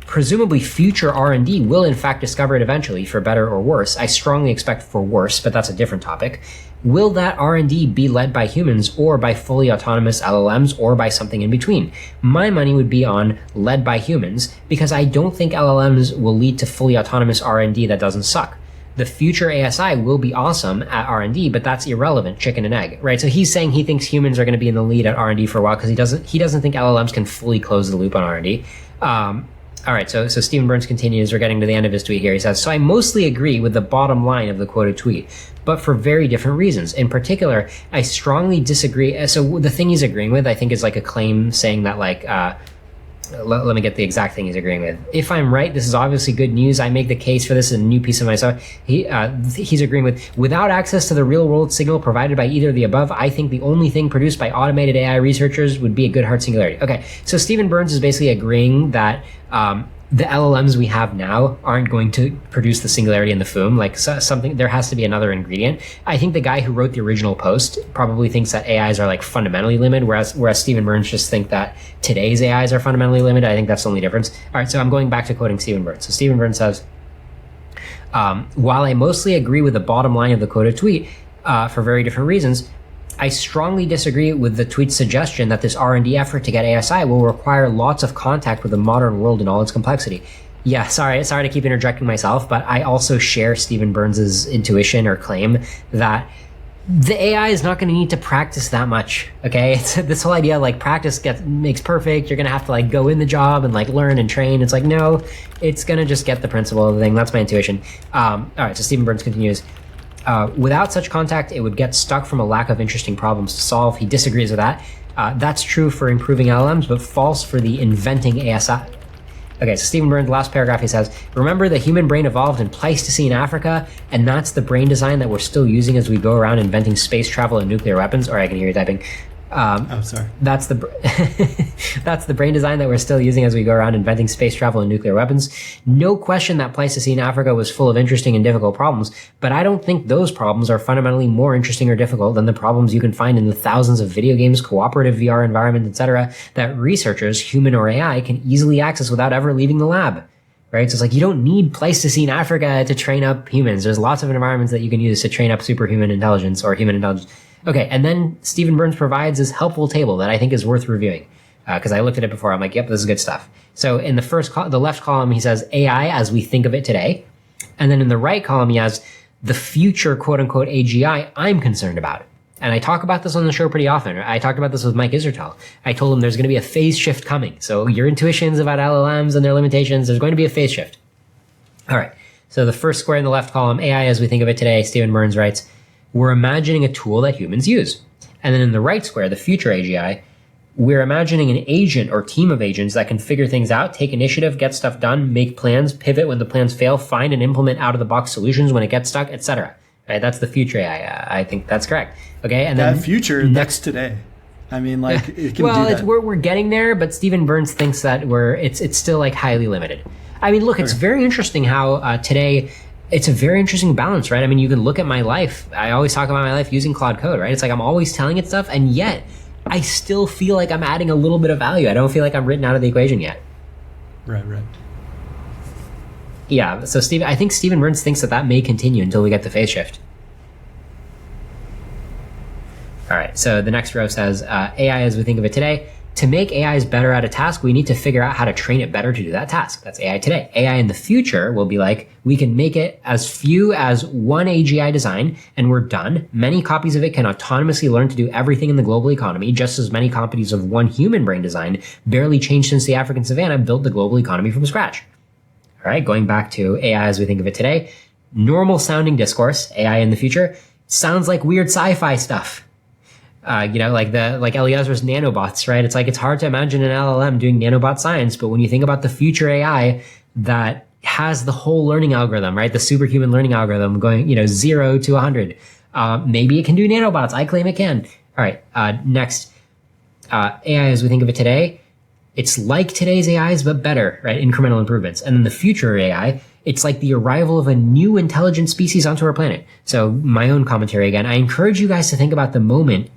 Presumably future R&D will in fact discover it eventually, for better or worse. I strongly expect for worse, but that's a different topic. Will that R&D be led by humans or by fully autonomous LLMs or by something in between? My money would be on led by humans, because I don't think LLMs will lead to fully autonomous R&D that doesn't suck. The future ASI will be awesome at R&D, but that's irrelevant, chicken and egg, right? So he's saying he thinks humans are going to be in the lead at R&D for a while because he doesn't think LLMs can fully close the loop on R&D. All right, so Stephen Byrnes continues. We're getting to the end of his tweet here. He says, so I mostly agree with the bottom line of the quoted tweet, but for very different reasons. In particular, I strongly disagree. So the thing he's agreeing with, I think, is like a claim saying that like, let me get the exact thing he's agreeing with. If I'm right, this is obviously good news. I make the case for this in a new piece of my stuff. He's agreeing with, without access to the real world signal provided by either of the above, I think the only thing produced by automated AI researchers would be a good hard singularity. Okay, so Stephen Byrnes is basically agreeing that the LLMs we have now aren't going to produce the singularity in the FOOM. Like something, there has to be another ingredient. I think the guy who wrote the original post probably thinks that AIs are like fundamentally limited, whereas Stephen Byrnes just think that today's AIs are fundamentally limited. I think that's the only difference. All right, so I'm going back to quoting Stephen Byrnes. So Stephen Byrnes says, while I mostly agree with the bottom line of the quoted tweet for very different reasons, I strongly disagree with the tweet's suggestion that this R&D effort to get ASI will require lots of contact with the modern world in all its complexity. Yeah, sorry to keep interjecting myself, but I also share Stephen Byrnes's intuition or claim that the AI is not going to need to practice that much. Okay, it's this whole idea like practice makes perfect. You're going to have to like go in the job and like learn and train. It's like, no, it's going to just get the principle of the thing. That's my intuition. All right, so Stephen Byrnes continues. Without such contact, it would get stuck from a lack of interesting problems to solve. He disagrees with that. That's true for improving LLMs, but false for the inventing ASI. Okay, so Stephen Byrnes, last paragraph, he says, remember the human brain evolved in Pleistocene Africa, and that's the brain design that we're still using as we go around inventing space travel and nuclear weapons. Or I can hear you typing. Sorry. That's the brain design that we're still using as we go around inventing space travel and nuclear weapons. No question that Pleistocene Africa was full of interesting and difficult problems, but I don't think those problems are fundamentally more interesting or difficult than the problems you can find in the thousands of video games, cooperative VR environments, etc., that researchers, human or AI, can easily access without ever leaving the lab. Right? So it's like, you don't need Pleistocene Africa to train up humans. There's lots of environments that you can use to train up superhuman intelligence or human intelligence. Okay, and then Stephen Byrnes provides this helpful table that I think is worth reviewing, because I looked at it before. I'm like, yep, this is good stuff. So in the the left column, he says AI as we think of it today. And then in the right column, he has the future quote-unquote AGI I'm concerned about. And I talk about this on the show pretty often. I talked about this with Mike Isertel. I told him there's going to be a phase shift coming. So your intuitions about LLMs and their limitations, there's going to be a phase shift. All right, so the first square in the left column, AI as we think of it today, Stephen Byrnes writes, we're imagining a tool that humans use. And then in the right square, the future AGI, we're imagining an agent or team of agents that can figure things out, take initiative, get stuff done, make plans, pivot when the plans fail, find and implement out-of-the-box solutions when it gets stuck, etc. Right? That's the future AI. I think that's correct. Okay, and that then future, that's today. I mean, like, it can well, do that. We're getting there, but Stephen Byrnes thinks that it's still like highly limited. I mean, look, it's very interesting how today it's a very interesting balance, right? I mean, you can look at my life. I always talk about my life using Claude Code, right? It's like I'm always telling it stuff, and yet I still feel like I'm adding a little bit of value. I don't feel like I'm written out of the equation yet. Right. Yeah, so I think Stephen Byrnes thinks that may continue until we get the phase shift. All right, so the next row says, AI as we think of it today. To make AIs better at a task, we need to figure out how to train it better to do that task. That's AI today. AI in the future will be like, we can make it as few as one AGI design, and we're done. Many copies of it can autonomously learn to do everything in the global economy, just as many copies of one human brain design, barely changed since the African savannah, built the global economy from scratch. All right, going back to AI as we think of it today. Normal sounding discourse, AI in the future, sounds like weird sci-fi stuff. Like Eliezer's nanobots, right? It's like, it's hard to imagine an LLM doing nanobot science, but when you think about the future AI that has the whole learning algorithm, right? The superhuman learning algorithm going, 0 to 100. Maybe it can do nanobots. I claim it can. All right. Next, AI as we think of it today. It's like today's AIs, but better, right? Incremental improvements. And then the future AI, it's like the arrival of a new intelligent species onto our planet. So my own commentary again, I encourage you guys to think about the moment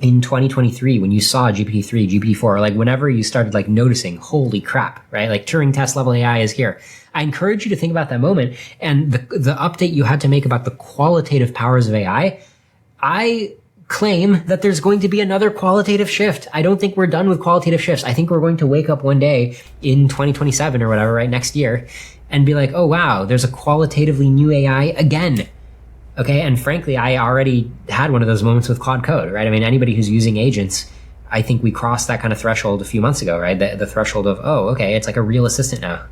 in 2023, when you saw GPT-3, GPT-4, or like whenever you started like noticing, holy crap, right? Like Turing test level AI is here. I encourage you to think about that moment and the update you had to make about the qualitative powers of AI. I claim that there's going to be another qualitative shift. I don't think we're done with qualitative shifts. I think we're going to wake up one day in 2027 or whatever, right? Next year, and be like, oh wow, there's a qualitatively new AI again. Okay, and frankly, I already had one of those moments with Claude Code, right? I mean, anybody who's using agents, I think we crossed that kind of threshold a few months ago, right? The threshold of, oh, okay, it's like a real assistant now.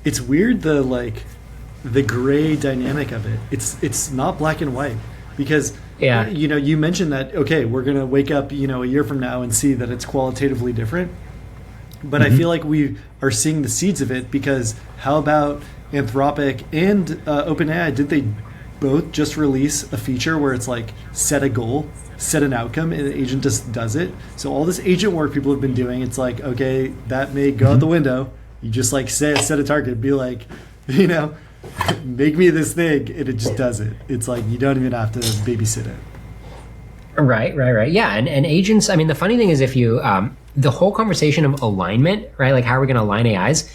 It's weird, the gray dynamic of it. It's not black and white, because you mentioned that, okay, we're gonna wake up, a year from now and see that it's qualitatively different. But I feel like we are seeing the seeds of it, because how about Anthropic and OpenAI? Did they both just release a feature where it's like set a goal, set an outcome, and the agent just does it? So all this agent work people have been doing, it's like, okay, that may go out the window. You just like set a target, be like, make me this thing, and it just does it. It's like you don't even have to babysit it. Right. Yeah, and agents, I mean, the funny thing is, if you, the whole conversation of alignment, right, like how are we going to align AIs,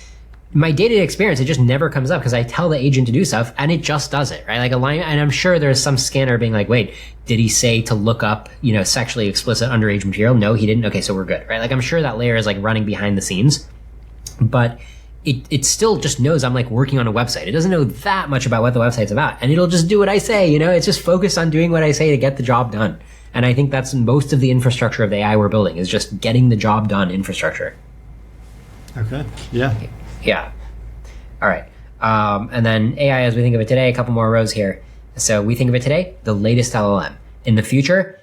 my day-to-day experience, it just never comes up because I tell the agent to do stuff and it just does it, right? Like alignment, and I'm sure there's some scanner being like, wait, did he say to look up, sexually explicit underage material? No, he didn't. Okay, so we're good, right? Like I'm sure that layer is like running behind the scenes, but it still just knows I'm like working on a website. It doesn't know that much about what the website's about, and it'll just do what I say, it's just focused on doing what I say to get the job done. And I think that's most of the infrastructure of the AI we're building, is just getting the job done infrastructure. Okay, yeah. Yeah. All right. And then AI as we think of it today, a couple more rows here. So we think of it today, the latest LLM. In the future,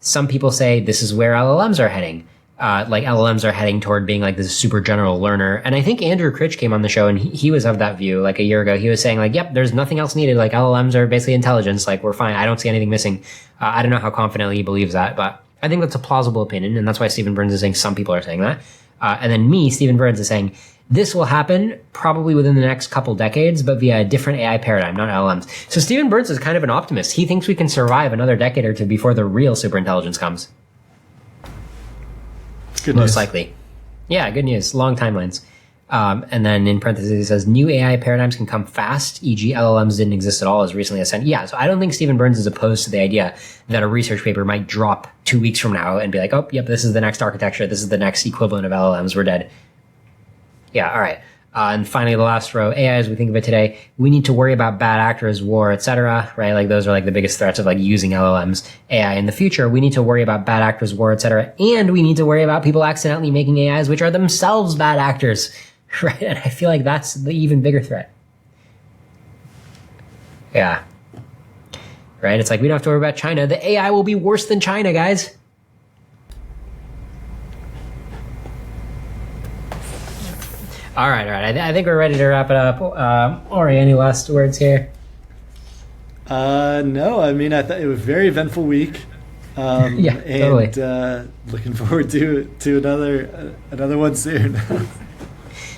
some people say this is where LLMs are heading. Like LLMs are heading toward being like this super general learner. And I think Andrew Critch came on the show and he was of that view like a year ago. He was saying like, yep, there's nothing else needed. Like LLMs are basically intelligence. Like we're fine. I don't see anything missing. I don't know how confidently he believes that, but I think that's a plausible opinion. And that's why Stephen Byrnes is saying some people are saying that. And then Stephen Byrnes is saying, this will happen probably within the next couple decades, but via a different AI paradigm, not LLMs. So Stephen Byrnes is kind of an optimist. He thinks we can survive another decade or two before the real superintelligence comes. Good Most news. likely. Yeah, good news. Long timelines. And then in parentheses, it says, new AI paradigms can come fast, e.g. LLMs didn't exist at all as recently as 10. Yeah, so I don't think Stephen Byrnes is opposed to the idea that a research paper might drop 2 weeks from now and be like, oh, yep, this is the next architecture. This is the next equivalent of LLMs. We're dead. Yeah, all right. And finally, the last row, AI as we think of it today, we need to worry about bad actors, war, etc., right? Like those are like the biggest threats of like using LLMs. AI in the future, we need to worry about bad actors, war, etc., and we need to worry about people accidentally making AIs which are themselves bad actors, right? And I feel like that's the even bigger threat. Yeah. Right? It's like we don't have to worry about China. The AI will be worse than China, guys. All right. I think we're ready to wrap it up. Ori, any last words here? No, I mean, I thought it was a very eventful week. Yeah, totally. And looking forward to another one soon.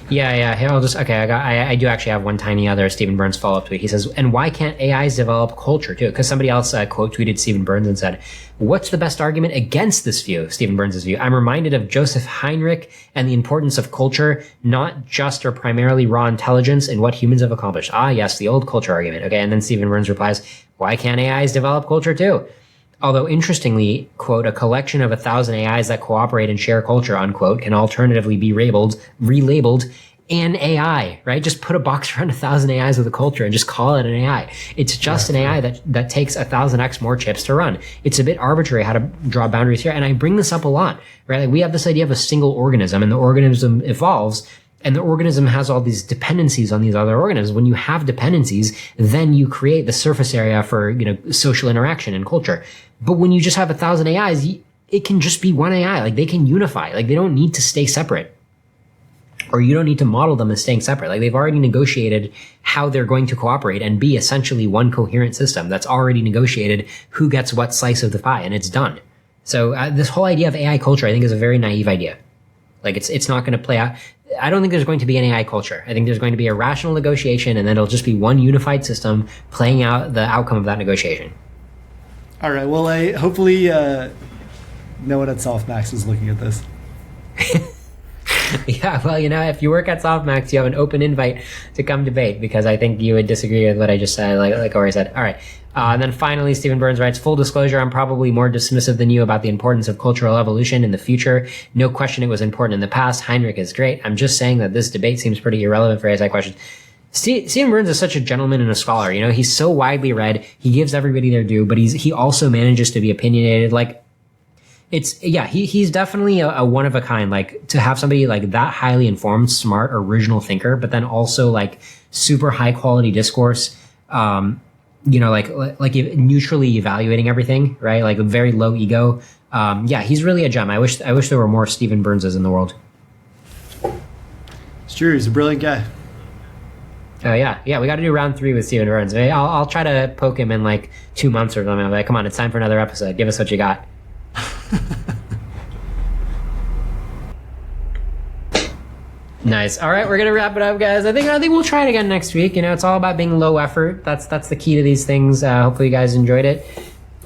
Yeah. Here, I do actually have one tiny other Stephen Byrnes follow-up tweet. He says, and why can't AIs develop culture too? Because somebody else quote tweeted Stephen Byrnes and said, what's the best argument against this view, Stephen Byrnes' view? I'm reminded of Joseph Heinrich and the importance of culture, not just or primarily raw intelligence and what humans have accomplished. Ah, yes, the old culture argument. Okay, and then Stephen Byrnes replies, why can't AIs develop culture too? Although interestingly, quote, a collection of 1,000 AIs that cooperate and share culture, unquote, can alternatively be relabeled an AI, right? Just put a box around 1,000 AIs with a culture and just call it an AI. It's just an AI that takes 1,000x more chips to run. It's a bit arbitrary how to draw boundaries here. And I bring this up a lot, right? Like we have this idea of a single organism and the organism evolves. And the organism has all these dependencies on these other organisms. When you have dependencies, then you create the surface area for, social interaction and culture. But when you just have 1,000 AIs, it can just be one AI. Like they can unify. Like they don't need to stay separate. Or you don't need to model them as staying separate. Like they've already negotiated how they're going to cooperate and be essentially one coherent system that's already negotiated who gets what slice of the pie, and it's done. So this whole idea of AI culture, I think, is a very naive idea. Like it's not going to play out. I don't think there's going to be an AI culture. I think there's going to be a rational negotiation, and then it'll just be one unified system playing out the outcome of that negotiation. All right. Well, I hopefully no one at Softmax is looking at this. Yeah, well, if you work at Softmax, you have an open invite to come debate, because I think you would disagree with what I just said, like Ori said. All right. And then finally, Stephen Byrnes writes, full disclosure, I'm probably more dismissive than you about the importance of cultural evolution in the future. No question it was important in the past. Heinrich is great. I'm just saying that this debate seems pretty irrelevant for ASI questions. Stephen Byrnes is such a gentleman and a scholar. He's so widely read. He gives everybody their due, but he also manages to be opinionated. Like, he's definitely a one of a kind. Like, to have somebody like that highly informed, smart, original thinker, but then also like super high quality discourse, like neutrally evaluating everything, right? Like very low ego. He's really a gem. I wish there were more Stephen Byrneses in the world. It's true. He's a brilliant guy. We got to do round 3 with Stephen Byrnes. I'll try to poke him in like 2 months or something. I'm like, come on, it's time for another episode. Give us what you got. Nice. All right, we're gonna wrap it up, guys. I think we'll try it again next week. It's all about being low effort. That's the key to these things. Hopefully you guys enjoyed it,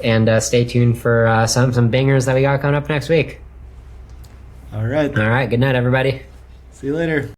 and stay tuned for some bangers that we got coming up next week. All right. Good night, everybody. See you later.